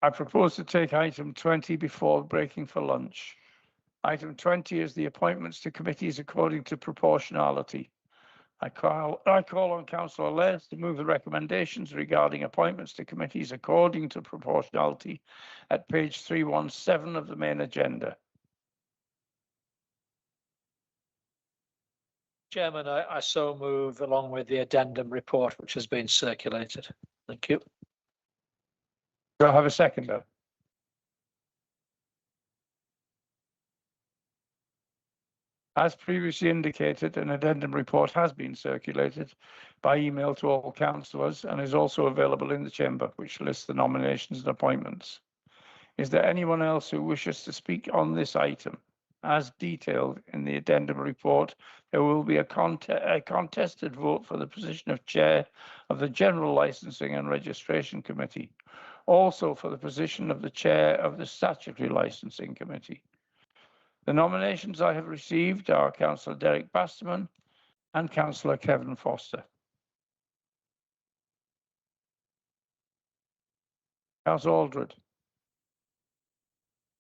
I propose to take item 20 before breaking for lunch. Item 20 is the appointments to committees according to proportionality. I call on Councillor Les to move the recommendations regarding appointments to committees according to proportionality at page 317 of the main agenda. Chairman, I so move along with the addendum report which has been circulated. Thank you. Do I have a seconder? As previously indicated, an addendum report has been circulated by email to all councillors and is also available in the chamber, which lists the nominations and appointments. Is there anyone else who wishes to speak on this item? As detailed in the addendum report, there will be a contested vote for the position of chair of the General Licensing and Registration Committee, also for the position of the chair of the Statutory Licensing Committee. The nominations I have received are Councillor Derek Basterman and Councillor Kevin Foster. Councillor Aldred.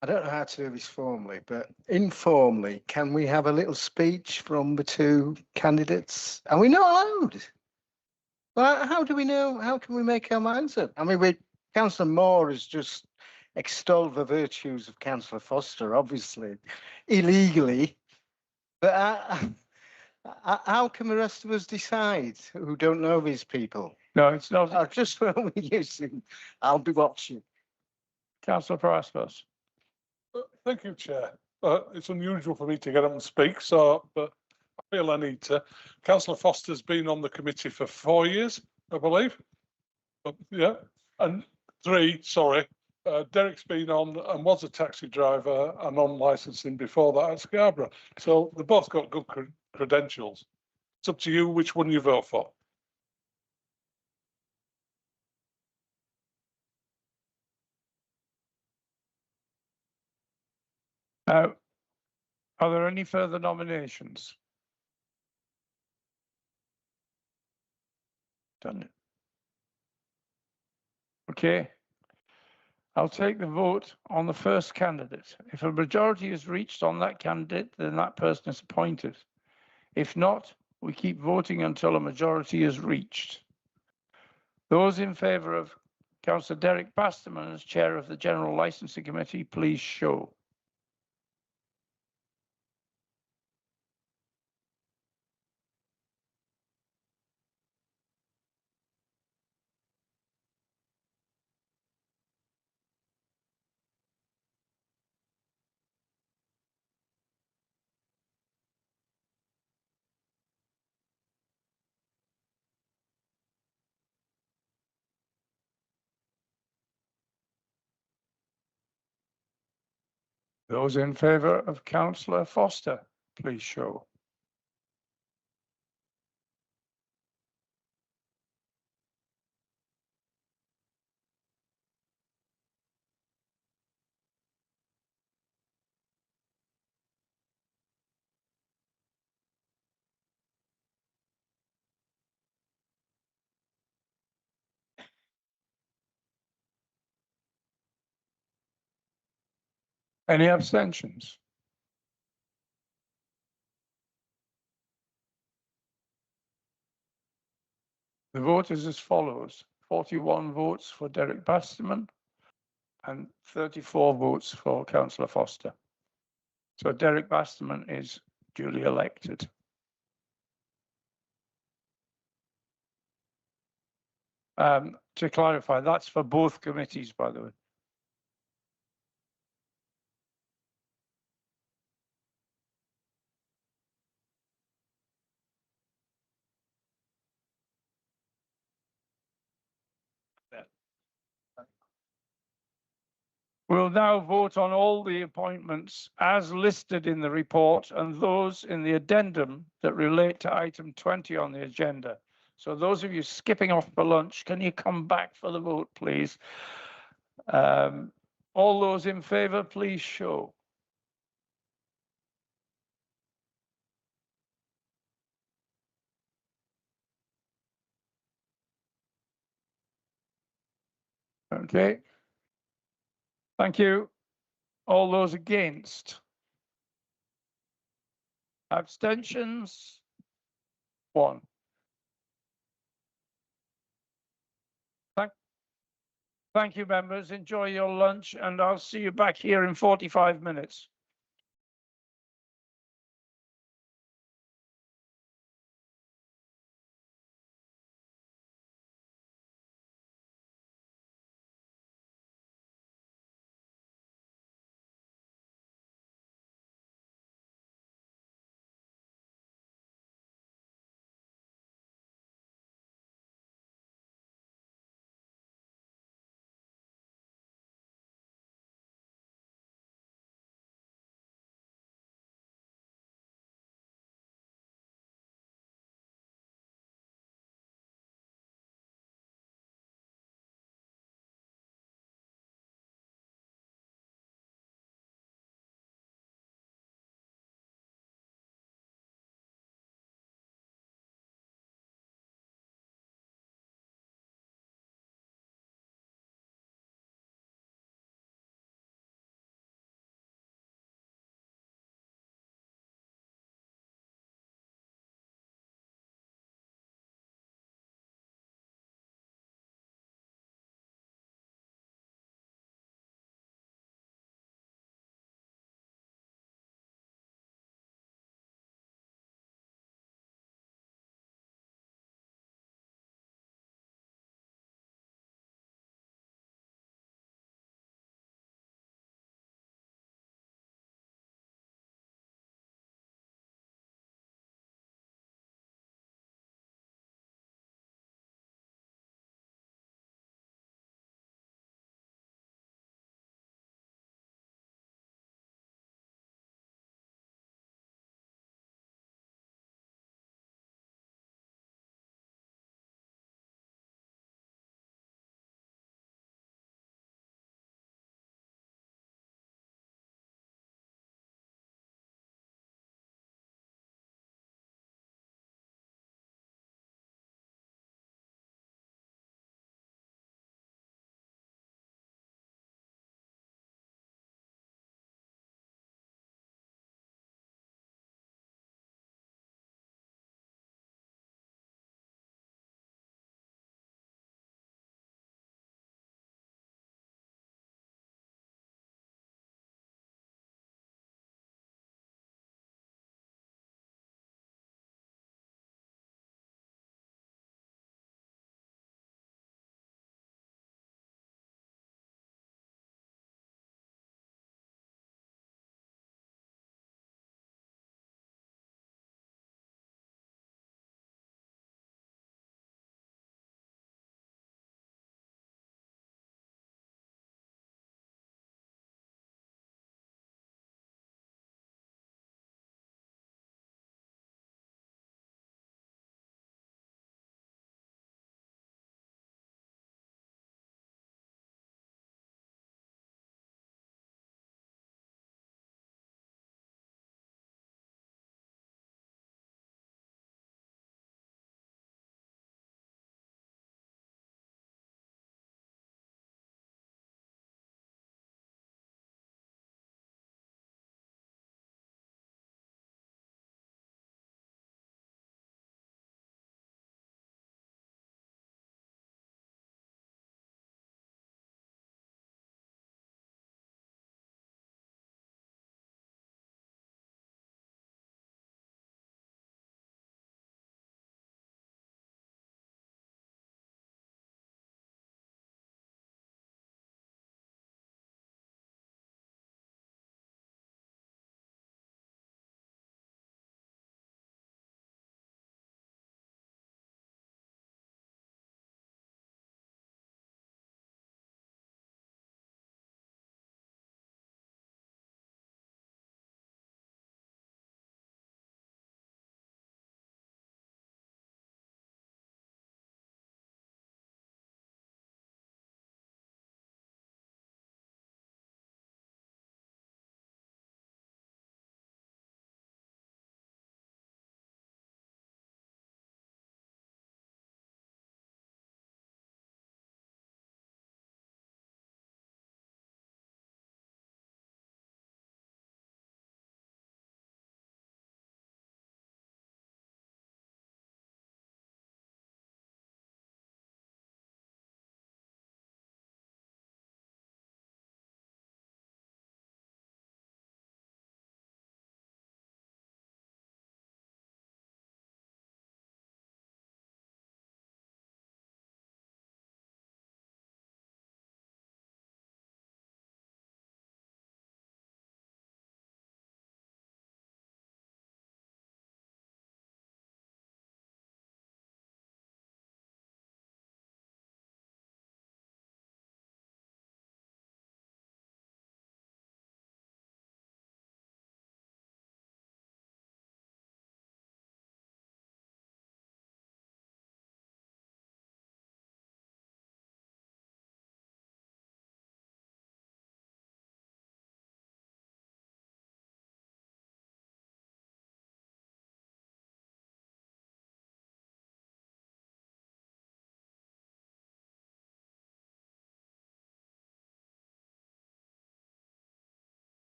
I don't know how to do this formally, but informally, can we have a little speech from the two candidates? Are we not allowed? Well, how do we know? How can we make our minds up? I mean, Councillor Moore has just extolled the virtues of Councillor Foster, obviously, illegally. But how can the rest of us decide who don't know these people? No, it's not. Just for using, I'll be watching. Councillor Paraspos. Thank you, Chair. It's unusual for me to get up and speak, but I feel I need to. Councillor Foster's been on the committee for 4 years, I believe. But yeah, and 3, sorry. Derek's been on and was a taxi driver and on licensing before that at Scarborough. So they've both got good credentials. It's up to you which one you vote for. Are there any further nominations? Done it. Okay. I'll take the vote on the first candidate. If a majority is reached on that candidate, then that person is appointed. If not, we keep voting until a majority is reached. Those in favour of Councillor Derek Basterman as chair of the General Licensing Committee, please show. Those in favour of Councillor Foster, please show. Any abstentions? The vote is as follows: 41 votes for Derek Basterman and 34 votes for Councillor Foster. So Derek Basterman is duly elected. To clarify, that's for both committees, by the way. We'll now vote on all the appointments as listed in the report and those in the addendum that relate to item 20 on the agenda. So those of you skipping off for lunch, can you come back for the vote, please? All those in favour, please show. Okay. Thank you. All those against? Abstentions? 1. Thank you, members. Enjoy your lunch, and I'll see you back here in 45 minutes.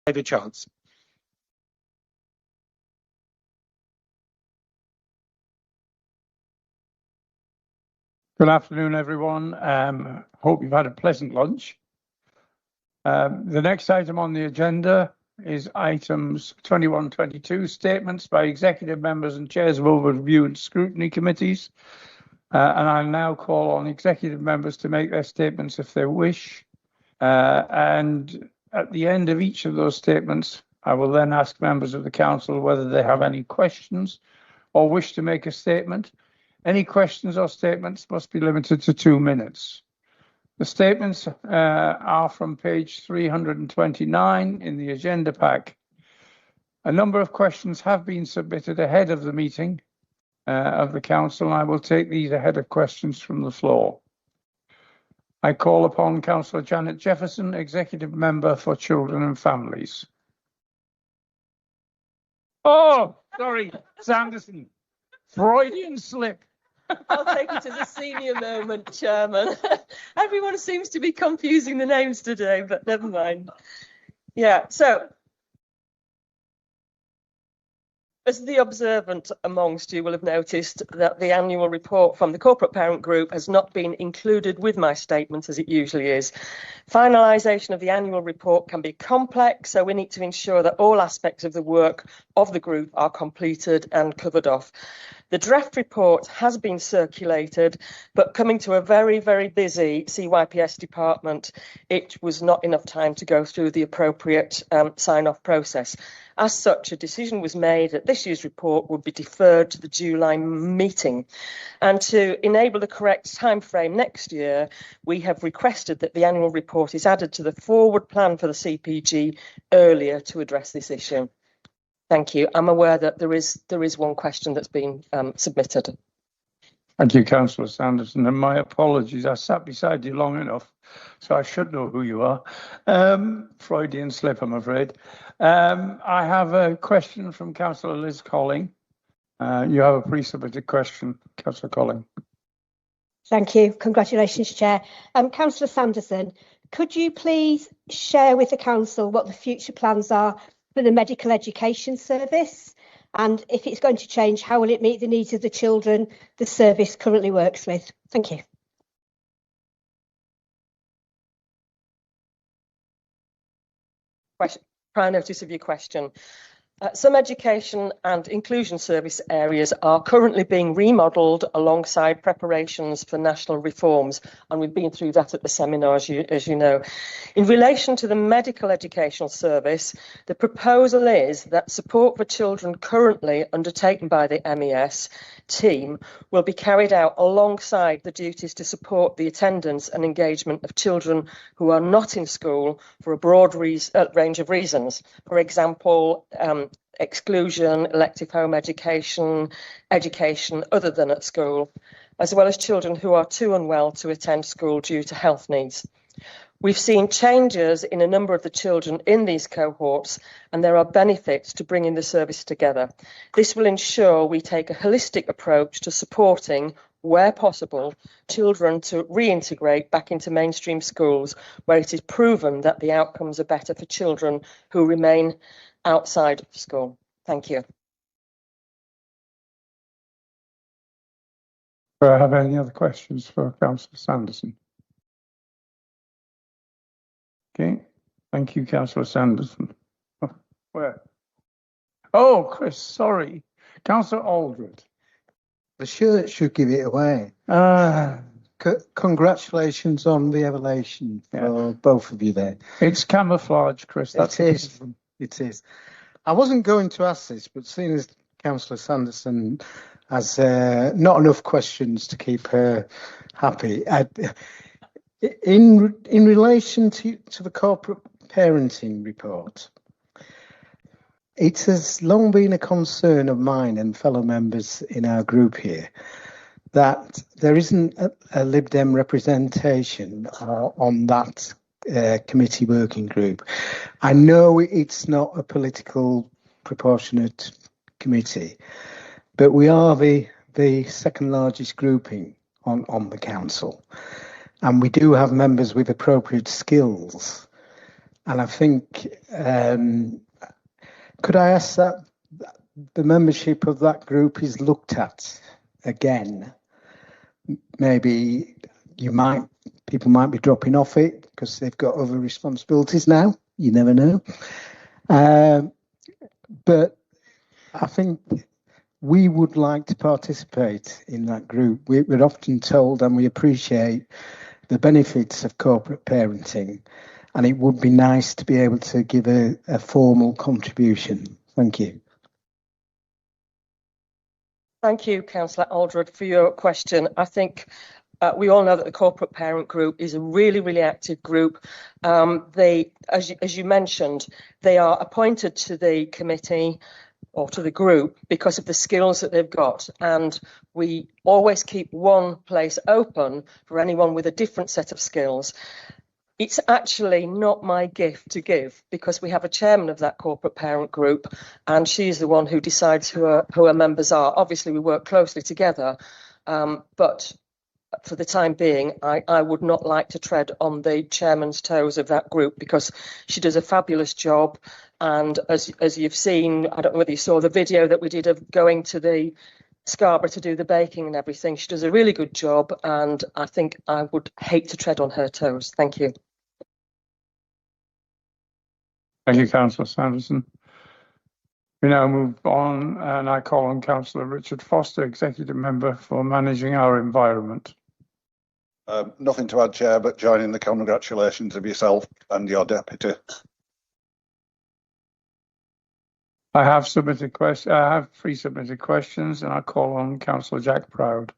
David Chance. Good afternoon, everyone. Hope you've had a pleasant lunch. The next item on the agenda is items 21, 22, statements by executive members and chairs of overview and scrutiny committees. And I now call on executive members to make their statements if they wish. And at the end of each of those statements, I will then ask members of the council whether they have any questions or wish to make a statement. Any questions or statements must be limited to 2 minutes. The statements are from page 329 in the agenda pack. A number of questions have been submitted ahead of the meeting of the council, and I will take these ahead of questions from the floor. I call upon Councillor Janet Jefferson, Executive Member for Children and Families. Oh, sorry, Sanderson. Freudian slip. I'll take it as a senior moment, Chairman. Everyone seems to be confusing the names today, but never mind. Yeah, so as the observant amongst you will have noticed that the annual report from the corporate parent group has not been included with my statement as it usually is. Finalisation of the annual report can be complex, so we need to ensure that all aspects of the work of the group are completed and covered off. The draft report has been circulated, but coming to a very, very busy CYPS department, it was not enough time to go through the appropriate sign-off process. As such, a decision was made that this year's report would be deferred to the July meeting. And to enable the correct timeframe next year, we have requested that the annual report is added to the forward plan for the CPG earlier to address this issue. Thank you. I'm aware that there is one question that's been submitted. Thank you, Councillor Sanderson, and my apologies. I sat beside you long enough, so I should know who you are. Freudian slip, I'm afraid. I have a question from Councillor Liz Colling. You have a pre-submitted question, Councillor Colling. Thank you. Congratulations, Chair. Councillor Sanderson, could you please share with the Council what the future plans are for the medical education service? And if it's going to change, how will it meet the needs of the children the service currently works with? Thank you. Prior notice of your question. Some education and inclusion service areas are currently being remodelled alongside preparations for national reforms, and we've been through that at the seminar, as you know. In relation to the medical educational service, the proposal is that support for children currently undertaken by the MES team will be carried out alongside the duties to support the attendance and engagement of children who are not in school for a broad range of reasons. For example, exclusion, elective home education, education other than at school, as well as children who are too unwell to attend school due to health needs. We've seen changes in a number of the children in these cohorts, and there are benefits to bringing the service together. This will ensure we take a holistic approach to supporting, where possible, children to reintegrate back into mainstream schools where it is proven that the outcomes are better for children who remain outside of school. Thank you. Do I have any other questions for Councillor Sanderson? Okay, thank you, Councillor Sanderson. Oh, where? Oh, Chris, sorry. Councillor Aldred. The shirt should give it away. Congratulations on the evaluation for both of you there. It's camouflage, Chris. That's it is. It is. I wasn't going to ask this, but seeing as Councillor Sanderson has not enough questions to keep her happy, in relation to the corporate parenting report, it has long been a concern of mine and fellow members in our group here that there isn't a Lib Dem representation on that committee working group. I know it's not a political proportionate committee, but we are the second largest grouping on the council, and we do have members with appropriate skills And I think, could I ask that the membership of that group is looked at again? Maybe people might be dropping off it because they've got other responsibilities now. You never know. But I think we would like to participate in that group. We're often told, and we appreciate the benefits of corporate parenting, and it would be nice to be able to give a formal contribution. Thank you. Thank you, Councillor Aldred, for your question. I think we all know that the corporate parent group is a really, really active group. As you mentioned, they are appointed to the committee or to the group because of the skills that they've got, and we always keep one place open for anyone with a different set of skills. It's actually not my gift to give because we have a chairman of that corporate parent group, and she's the one who decides who her members are. Obviously, we work closely together, but for the time being, I would not like to tread on the chairman's toes of that group because she does a fabulous job. And as you've seen, I don't know whether you saw the video that we did of going to the Scarborough to do the baking and everything. She does a really good job, and I think I would hate to tread on her toes. Thank you. Thank you, Councillor Sanderson. We now move on, and I call on Councillor Richard Foster, Executive Member for Managing Our Environment. Nothing to add, Chair, but joining the congratulations of yourself and your deputy. I have pre-submitted questions, and I call on Councillor Jack Proud.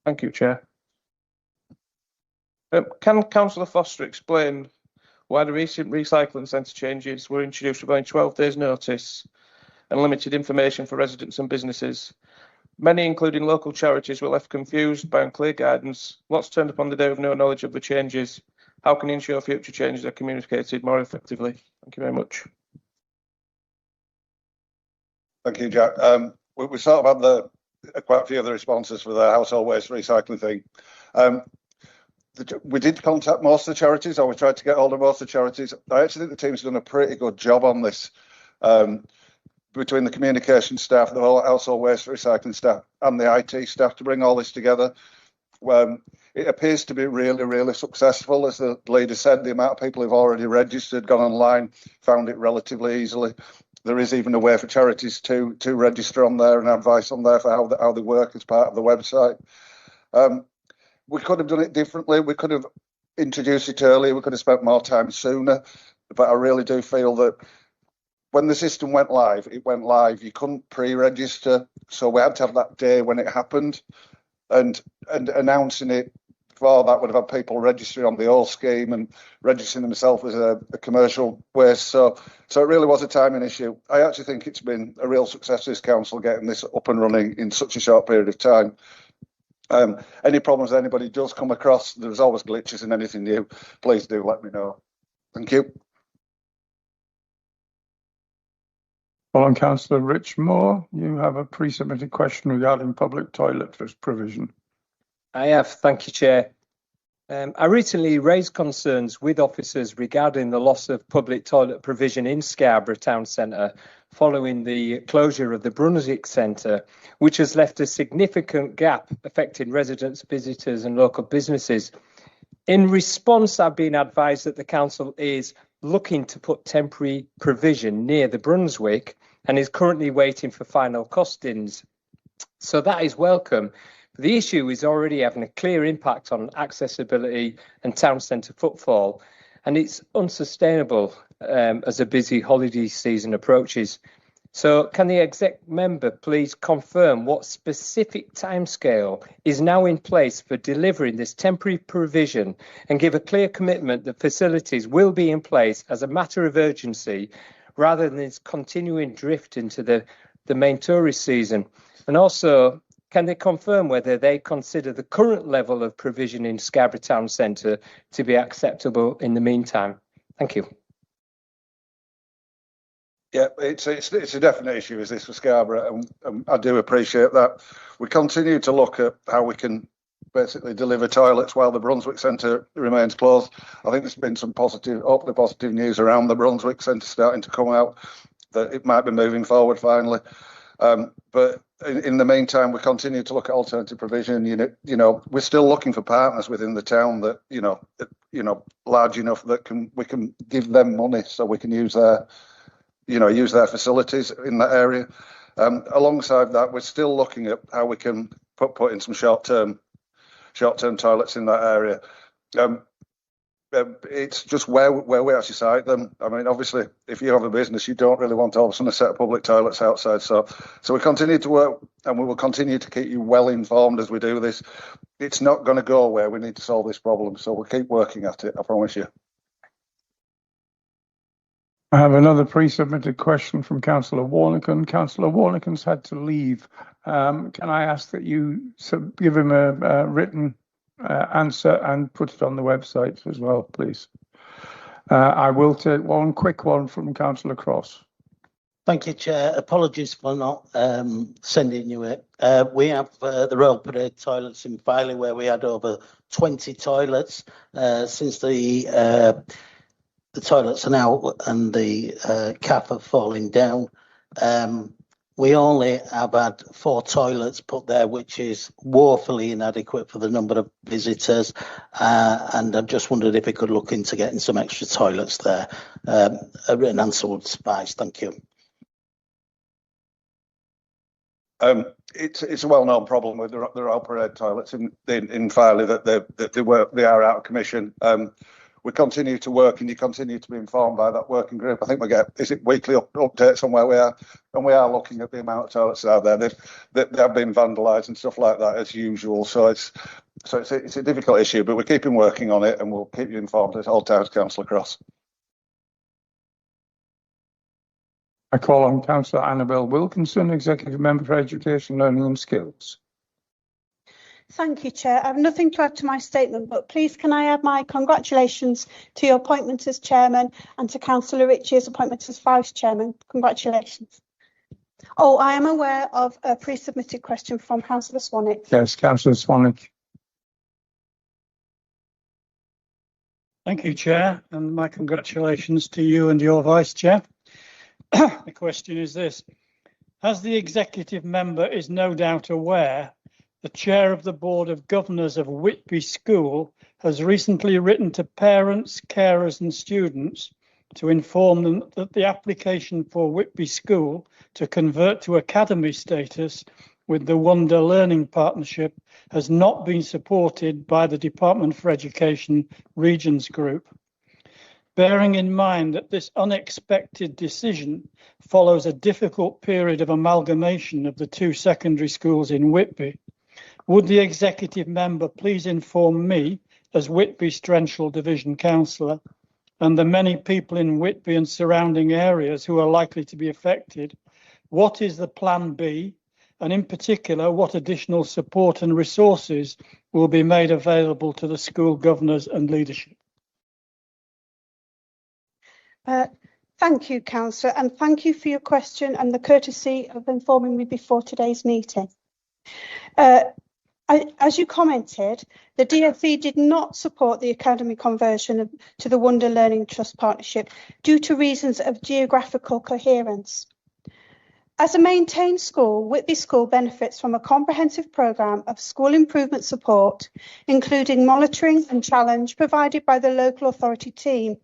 Thank you, Chair. Can Councillor Foster explain why the recent recycling centre changes were introduced with only 12 days' notice and limited information for residents and businesses? Many, including local charities, were left confused by unclear guidance. Lots turned up on the day with no knowledge of the changes. How can you ensure future changes are communicated more effectively? Thank you very much. Thank you, Jack. We sort of had quite a few of the responses for the household waste recycling thing. We did contact most of the charities, or we tried to get hold of most of the charities. I actually think the team's done a pretty good job on this. Between the communication staff, the whole household waste recycling staff and the IT staff to bring all this together. It appears to be really, really successful. As the leader said, the amount of people who've already registered, gone online, found it relatively easily. There is even a way for charities to register on there and advice on there for how they work as part of the website. We could have done it differently. We could have introduced it earlier. We could have spent more time sooner. But I really do feel that when the system went live, it went live. You couldn't pre-register. So we had to have that day when it happened. And announcing it before that would have had people registering on the old scheme and registering themselves as a commercial waste. So it really was a timing issue. I actually think it's been a real success, this council, getting this up and running in such a short period of time. Any problems anybody does come across, there's always glitches in anything new, please do let me know. Thank you. Well, on Councillor Rich Moore, you have a pre-submitted question regarding public toilet provision. I have, thank you, Chair. I recently raised concerns with officers regarding the loss of public toilet provision in Scarborough Town Centre following the closure of the Brunswick Centre, which has left a significant gap affecting residents, visitors and local businesses. In response, I've been advised that the council is looking to put temporary provision near the Brunswick and is currently waiting for final costings. So that is welcome. The issue is already having a clear impact on accessibility and town centre footfall, and it's unsustainable as a busy holiday season approaches. So can the exec member please confirm what specific timescale is now in place for delivering this temporary provision and give a clear commitment that facilities will be in place as a matter of urgency rather than this continuing drift into the main tourist season? And also, can they confirm whether they consider the current level of provision in Scarborough Town Centre to be acceptable in the meantime? Thank you. Yeah, it's a definite issue, is this for Scarborough, and I do appreciate that. We continue to look at how we can basically deliver toilets while the Brunswick Centre remains closed. I think there's been some hopefully positive news around the Brunswick Centre starting to come out, that it might be moving forward finally. But in the meantime, we continue to look at alternative provision. You know, we're still looking for partners within the town that large enough that we can give them money so we can use their facilities in that area. Alongside that, we're still looking at how we can put in some short-term toilets in that area. It's just where we actually site them. I mean, obviously, if you have a business, you don't really want all of a sudden a set of public toilets outside. So we continue to work, and we will continue to keep you well informed as we do this. It's not going to go away. We need to solve this problem, so we'll keep working at it, I promise you. I have another pre-submitted question from Councillor Warnican. Councillor Warnican's had to leave. Can I ask that you give him a written answer and put it on the website as well, please? I will take one quick one from Councillor Cross. Thank you, Chair. Apologies for not sending you it. We have the Royal Parade toilets in Filey, where we had over 20 toilets. Since the toilets are now and the cap are falling down, we only have had 4 toilets put there, which is woefully inadequate for the number of visitors. And I just wondered if we could look into getting some extra toilets there. A written answer would suffice. Thank you. It's a well-known problem with the Royal Parade toilets in Filey that they are out of commission. We continue to work, and you continue to be informed by that working group. I think we get weekly updates on where we are, and we are looking at the amount of toilets out there. They have been vandalised and stuff like that as usual. So it's a difficult issue, but we're keeping working on it, and we'll keep you informed at all times, Councillor Cross. I call on Councillor Annabel Wilkinson, Executive Member for Education, Learning and Skills. Thank you, Chair. I have nothing to add to my statement, but please can I add my congratulations to your appointment as Chairman and to Councillor Ritchie's appointment as Vice Chairman. Congratulations. Oh, I am aware of a pre-submitted question from Councillor Swanwick. Yes, Councillor Swanwick. Thank you, Chair, and my congratulations to you and your Vice Chair. The question is this: as the executive member is no doubt aware, the Chair of the Board of Governors of Whitby School has recently written to parents, carers and students to inform them that the application for Whitby School to convert to academy status with the Wonder Learning Partnership has not been supported by the Department for Education Regions Group. Bearing in mind that this unexpected decision follows a difficult period of amalgamation of the 2 secondary schools in Whitby, would the executive member please inform me, as Whitby Strenshaw Division Councillor, and the many people in Whitby and surrounding areas who are likely to be affected, what is the plan B, and in particular, what additional support and resources will be made available to the school governors and leadership? Thank you, Councillor, and thank you for your question and the courtesy of informing me before today's meeting. As you commented, the DfE did not support the academy conversion to the Wonder Learning Trust Partnership due to reasons of geographical coherence. As a maintained school, Whitby School benefits from a comprehensive programme of school improvement support, including monitoring and challenge provided by the local authority team,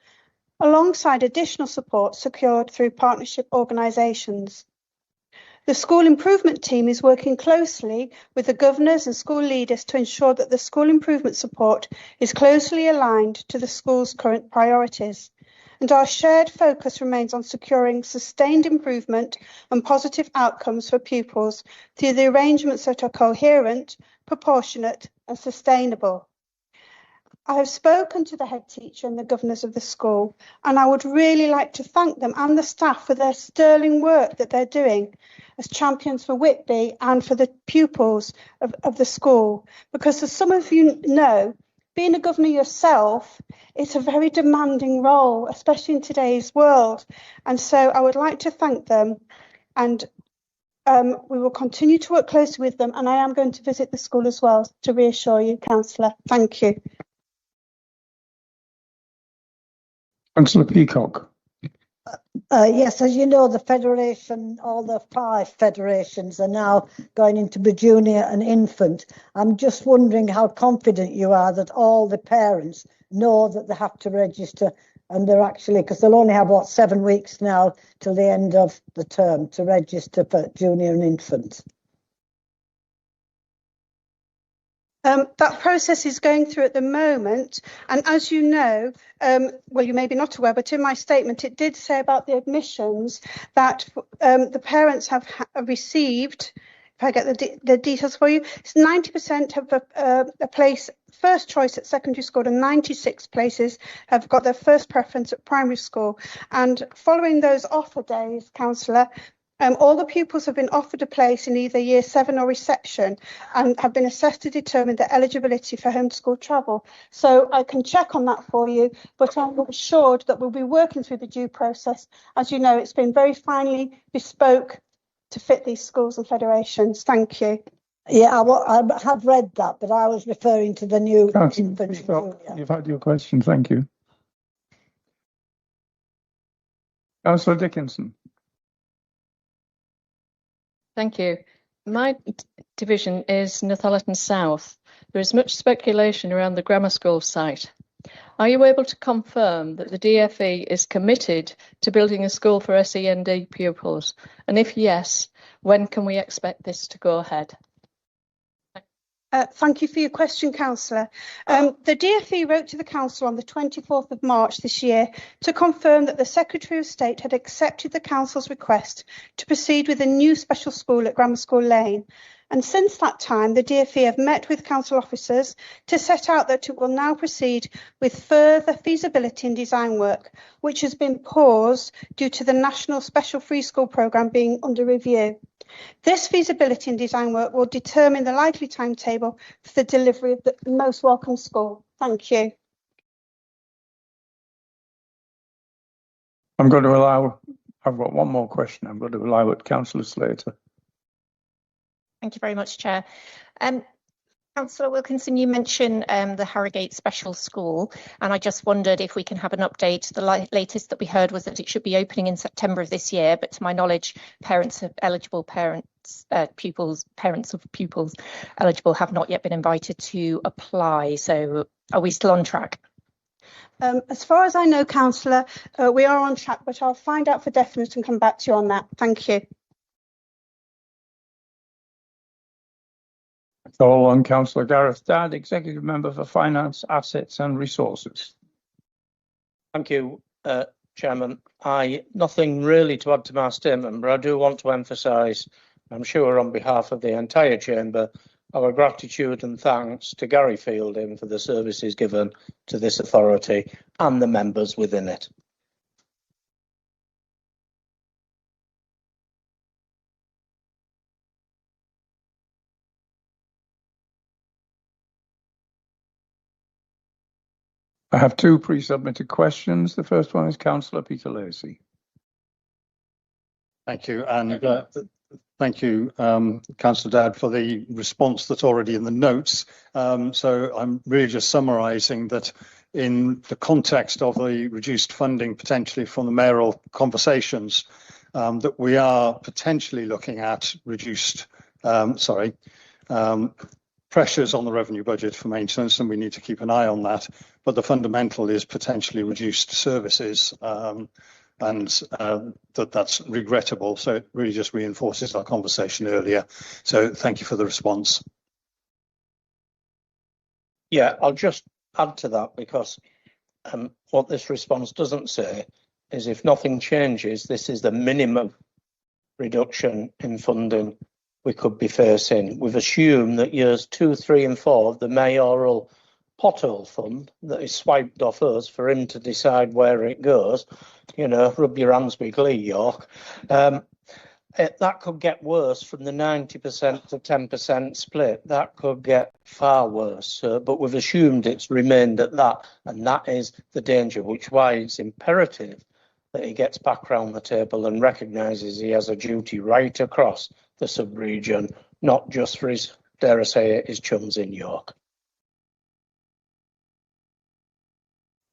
alongside additional support secured through partnership organisations. The school improvement team is working closely with the governors and school leaders to ensure that the school improvement support is closely aligned to the school's current priorities. And our shared focus remains on securing sustained improvement and positive outcomes for pupils through the arrangements that are coherent, proportionate and sustainable. I have spoken to the head teacher and the governors of the school, and I would really like to thank them and the staff for their sterling work that they're doing as champions for Whitby and for the pupils of the school. Because as some of you know, being a governor yourself, it's a very demanding role, especially in today's world. And so I would like to thank them and We will continue to work closely with them, and I am going to visit the school as well to reassure you, Councillor. Thank you. Councillor Peacock. Yes, as you know, the federation, all the 5 federations are now going into the junior and infant. I'm just wondering how confident you are that all the parents know that they have to register, and they're actually, because they'll only have, what, 7 weeks now till the end of the term to register for junior and infant. That process is going through at the moment, and as you know, well, you may be not aware, but in my statement it did say about the admissions that the parents have received, if I get the details for you, it's 90% have a place, first choice at secondary school, and 96 places have got their first preference at primary school. And following those offer days, Councillor, all the pupils have been offered a place in either year 7 or reception and have been assessed to determine their eligibility for homeschool travel. So I can check on that for you, but I'm assured that we'll be working through the due process. As you know, it's been very finely bespoke to fit these schools and federations. Thank you. Yeah, I have read that, but I was referring to the new infant. You've had your question. Thank you. Councillor Dickinson. Thank you. My division is Northallerton South. There is much speculation around the grammar school site. Are you able to confirm that the DFE is committed to building a school for SEND pupils? And if yes, when can we expect this to go ahead? Thank you for your question, Councillor. The DFE wrote to the Council on the 24th of March this year to confirm that the Secretary of State had accepted the Council's request to proceed with a new special school at Grammar School Lane. And since that time, the DFE have met with Council officers to set out that it will now proceed with further feasibility and design work, which has been paused due to the National Special Free School Programme being under review. This feasibility and design work will determine the likely timetable for the delivery of the Most Welcome School. Thank you. I've got one more question. I'm going to allow it, Councillor Slater. Thank you very much, Chair. Councillor Wilkinson, you mentioned the Harrogate Special School, and I just wondered if we can have an update. The latest that we heard was that it should be opening in September of this year, but to my knowledge, parents of pupils eligible have not yet been invited to apply. So are we still on track? As far as I know, Councillor, we are on track, but I'll find out for definite and come back to you on that. Thank you. Call on Councillor Gareth Dadd, Executive Member for Finance, Assets and Resources. Thank you, Chairman. Nothing really to add to my statement, but I do want to emphasise, I'm sure on behalf of the entire Chamber, our gratitude and thanks to Gary Fielding for the services given to this authority and the members within it. I have 2 pre-submitted questions. The first one is Councillor Peter Lacey. Thank you, and thank you, Councillor Dadd, for the response that's already in the notes. So I'm really just summarising that in the context of the reduced funding potentially from the mayoral conversations, that we are potentially looking at reduced, pressures on the revenue budget for maintenance, and we need to keep an eye on that. But the fundamental is potentially reduced services, and that's regrettable. So it really just reinforces our conversation earlier. So thank you for the response. Yeah, I'll just add to that, because what this response doesn't say is if nothing changes, this is the minimum reduction in funding we could be facing. We've assumed that years 2, 3 and 4 of the mayoral pothole fund that is swiped off us for him to decide where it goes, you know, rub your hands with glee, York. That could get worse from the 90% to 10% split. That could get far worse, but we've assumed it's remained at that, and that is the danger, which is why it's imperative that he gets back round the table and recognises he has a duty right across the sub-region, not just for his, dare I say it, his chums in York.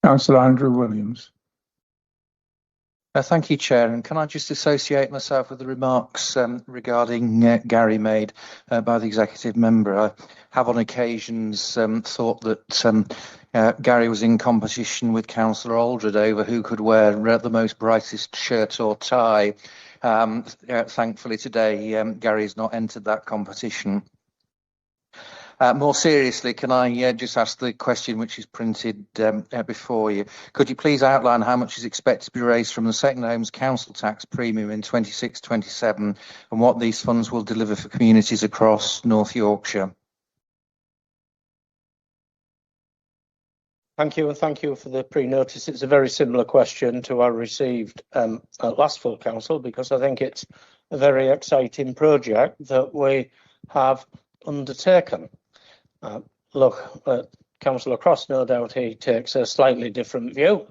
Councillor Andrew Williams. Thank you, Chair. And can I just associate myself with the remarks regarding Gary made by the executive member? I have on occasions thought that Gary was in competition with Councillor Aldred over who could wear the most brightest shirt or tie. Thankfully today, Gary's not entered that competition. More seriously, can I just ask the question which is printed before you? Could you please outline how much is expected to be raised from the Second Homes Council tax premium in 26-27 and what these funds will deliver for communities across North Yorkshire? Thank you, and thank you for the pre-notice. It's a very similar question to I received at last full council, because I think it's a very exciting project that we have undertaken. Look, Councillor Cross, no doubt he takes a slightly different view.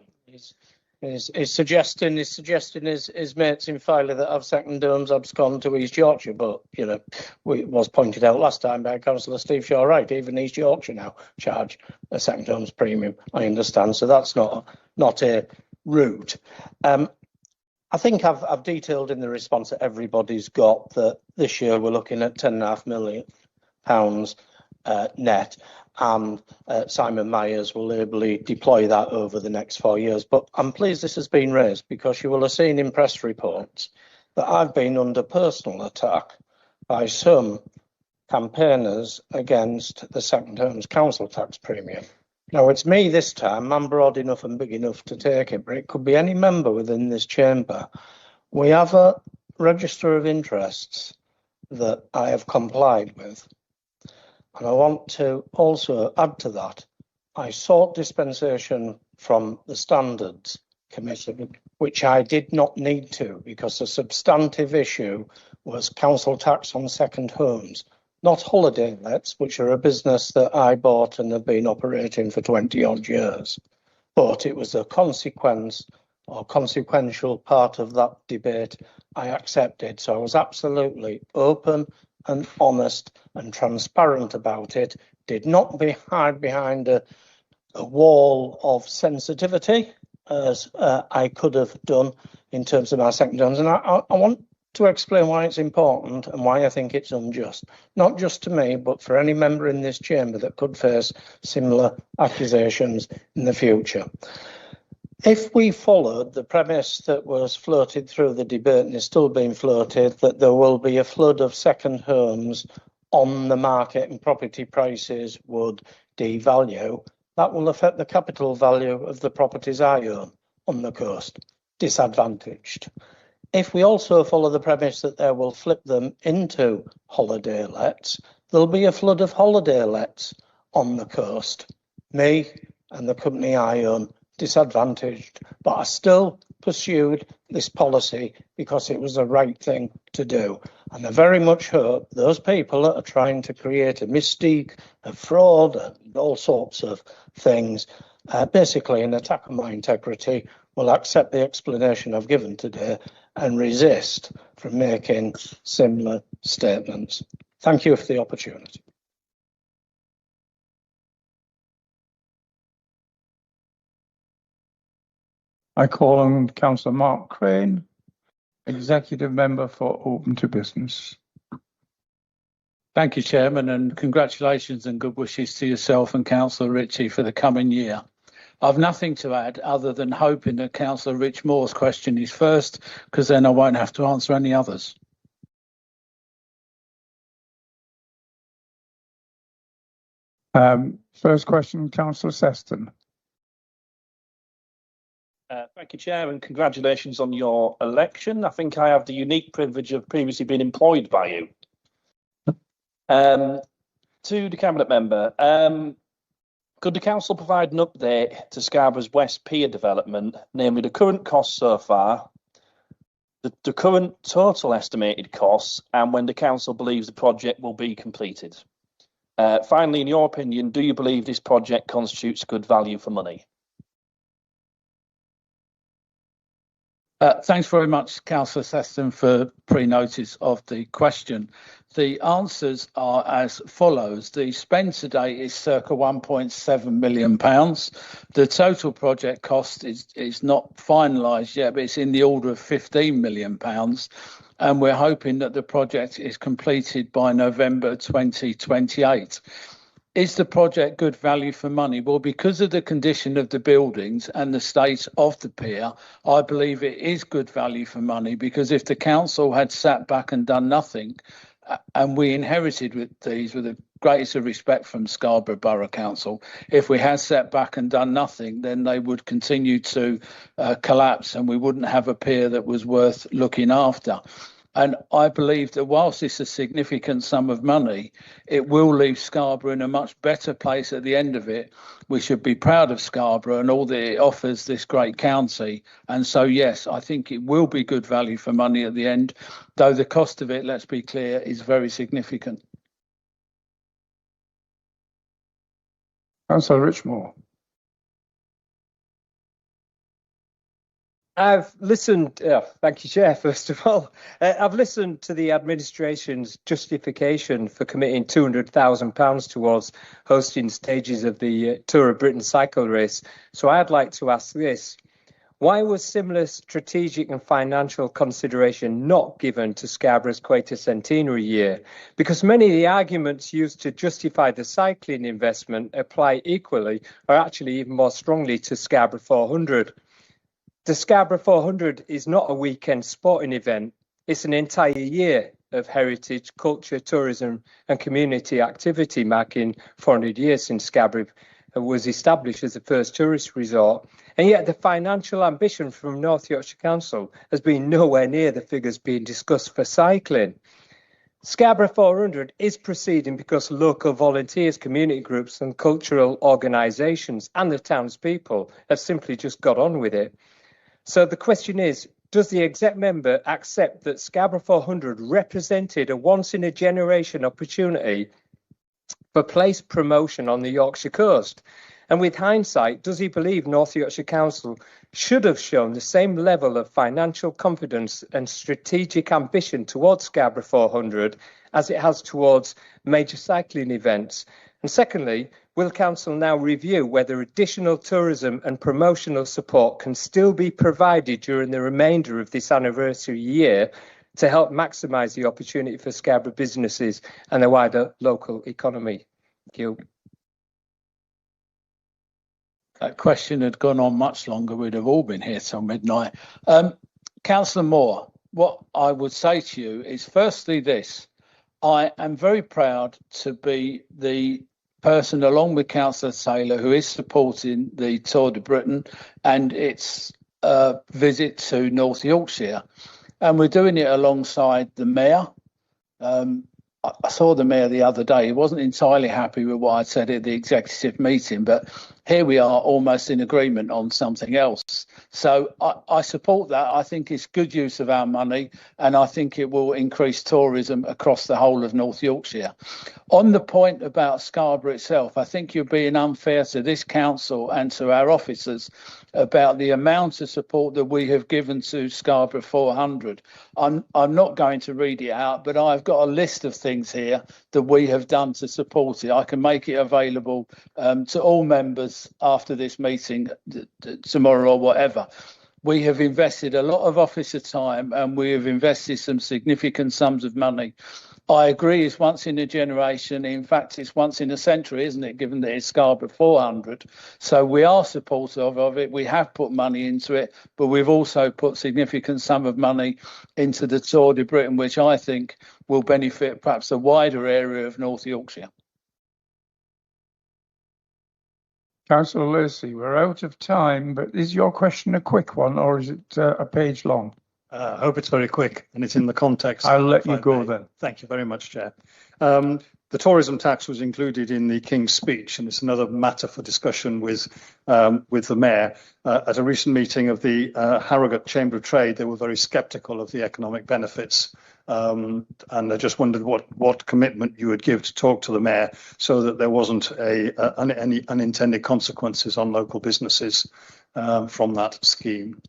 He's suggesting his mates in Filey that have second homes abscond to East Yorkshire, but you know, it was pointed out last time by Councillor Steve Shaw, right? Even East Yorkshire now charge a second homes premium. I understand, so that's not a route. I think I've detailed in the response that everybody's got that this year we're looking at £10.5 million net, and Simon Myers will ably deploy that over the next 4 years. But I'm pleased this has been raised, because you will have seen in press reports that I've been under personal attack by some campaigners against the Second Homes Council tax premium. Now, it's me this time. I'm broad enough and big enough to take it, but it could be any member within this chamber. We have a register of interests that I have complied with. And I want to also add to that, I sought dispensation from the Standards Commission, which I did not need to, because the substantive issue was council tax on second homes, not holiday lets, which are a business that I bought and have been operating for 20 odd years. But it was a consequence or consequential part of that debate I accepted. So I was absolutely open and honest and transparent about it, did not hide behind a wall of sensitivity as I could have done in terms of my second homes. And I want to explain why it's important and why I think it's unjust, not just to me, but for any member in this chamber that could face similar accusations in the future. If we followed the premise that was floated through the debate and is still being floated, that there will be a flood of second homes on the market and property prices would devalue, that will affect the capital value of the properties I own on the coast, disadvantaged. If we also follow the premise that they will flip them into holiday lets, there'll be a flood of holiday lets on the coast. Me and the company I own disadvantaged, but I still pursued this policy because it was the right thing to do. And I very much hope those people that are trying to create a mystique of fraud and all sorts of things, basically an attack on my integrity, will accept the explanation I've given today and resist from making similar statements. Thank you for the opportunity. I call on Councillor Mark Crane, Executive Member for Open to Business. Thank you, Chairman, and congratulations and good wishes to yourself and Councillor Ritchie for the coming year. I've nothing to add other than hoping that Councillor Rich Moore's question is first, because then I won't have to answer any others. First question, Councillor Seston. Thank you, Chair, and congratulations on your election. I think I have the unique privilege of previously being employed by you. To the Cabinet Member, could the Council provide an update to Scarborough's West Pier development, namely the current costs so far, the current total estimated costs, and when the Council believes the project will be completed? Finally, in your opinion, do you believe this project constitutes good value for money? Thanks very much, Councillor Seston, for pre-notice of the question. The answers are as follows. The spend today is circa £1.7 million. The total project cost is not finalised yet, but it's in the order of £15 million. And we're hoping that the project is completed by November 2028. Is the project good value for money? Well, because of the condition of the buildings and the state of the pier, I believe it is good value for money, because if the council had sat back and done nothing, and we inherited with these with the greatest of respect from Scarborough Borough Council, if we had sat back and done nothing, then they would continue to collapse and we wouldn't have a pier that was worth looking after. And I believe that whilst it's a significant sum of money, it will leave Scarborough in a much better place at the end of it. We should be proud of Scarborough and all that it offers this great county. And so, yes, I think it will be good value for money at the end, though the cost of it, let's be clear, is very significant. Councillor Richmore. I've listened, thank you, Chair, first of all. I've listened to the administration's justification for committing £200,000 towards hosting stages of the Tour of Britain cycle race. So I'd like to ask this. Why was similar strategic and financial consideration not given to Scarborough's Quatercentenary year? Because many of the arguments used to justify the cycling investment apply equally, or actually even more strongly, to Scarborough 400. The Scarborough 400 is not a weekend sporting event. It's an entire year of heritage, culture, tourism and community activity, marking 400 years since Scarborough was established as the first tourist resort. And yet the financial ambition from North Yorkshire Council has been nowhere near the figures being discussed for cycling. Scarborough 400 is proceeding because local volunteers, community groups and cultural organisations and the townspeople have simply just got on with it. So the question is, does the exec member accept that Scarborough 400 represented a once-in-a-generation opportunity for place promotion on the Yorkshire coast? And with hindsight, does he believe North Yorkshire Council should have shown the same level of financial confidence and strategic ambition towards Scarborough 400 as it has towards major cycling events? And secondly, will Council now review whether additional tourism and promotional support can still be provided during the remainder of this anniversary year to help maximise the opportunity for Scarborough businesses and the wider local economy? Thank you. That question had gone on much longer, we'd have all been here till midnight. Councillor Moore, what I would say to you is firstly this. I am very proud to be the person, along with Councillor Taylor, who is supporting the Tour de Britain and its visit to North Yorkshire. And we're doing it alongside the Mayor. I saw the Mayor the other day. He wasn't entirely happy with what I said at the executive meeting, but here we are almost in agreement on something else. So I support that. I think it's good use of our money, and I think it will increase tourism across the whole of North Yorkshire. On the point about Scarborough itself, I think you're being unfair to this council and to our officers about the amount of support that we have given to Scarborough 400. I'm not going to read it out, but I've got a list of things here that we have done to support it. I can make it available to all members after this meeting tomorrow or whatever. We have invested a lot of officer time and we have invested some significant sums of money. I agree it's once in a generation. In fact, it's once in a century, isn't it, given that it's Scarborough 400. So we are supportive of it. We have put money into it, but we've also put significant sum of money into the Tour de Britain, which I think will benefit perhaps a wider area of North Yorkshire. Councillor Lacey, we're out of time, but is your question a quick one or is it a page long? I hope it's very quick and it's in the context. I'll let you go then. Thank you very much, Chair. The tourism tax was included in the King's speech, and it's another matter for discussion with the Mayor. At a recent meeting of the Harrogate Chamber of Trade, they were very sceptical of the economic benefits, and I just wondered what commitment you would give to talk to the Mayor so that there wasn't any unintended consequences on local businesses from that scheme.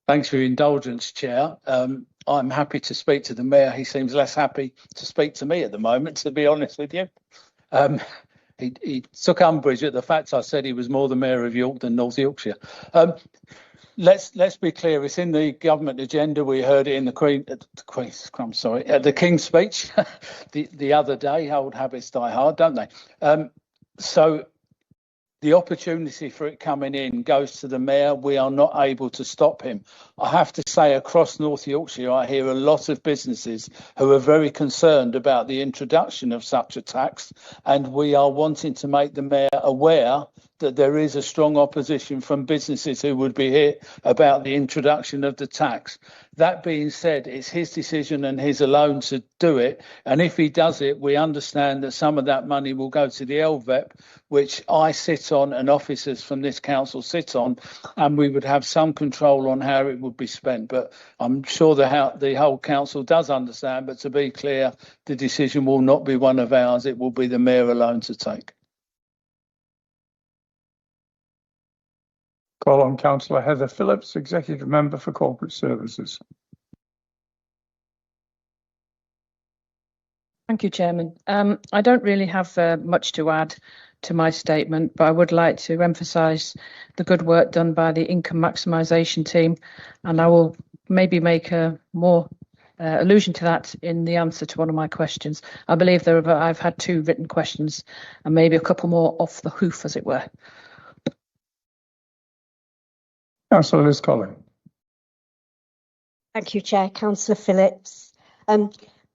Thanks for your indulgence, Chair. I'm happy to speak to the Mayor. He seems less happy to speak to me at the moment, to be honest with you. He took umbrage at the fact I said he was more the Mayor of York than North Yorkshire. Let's be clear. It's in the government agenda. We heard it in the King's speech the other day. Old habits die hard, don't they? So the opportunity for it coming in goes to the Mayor. We are not able to stop him. I have to say, across North Yorkshire, I hear a lot of businesses who are very concerned about the introduction of such a tax, and we are wanting to make the Mayor aware that there is a strong opposition from businesses who would be here about the introduction of the tax. That being said, it's his decision and his alone to do it. And if he does it, we understand that some of that money will go to the LVEP, which I sit on and officers from this council sit on, and we would have some control on how it would be spent. But I'm sure the whole council does understand, but to be clear, the decision will not be one of ours. It will be the Mayor alone to take. Call on Councillor Heather Phillips, Executive Member for Corporate Services. Thank you, Chairman. I don't really have much to add to my statement, but I would like to emphasise the good work done by the income maximisation team, and I will maybe make a more allusion to that in the answer to one of my questions. I believe I've had 2 written questions and maybe a couple more off the hoof, as it were. Councillor Liz Collin. Thank you, Chair. Councillor Phillips.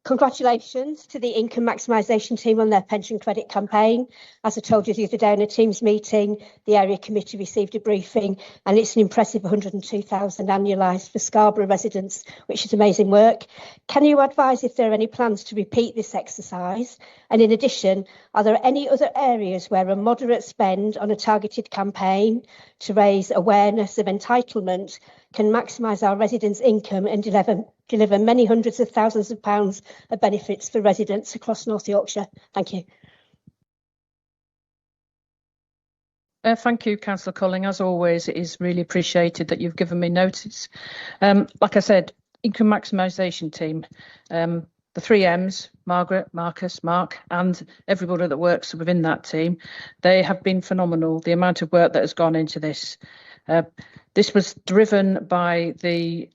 Congratulations to the income maximisation team on their pension credit campaign. As I told you the other day in a Teams meeting, the area committee received a briefing, and it's an impressive 102,000 annualised for Scarborough residents, which is amazing work. Can you advise if there are any plans to repeat this exercise? And in addition, are there any other areas where a moderate spend on a targeted campaign to raise awareness of entitlement can maximise our residents' income and deliver many hundreds of thousands of pounds of benefits for residents across North Yorkshire? Thank you. Thank you, Councillor Colling. As always, it is really appreciated that you've given me notice. Like I said, income maximisation team, the 3 M's, Margaret, Marcus, Mark, and everybody that works within that team, they have been phenomenal. The amount of work that has gone into this. This was driven by the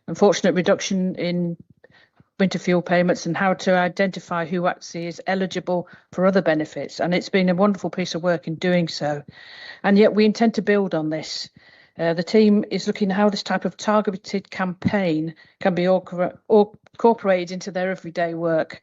unfortunate reduction in winter fuel payments and how to identify who actually is eligible for other benefits. And it's been a wonderful piece of work in doing so. And yet we intend to build on this. The team is looking at how this type of targeted campaign can be incorporated into their everyday work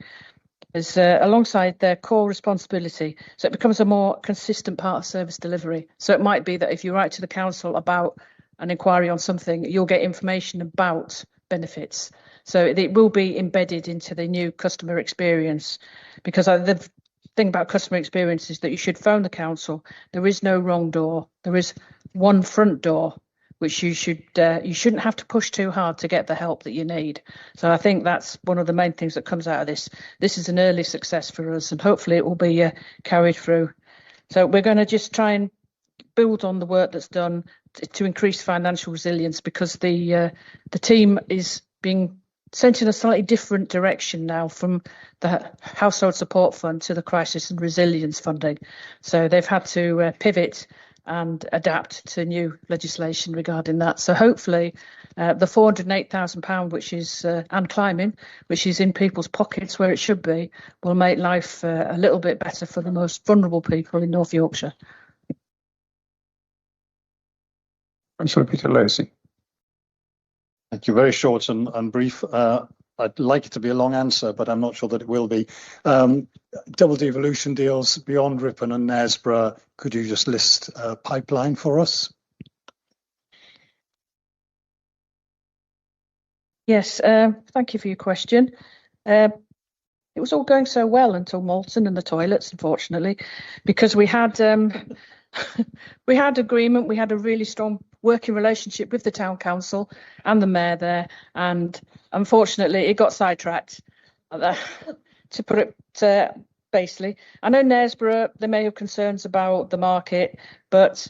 as alongside their core responsibility, so it becomes a more consistent part of service delivery. So it might be that if you write to the council about an inquiry on something, you'll get information about benefits. So it will be embedded into the new customer experience, because the thing about customer experience is that you should phone the council. There is no wrong door. There is one front door, which you shouldn't have to push too hard to get the help that you need. So I think that's one of the main things that comes out of this. This is an early success for us, and hopefully it will be carried through. So we're going to just try and build on the work that's done to increase financial resilience, because the team is being sent in a slightly different direction now from the Household Support Fund to the Crisis and Resilience Funding. So they've had to pivot and adapt to new legislation regarding that. So hopefully the £408,000, which is and climbing, which is in people's pockets where it should be, will make life a little bit better for the most vulnerable people in North Yorkshire. Councillor Peter Lacey. Thank you. Very short and brief. I'd like it to be a long answer, but I'm not sure that it will be. Double devolution deals beyond Ripon and Knaresborough. Could you just list a pipeline for us? Yes, thank you for your question. It was all going so well until Moulton and the toilets, unfortunately, because we had we had agreement. We had a really strong working relationship with the town council and the mayor there, and unfortunately it got sidetracked, to put it basically. I know Knaresborough, they may have concerns about the market, but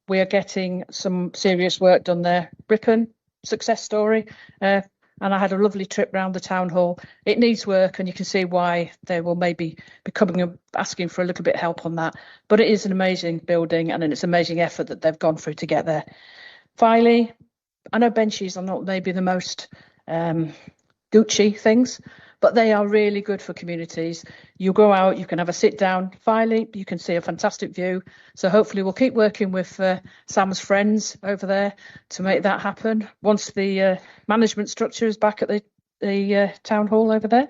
we are getting some serious work done there. Ripon, success story. And I had a lovely trip round the town hall. It needs work, and you can see why they will maybe be coming asking for a little bit of help on that. But it is an amazing building, and it's an amazing effort that they've gone through to get there. Filey, I know benches are not maybe the most Gucci things, but they are really good for communities. You go out, you can have a sit down. Filey, you can see a fantastic view. So hopefully we'll keep working with Sam's friends over there to make that happen once the management structure is back at the town hall over there.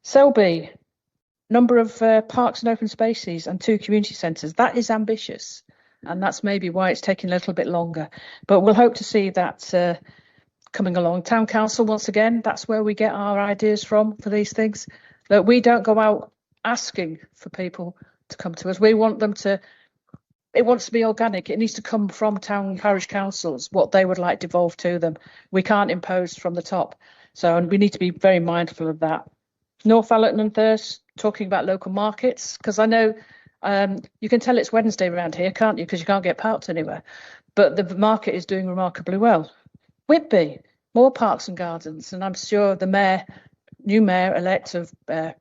Selby, number of parks and open spaces and 2 community centres. That is ambitious, and that's maybe why it's taking a little bit longer. But we'll hope to see that coming along. Town council, once again, that's where we get our ideas from for these things. Look, we don't go out asking for people to come to us. We want them to, it wants to be organic. It needs to come from town parish councils, what they would like devolved to them. We can't impose from the top. So, and we need to be very mindful of that. Northallerton and Thirst, talking about local markets, because I know you can tell it's Wednesday around here, can't you? Because you can't get parked anywhere. But the market is doing remarkably well. Whitby, more parks and gardens, and I'm sure the new mayor-elect of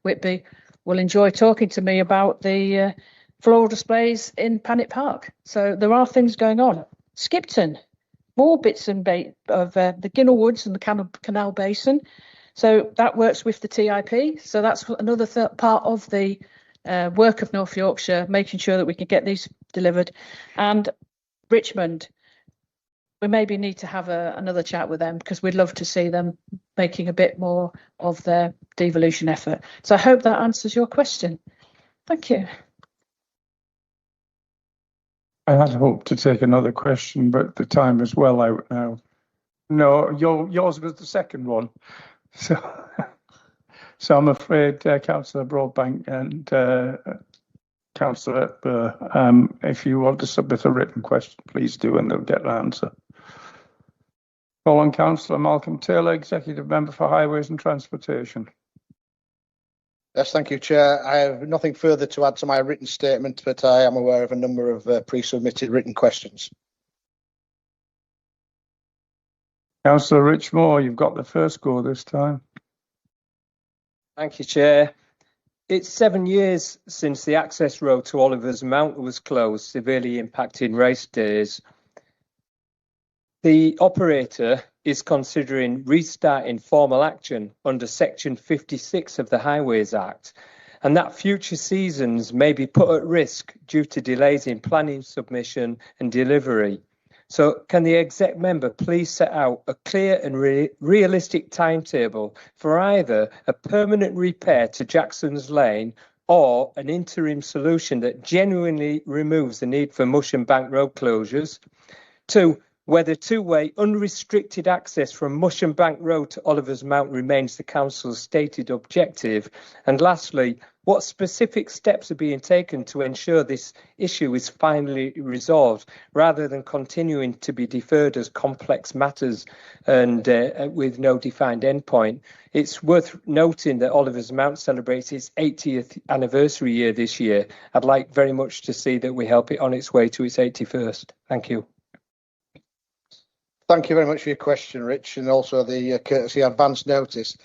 Whitby will enjoy talking to me about the floral displays in Panic Park. So there are things going on. Skipton, more bits and of the Ginnell Woods and the Canal Basin. So that works with the TIP. So that's another part of the work of North Yorkshire, making sure that we can get these delivered. And Richmond, we maybe need to have another chat with them, because we'd love to see them making a bit more of their devolution effort. So I hope that answers your question. Thank you. I had hoped to take another question, but the time is well out now. No, yours was the second one. So I'm afraid Councillor Broadbank and Councillor Burr, if you want to submit a written question, please do, and they'll get an answer. Call on Councillor Malcolm Taylor, Executive Member for Highways and Transportation. Yes, thank you, Chair. I have nothing further to add to my written statement, but I am aware of a number of pre-submitted written questions. Councillor Rich Moore, you've got the first go this time. Thank you, Chair. It's 7 years since the access road to Oliver's Mount was closed, severely impacting race days. The operator is considering restarting formal action under Section 56 of the Highways Act, and that future seasons may be put at risk due to delays in planning submission and delivery. So can the exec member please set out a clear and realistic timetable for either a permanent repair to Jackson's Lane or an interim solution that genuinely removes the need for Mush and Bank road closures? 2, whether two-way unrestricted access from Mush and Bank Road to Oliver's Mount remains the council's stated objective. And lastly, what specific steps are being taken to ensure this issue is finally resolved, rather than continuing to be deferred as complex matters and with no defined endpoint? It's worth noting that Oliver's Mount celebrates its 80th anniversary year this year. I'd like very much to see that we help it on its way to its 81st. Thank you. Thank you very much for your question, Rich, and also the courtesy advance notice.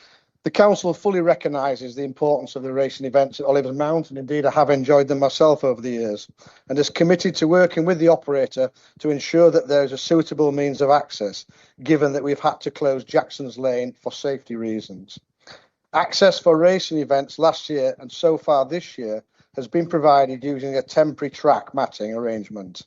The council fully recognises the importance of the racing events at Oliver's Mount, and indeed I have enjoyed them myself over the years, and is committed to working with the operator to ensure that there is a suitable means of access, given that we've had to close Jackson's Lane for safety reasons. Access for racing events last year and so far this year has been provided using a temporary track matting arrangement.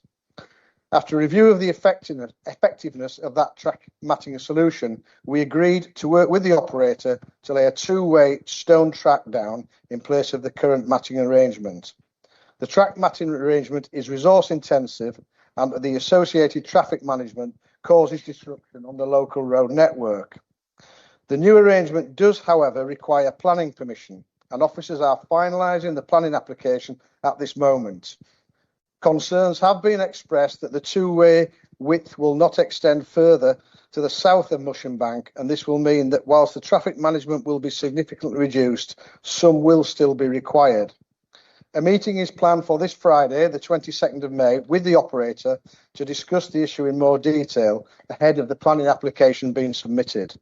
After review of the effectiveness of that track matting solution, we agreed to work with the operator to lay a two-way stone track down in place of the current matting arrangement. The track matting arrangement is resource intensive, and the associated traffic management causes disruption on the local road network. The new arrangement does, however, require planning permission, and officers are finalising the planning application at this moment. Concerns have been expressed that the two-way width will not extend further to the south of Mush and Bank, and this will mean that whilst the traffic management will be significantly reduced, some will still be required. A meeting is planned for this Friday, the 22nd of May, with the operator to discuss the issue in more detail ahead of the planning application being submitted.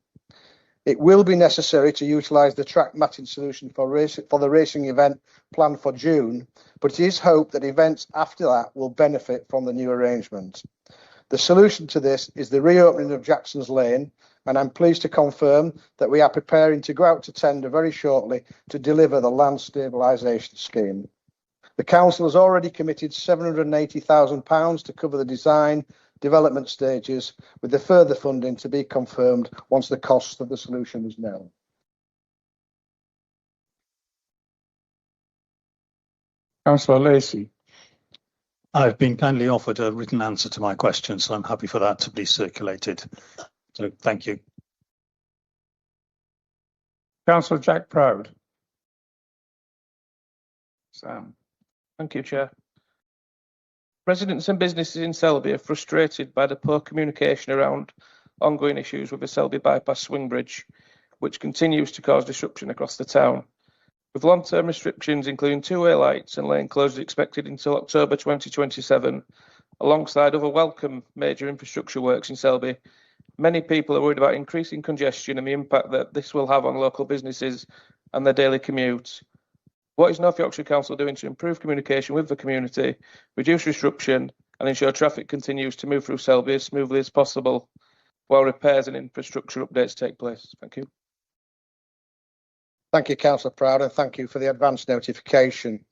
It will be necessary to utilise the track matting solution for the racing event planned for June, but it is hoped that events after that will benefit from the new arrangement. The solution to this is the reopening of Jackson's Lane, and I'm pleased to confirm that we are preparing to go out to tender very shortly to deliver the land stabilisation scheme. The council has already committed £780,000 to cover the design development stages, with the further funding to be confirmed once the cost of the solution is known. Councillor Lacey. I've been kindly offered a written answer to my question, so I'm happy for that to be circulated. So thank you. Councillor Jack Proud. Sam. Thank you, Chair. Residents and businesses in Selby are frustrated by the poor communication around ongoing issues with the Selby Bypass Swing Bridge, which continues to cause disruption across the town. With long-term restrictions, including two-way lights and lane closures expected until October 2027, alongside other welcome major infrastructure works in Selby, many people are worried about increasing congestion and the impact that this will have on local businesses and their daily commute. What is North Yorkshire Council doing to improve communication with the community, reduce disruption and ensure traffic continues to move through Selby as smoothly as possible while repairs and infrastructure updates take place? Thank you. Thank you, Councillor Proud, and thank you for the advance notification.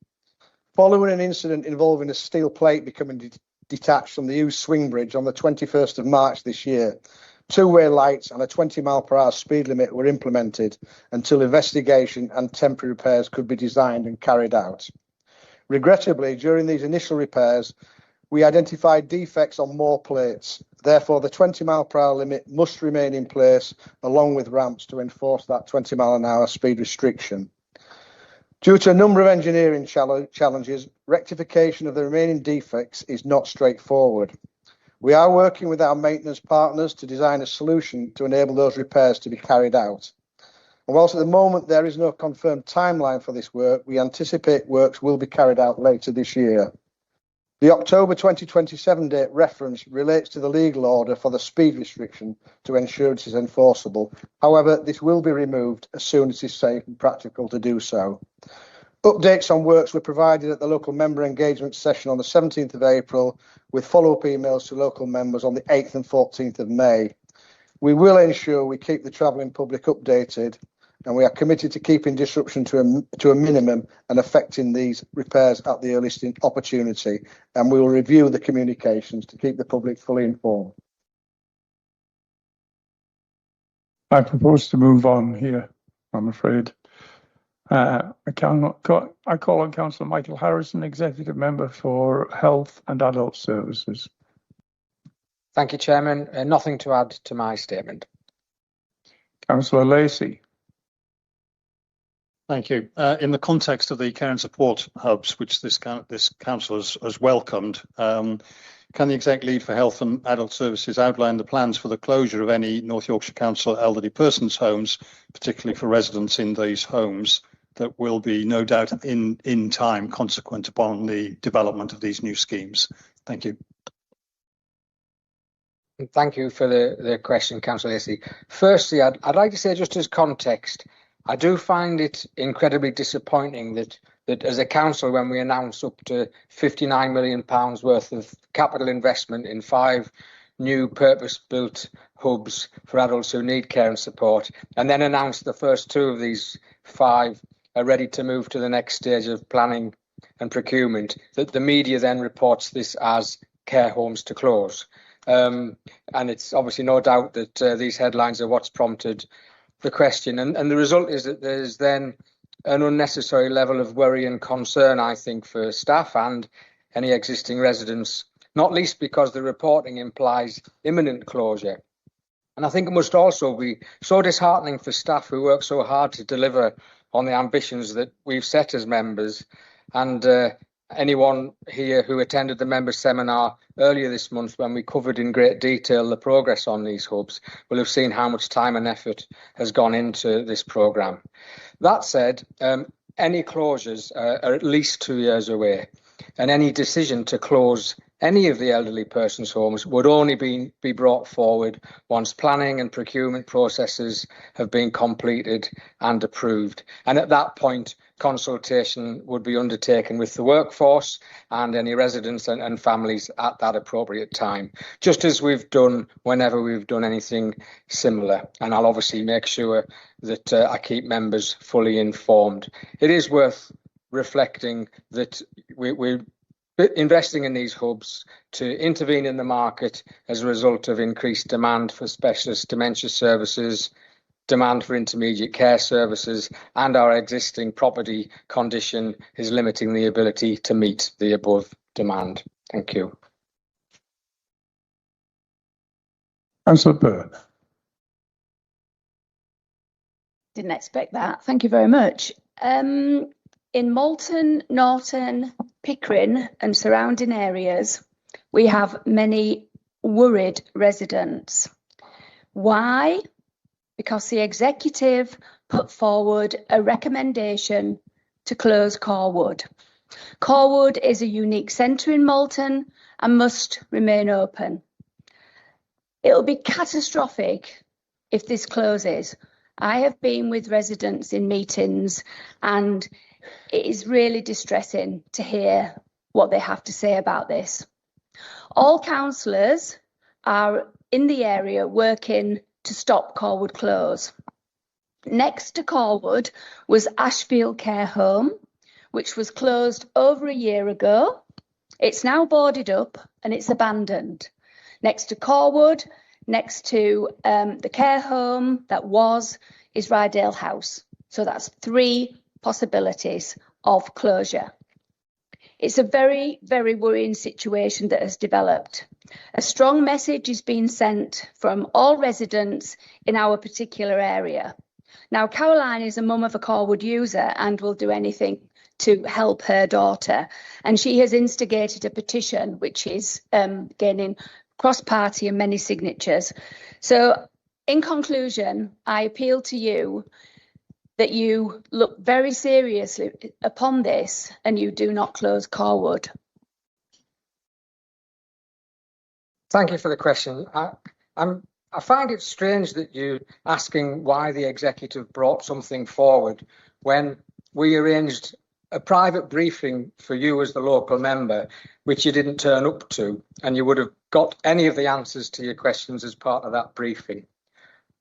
Following an incident involving a steel plate becoming detached from the Hughes Swing Bridge on the 21st of March this year, two-way lights and a 20-mile-per-hour speed limit were implemented until investigation and temporary repairs could be designed and carried out. Regrettably, during these initial repairs, we identified defects on more plates. Therefore, the 20-mile-per-hour limit must remain in place, along with ramps to enforce that 20-mile-an-hour speed restriction. Due to a number of engineering challenges, rectification of the remaining defects is not straightforward. We are working with our maintenance partners to design a solution to enable those repairs to be carried out. And whilst at the moment there is no confirmed timeline for this work, we anticipate works will be carried out later this year. The October 2027 date reference relates to the legal order for the speed restriction to ensure it is enforceable. However, this will be removed as soon as it is safe and practical to do so. Updates on works were provided at the local member engagement session on the 17th of April, with follow-up emails to local members on the 8th and 14th of May. We will ensure we keep the travelling public updated, and we are committed to keeping disruption to a minimum and effecting these repairs at the earliest opportunity, and we will review the communications to keep the public fully informed. I propose to move on here, I'm afraid. I call on Councillor Michael Harrison, Executive Member for Health and Adult Services. Thank you, Chairman. Nothing to add to my statement. Councillor Lacey. Thank you. In the context of the care and support hubs, which this council has welcomed, can the Exec Lead for Health and Adult Services outline the plans for the closure of any North Yorkshire Council elderly persons' homes, particularly for residents in these homes, that will be no doubt in time consequent upon the development of these new schemes? Thank you. Thank you for the question, Councillor Lacey. Firstly, I'd like to say, just as context, I do find it incredibly disappointing that as a council, when we announce up to £59 million worth of capital investment in 5 new purpose-built hubs for adults who need care and support, and then announce the first 2 of these 5 are ready to move to the next stage of planning and procurement, that the media then reports this as care homes to close. And it's obviously no doubt that these headlines are what's prompted the question. And the result is that there's then an unnecessary level of worry and concern, I think, for staff and any existing residents, not least because the reporting implies imminent closure. And I think it must also be so disheartening for staff who work so hard to deliver on the ambitions that we've set as members. And anyone here who attended the member seminar earlier this month, when we covered in great detail the progress on these hubs, will have seen how much time and effort has gone into this programme. That said, any closures are at least 2 years away, and any decision to close any of the elderly persons' homes would only be brought forward once planning and procurement processes have been completed and approved. And at that point, consultation would be undertaken with the workforce and any residents and families at that appropriate time, just as we've done whenever we've done anything similar. And I'll obviously make sure that I keep members fully informed. It is worth reflecting that we're investing in these hubs to intervene in the market as a result of increased demand for specialist dementia services, demand for intermediate care services, and our existing property condition is limiting the ability to meet the above demand. Thank you. Councillor Byrne. Didn't expect that. Thank you very much. In Malton, Norton, Pickering and surrounding areas, we have many worried residents. Why? Because the executive put forward a recommendation to close Corwood. Corwood is a unique centre in Malton and must remain open. It'll be catastrophic if this closes. I have been with residents in meetings and it is really distressing to hear what they have to say about this. All councillors are in the area working to stop Corwood close. Next to Corwood was Ashfield Care Home, which was closed over a year ago. It's now boarded up and it's abandoned. Next to Corwood, next to the care home that is Rydale House. So that's 3 possibilities of closure. It's a very, very worrying situation that has developed. A strong message is being sent from all residents in our particular area. Now, Caroline is a mum of a Corwood user and will do anything to help her daughter. And she has instigated a petition which is gaining cross-party and many signatures. So, in conclusion, I appeal to you that you look very seriously upon this and you do not close Corwood. Thank you for the question. I find it strange that you're asking why the executive brought something forward when we arranged a private briefing for you as the local member, which you didn't turn up to, and you would have got any of the answers to your questions as part of that briefing.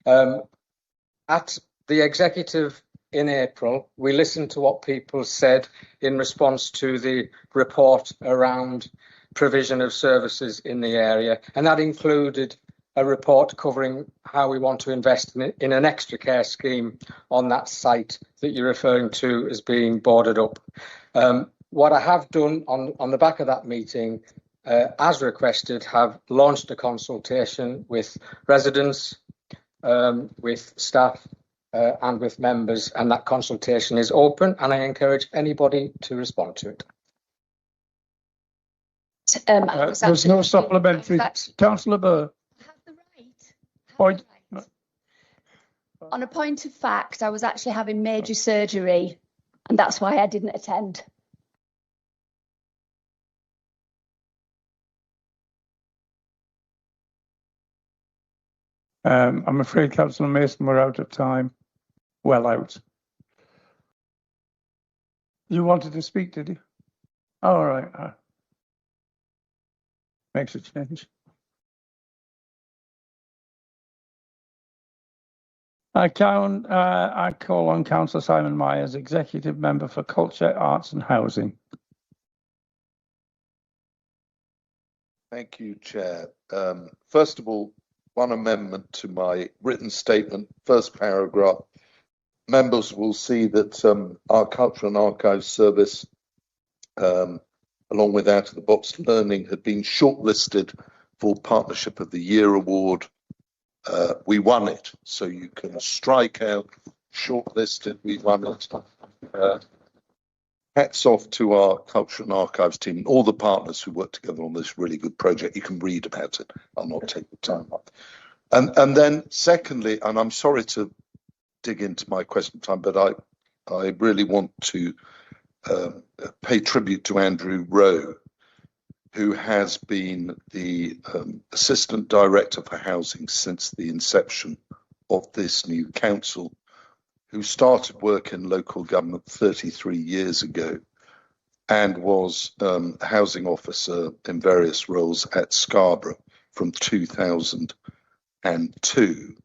At the executive in April, we listened to what people said in response to the report around provision of services in the area, and that included a report covering how we want to invest in an extra care scheme on that site that you're referring to as being boarded up. What I have done on the back of that meeting, as requested, have launched a consultation with residents, with staff and with members, and that consultation is open and I encourage anybody to respond to it. There's no supplementary. Councillor Burr. Point. On a point of fact, I was actually having major surgery and that's why I didn't attend. I'm afraid, Councillor Mason, we're out of time. Well out. You wanted to speak, did you? All right. Makes a change. I call on Councillor Simon Myers, Executive Member for Culture, Arts and Housing. Thank you, Chair. First of all, one amendment to my written statement, first paragraph. Members will see that our Culture and Archives Service, along with Out of the Box Learning, had been shortlisted for Partnership of the Year award. We won it, so you can strike out shortlisted, we won it. Hats off to our Culture and Archives team and all the partners who worked together on this really good project. You can read about it. I'll not take the time up. And then secondly, and I'm sorry to dig into my question time, but I really want to pay tribute to Andrew Rowe, who has been the Assistant Director for Housing since the inception of this new council, who started work in local government 33 years ago and was housing officer in various roles at Scarborough from 2002.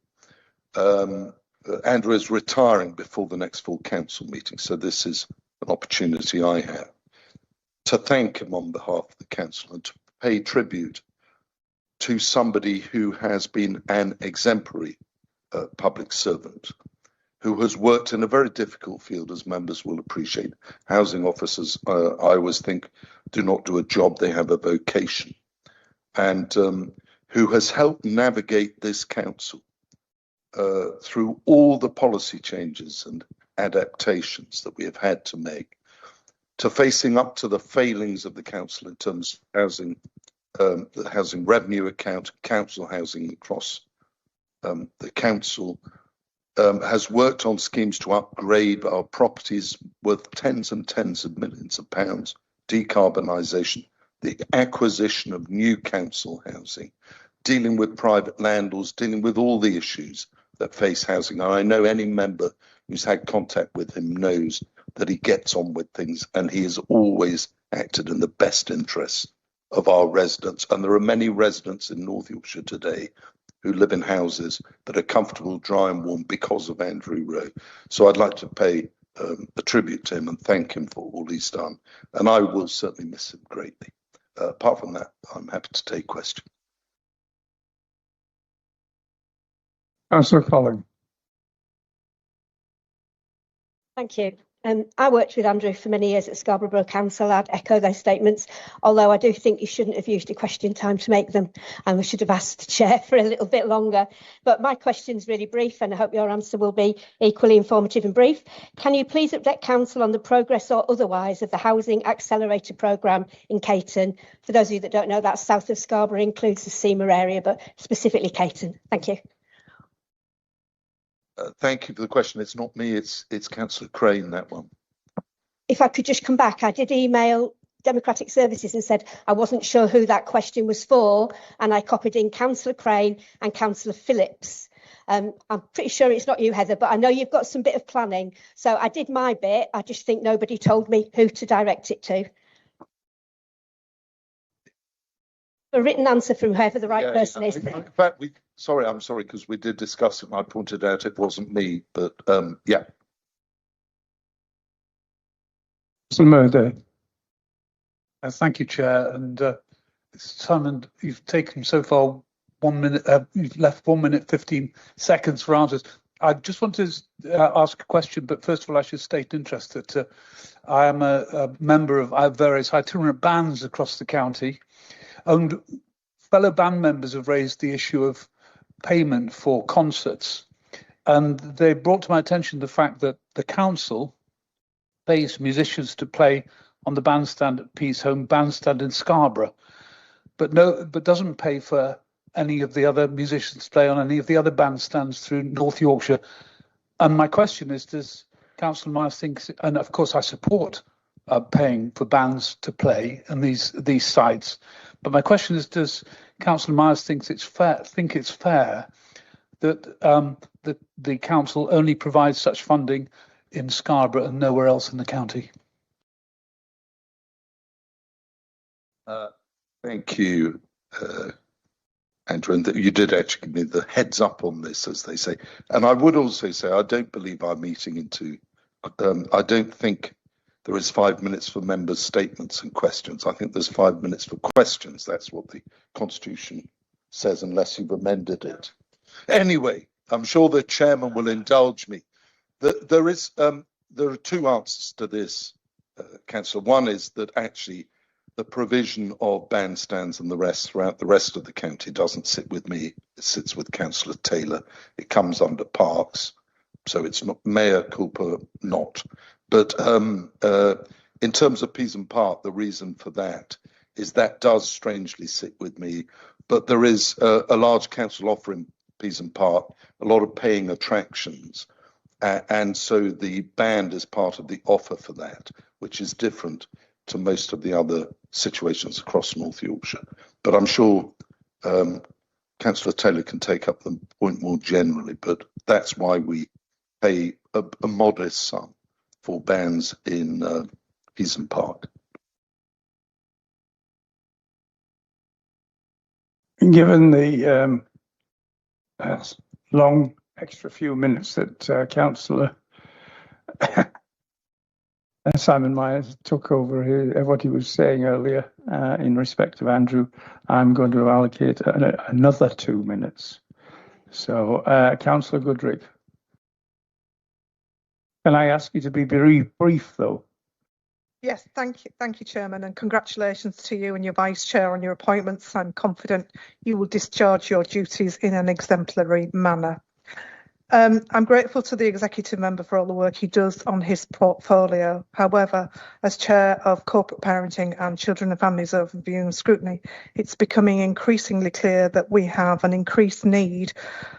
Andrew is retiring before the next full council meeting, so this is an opportunity I have to thank him on behalf of the council and to pay tribute to somebody who has been an exemplary public servant, who has worked in a very difficult field, as members will appreciate. Housing officers, I always think, do not do a job, they have a vocation, and who has helped navigate this council through all the policy changes and adaptations that we have had to make, to facing up to the failings of the council in terms of housing, the housing revenue account, council housing across the council, has worked on schemes to upgrade our properties worth tens and tens of millions of pounds, decarbonisation, the acquisition of new council housing, dealing with private landlords, dealing with all the issues that face housing. And I know any member who's had contact with him knows that he gets on with things, and he has always acted in the best interests of our residents. And there are many residents in North Yorkshire today who live in houses that are comfortable, dry and warm because of Andrew Rowe. So I'd like to pay a tribute to him and thank him for all he's done. And I will certainly miss him greatly. Apart from that, I'm happy to take questions. Councillor Colling. Thank you. I worked with Andrew for many years at Scarborough Borough Council. I'd echo those statements, although I do think you shouldn't have used your question time to make them, and we should have asked the chair for a little bit longer. But my question's really brief, and I hope your answer will be equally informative and brief. Can you please update council on the progress or otherwise of the Housing Accelerator programme in Caton? For those of you that don't know, that's south of Scarborough, includes the Seymour area, but specifically Caton. Thank you. Thank you for the question. It's not me, it's Councillor Crane, that one. If I could just come back, I did email Democratic Services and said I wasn't sure who that question was for, and I copied in Councillor Crane and Councillor Phillips. I'm pretty sure it's not you, Heather, but I know you've got some bit of planning. So I did my bit. I just think nobody told me who to direct it to. A written answer from whoever the right person is. In fact, I'm sorry, because we did discuss it and I pointed out it wasn't me, but yeah. Thank you, Chair. And Simon, you've taken so far 1 minute, you've left 1 minute 15 seconds for answers. I just want to ask a question, but first of all, I should state interest that I am a member of various itinerant bands across the county, and fellow band members have raised the issue of payment for concerts, and they brought to my attention the fact that the council pays musicians to play on the bandstand at Peace Home Bandstand in Scarborough, but doesn't pay for any of the other musicians to play on any of the other bandstands through North Yorkshire. And my question is, does Councillor Myers think, and of course I support paying for bands to play in these sites, but my question is, does Councillor Myers think it's fair that that the council only provides such funding in Scarborough and nowhere else in the county? Thank you, Andrew, and you did actually give me the heads up on this, as they say. And I would also say I don't believe our meeting into. I don't think there is 5 minutes for members' statements and questions. I think there's 5 minutes for questions. That's what the Constitution says, unless you've amended it. Anyway, I'm sure the chairman will indulge me. There are two answers to this, Councillor. One is that actually the provision of bandstands and the rest throughout the rest of the county doesn't sit with me. It sits with Councillor Taylor. It comes under Parks, so it's not mea culpa, not. But in terms of Peason Park, the reason for that is that does strangely sit with me. But there is a large council offering Peason Park, a lot of paying attractions, And so the band is part of the offer for that, which is different to most of the other situations across North Yorkshire. But I'm sure Councillor Taylor can take up the point more generally, but that's why we pay a modest sum for bands in Heason Park. Given the long extra few minutes that Councillor Simon Myers took over what he was saying earlier in respect of Andrew, I'm going to allocate another 2 minutes. So, Councillor Goodrick, can I ask you to be very brief, though? Yes, thank you, Chairman, and congratulations to you and your Vice Chair on your appointments. I'm confident you will discharge your duties in an exemplary manner. I'm grateful to the executive member for all the work he does on his portfolio. However, as Chair of Corporate Parenting and Children and Families Overview and Scrutiny, it's becoming increasingly clear that we have an increased need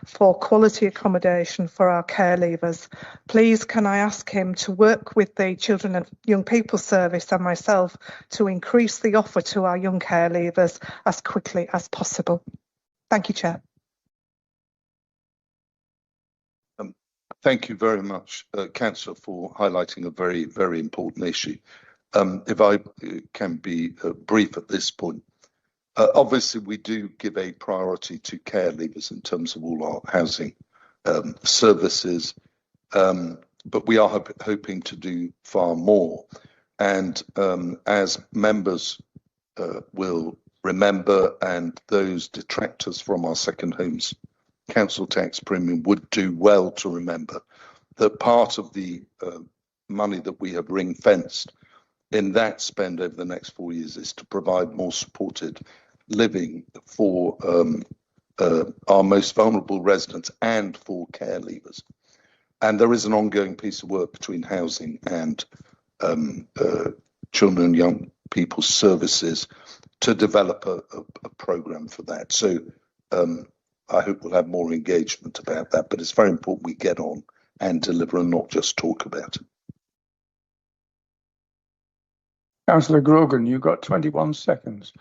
for quality accommodation for our care leavers. Please, can I ask him to work with the Children and Young People Service and myself to increase the offer to our young care leavers as quickly as possible? Thank you, Chair. Thank you very much, Councillor, for highlighting a very, very important issue. If I can be brief at this point, obviously we do give a priority to care leavers in terms of all our housing services, but we are hoping to do far more. And as members will remember, and those detractors from our second homes council tax premium would do well to remember, that part of the money that we have ring fenced in that spend over the next 4 years is to provide more supported living for our most vulnerable residents and for care leavers. And there is an ongoing piece of work between housing and children and young people services to develop a programme for that. So I hope we'll have more engagement about that, but it's very important we get on and deliver and not just talk about it. Councillor Grogan, you've got 21 seconds.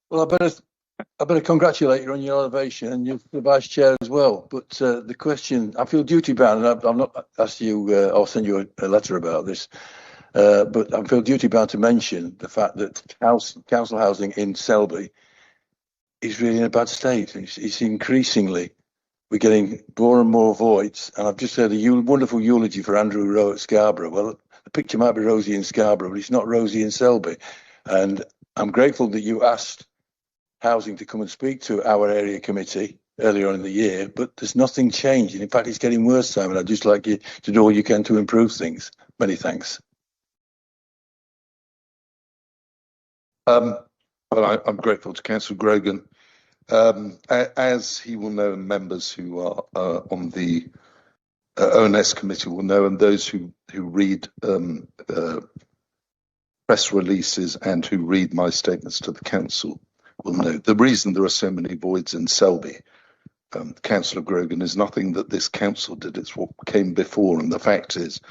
Well, I better congratulate you on your elevation and you're the Vice Chair as well. But the question, I feel duty bound, and I've not asked you, I'll send you a letter about this, but I feel duty bound to mention the fact that council housing in Selby is really in a bad state. It's increasingly, we're getting more and more voids. And I've just heard a wonderful eulogy for Andrew Rowe at Scarborough. Well, the picture might be rosy in Scarborough, but it's not rosy in Selby. And I'm grateful that you asked housing to come and speak to our area committee earlier on in the year, but there's nothing changing. In fact, it's getting worse, Simon. I'd just like you to do all you can to improve things. Many thanks. Well, I'm grateful to Councillor Grogan. As he will know, and members who are on the ONS committee will know, and those who read press releases and who read my statements to the council will know, the reason there are so many voids in Selby, Councillor Grogan, is nothing that this council did. It's what came before, and the fact is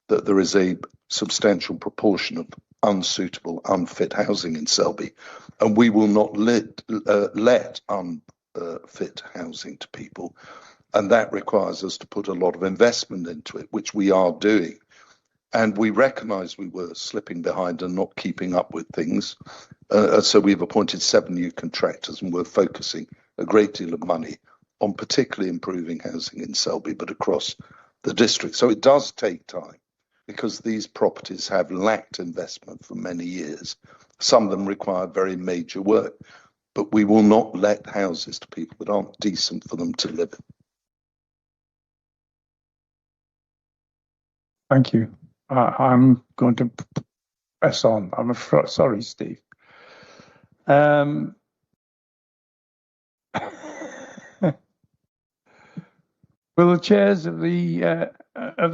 that there is a substantial proportion of unsuitable, unfit housing in Selby, and we will not let unfit housing to people, and that requires us to put a lot of investment into it, which we are doing. And we recognise we were slipping behind and not keeping up with things, so we've appointed 7 new contractors, and we're focusing a great deal of money on particularly improving housing in Selby, but across the district. So it does take time, because these properties have lacked investment for many years. Some of them require very major work, but we will not let houses to people that aren't decent for them to live in. Thank you. I'm going to press on. I'm sorry, Steve. Will the chairs of the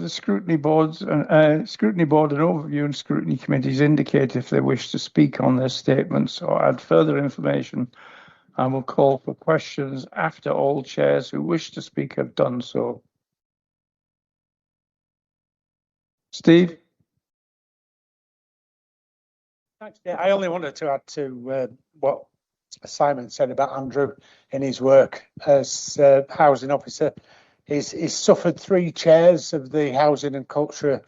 scrutiny boards, scrutiny board and overview and scrutiny committees indicate if they wish to speak on their statements or add further information? I will call for questions after all chairs who wish to speak have done so. Steve? Thanks. Yeah, I only wanted to add to what Simon said about Andrew in his work as housing officer. He's suffered 3 chairs of the Housing and Culture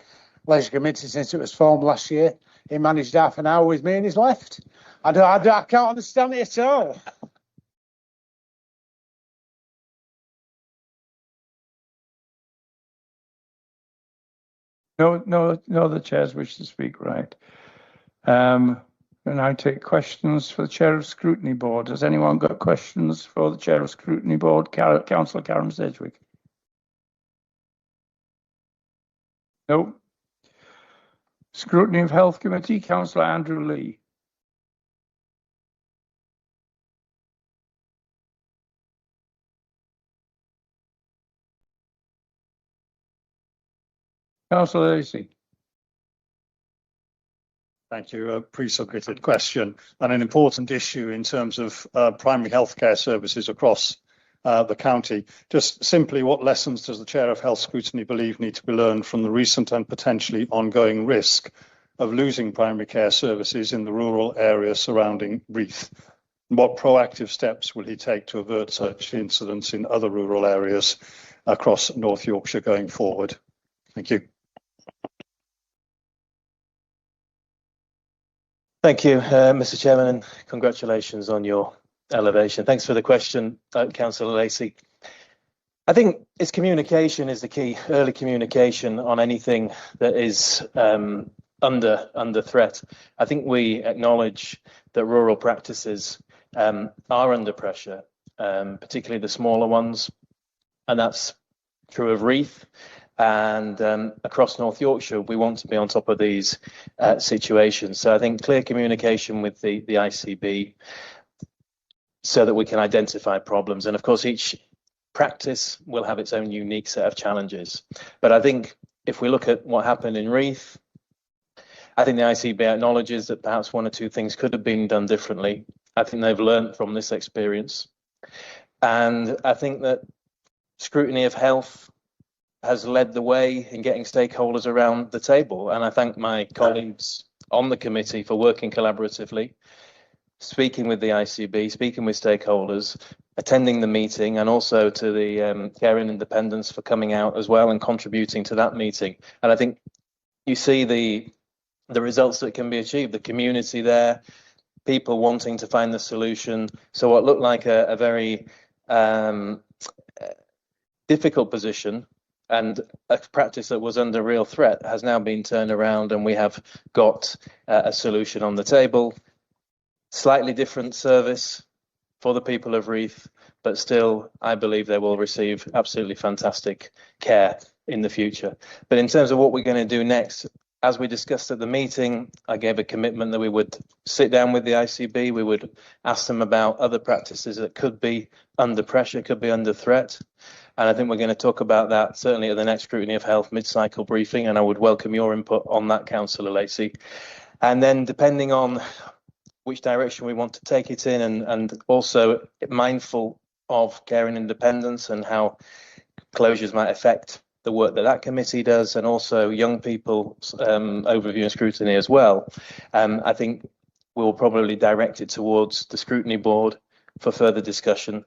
Leisure Committee since it was formed last year. He managed half an hour with me and he's left. I can't understand it at all. No, the chairs wish to speak, right? And I take questions for the Chair of Scrutiny Board. Has anyone got questions for the Chair of Scrutiny Board, Councillor Karen Sedgwick? No. Scrutiny of Health Committee, Councillor Andrew Lee. Councillor Lacey. Thank you. A pre-submitted question and an important issue in terms of primary healthcare services across the county. Just simply, what lessons does the Chair of Health Scrutiny believe need to be learned from the recent and potentially ongoing risk of losing primary care services in the rural areas surrounding Reeth? What proactive steps will he take to avert such incidents in other rural areas across North Yorkshire going forward? Thank you. Thank you, Mr. Chairman, and congratulations on your elevation. Thanks for the question, Councillor Lacey. I think it's communication is the key, early communication on anything that is under threat. I think we acknowledge that rural practices are under pressure, particularly the smaller ones, and that's true of Reeth. And across North Yorkshire, we want to be on top of these situations. So I think clear communication with the ICB so that we can identify problems. And of course, each practice will have its own unique set of challenges. But I think if we look at what happened in Reeth, I think the ICB acknowledges that perhaps 1 or 2 things could have been done differently. I think they've learned from this experience. And I think that Scrutiny of Health has led the way in getting stakeholders around the table. And I thank my colleagues on the committee for working collaboratively, speaking with the ICB, speaking with stakeholders, attending the meeting, and also to the Care and Independence for coming out as well and contributing to that meeting. And I think you see the results that can be achieved, the community there, people wanting to find the solution. So what looked like a very difficult position and a practice that was under real threat has now been turned around, and we have got a solution on the table. Slightly different service for the people of Reeth, but still, I believe they will receive absolutely fantastic care in the future. But in terms of what we're going to do next, as we discussed at the meeting, I gave a commitment that we would sit down with the ICB, we would ask them about other practices that could be under pressure, could be under threat. And I think we're going to talk about that certainly at the next Scrutiny of Health mid-cycle briefing, and I would welcome your input on that, Councillor Lacey. And then depending on which direction we want to take it in, and also mindful of Care and Independence and how closures might affect the work that that committee does, and also young people's overview and scrutiny as well. I think we'll probably direct it towards the Scrutiny Board for further discussion,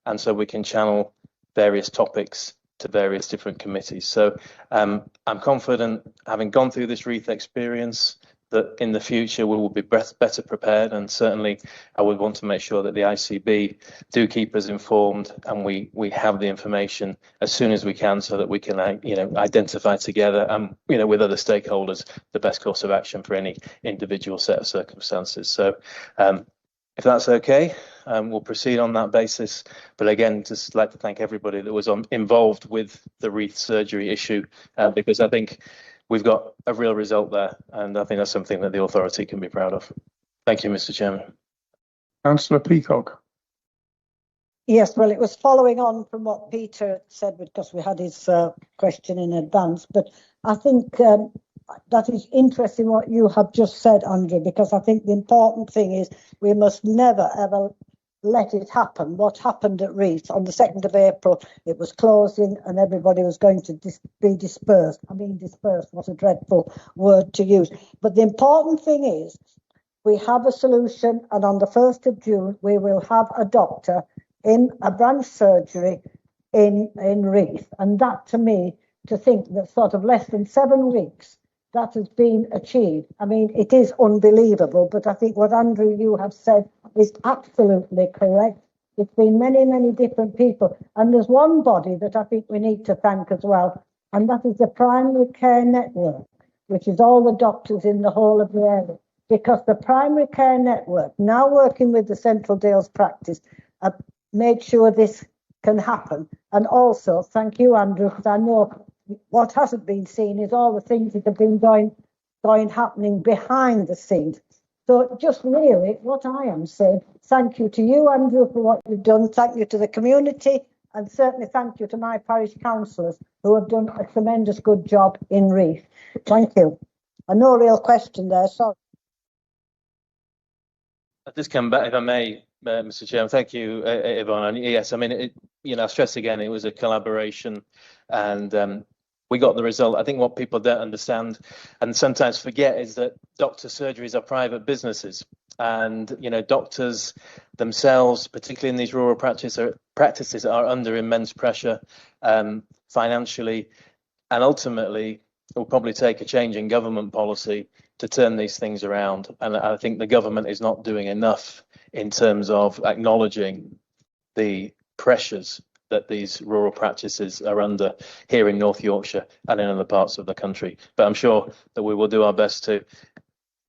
and so we can channel various topics to various different committees. So I'm confident, having gone through this Reeth experience, that in the future we will be better prepared, and certainly I would want to make sure that the ICB do keep us informed, and we have the information as soon as we can, so that we can identify together and with other stakeholders the best course of action for any individual set of circumstances. So if that's okay, we'll proceed on that basis. But again, just like to thank everybody that was involved with the Reeth surgery issue, because I think we've got a real result there, and I think that's something that the authority can be proud of. Thank you, Mr. Chairman. Councillor Peacock. Yes, well, it was following on from what Peter said, because we had his question in advance. But I think that is interesting what you have just said, Andrew, because I think the important thing is we must never, ever let it happen. What happened at Reith on the 2nd of April, it was closing and everybody was going to be dispersed. I mean, dispersed, what a dreadful word to use. But the important thing is we have a solution, and on the 1st of June, we will have a doctor in a branch surgery in Reith. And that, to me, to think that sort of less than 7 weeks, that has been achieved. I mean, it is unbelievable, but I think what Andrew, you have said is absolutely correct. It's been many, many different people. And there's one body that I think we need to thank as well, and that is the Primary Care Network, which is all the doctors in the whole of the area. Because the Primary Care Network, now working with the Central Dales practice, have made sure this can happen. And also, thank you, Andrew, because I know what hasn't been seen is all the things that have been happening behind the scenes. So just really what I am saying, thank you to you, Andrew, for what you've done. Thank you to the community, and certainly thank you to my parish councillors who have done a tremendous good job in Reith. Thank you. And no real question there, sorry. I'll just come back, if I may, Mr. Chairman. Thank you, Yvonne. And yes, I mean, I stress again, it was a collaboration, and we got the result. I think what people don't understand and sometimes forget is that doctor surgeries are private businesses, and doctors themselves, particularly in these rural practices, are under immense pressure financially, and ultimately it will probably take a change in government policy to turn these things around. And I think the government is not doing enough in terms of acknowledging the pressures that these rural practices are under here in North Yorkshire and in other parts of the country. But I'm sure that we will do our best to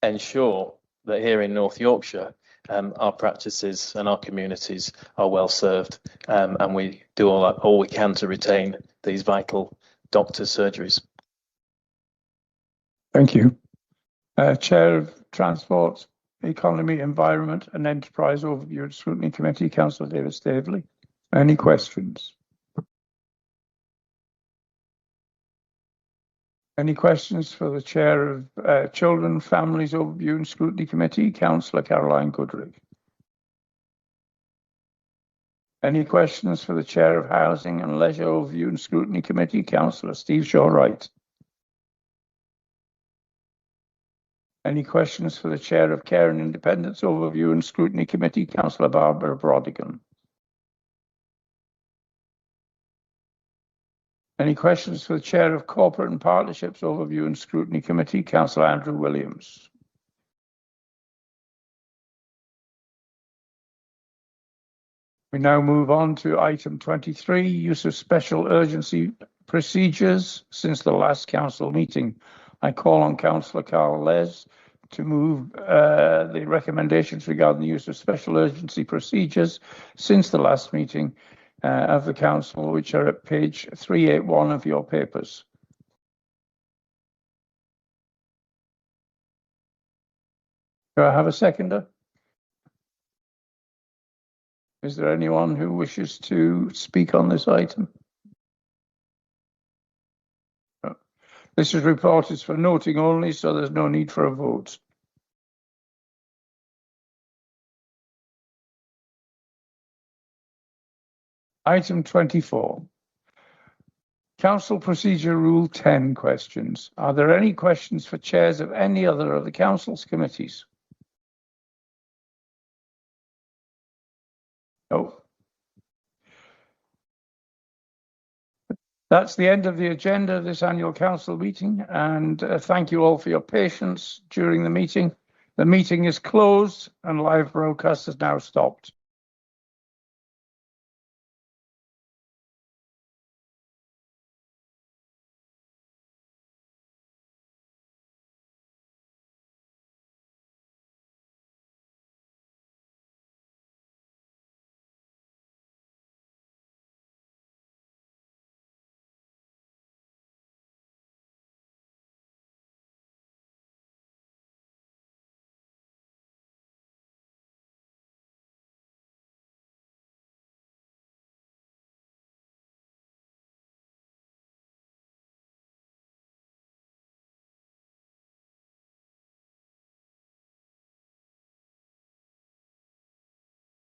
ensure that here in North Yorkshire, our practices and our communities are well served, and we do all we can to retain these vital doctor surgeries. Thank you. Chair of Transport, Economy, Environment and Enterprise Overview and Scrutiny Committee, Councillor David Staveley. Any questions? Any questions for the Chair of Children, Families Overview and Scrutiny Committee, Councillor Caroline Goodrick? Any questions for the Chair of Housing and Leisure Overview and Scrutiny Committee, Councillor Steve Shaw-Wright? Any questions for the Chair of Care and Independence Overview and Scrutiny Committee, Councillor Barbara Brodigan? Any questions for the Chair of Corporate and Partnerships Overview and Scrutiny Committee, Councillor Andrew Williams? We now move on to item 23, use of special urgency procedures since the last council meeting. I call on Councillor Carl Les to move the recommendations regarding the use of special urgency procedures since the last meeting of the council, which are at page 381 of your papers. Do I have a seconder? Is there anyone who wishes to speak on this item? This report is for noting only, so there's no need for a vote. Item 24. Council Procedure Rule 10 questions. Are there any questions for chairs of any other of the council's committees? No. That's the end of the agenda of this annual council meeting, and thank you all for your patience during the meeting. The meeting is closed and live broadcast is now stopped.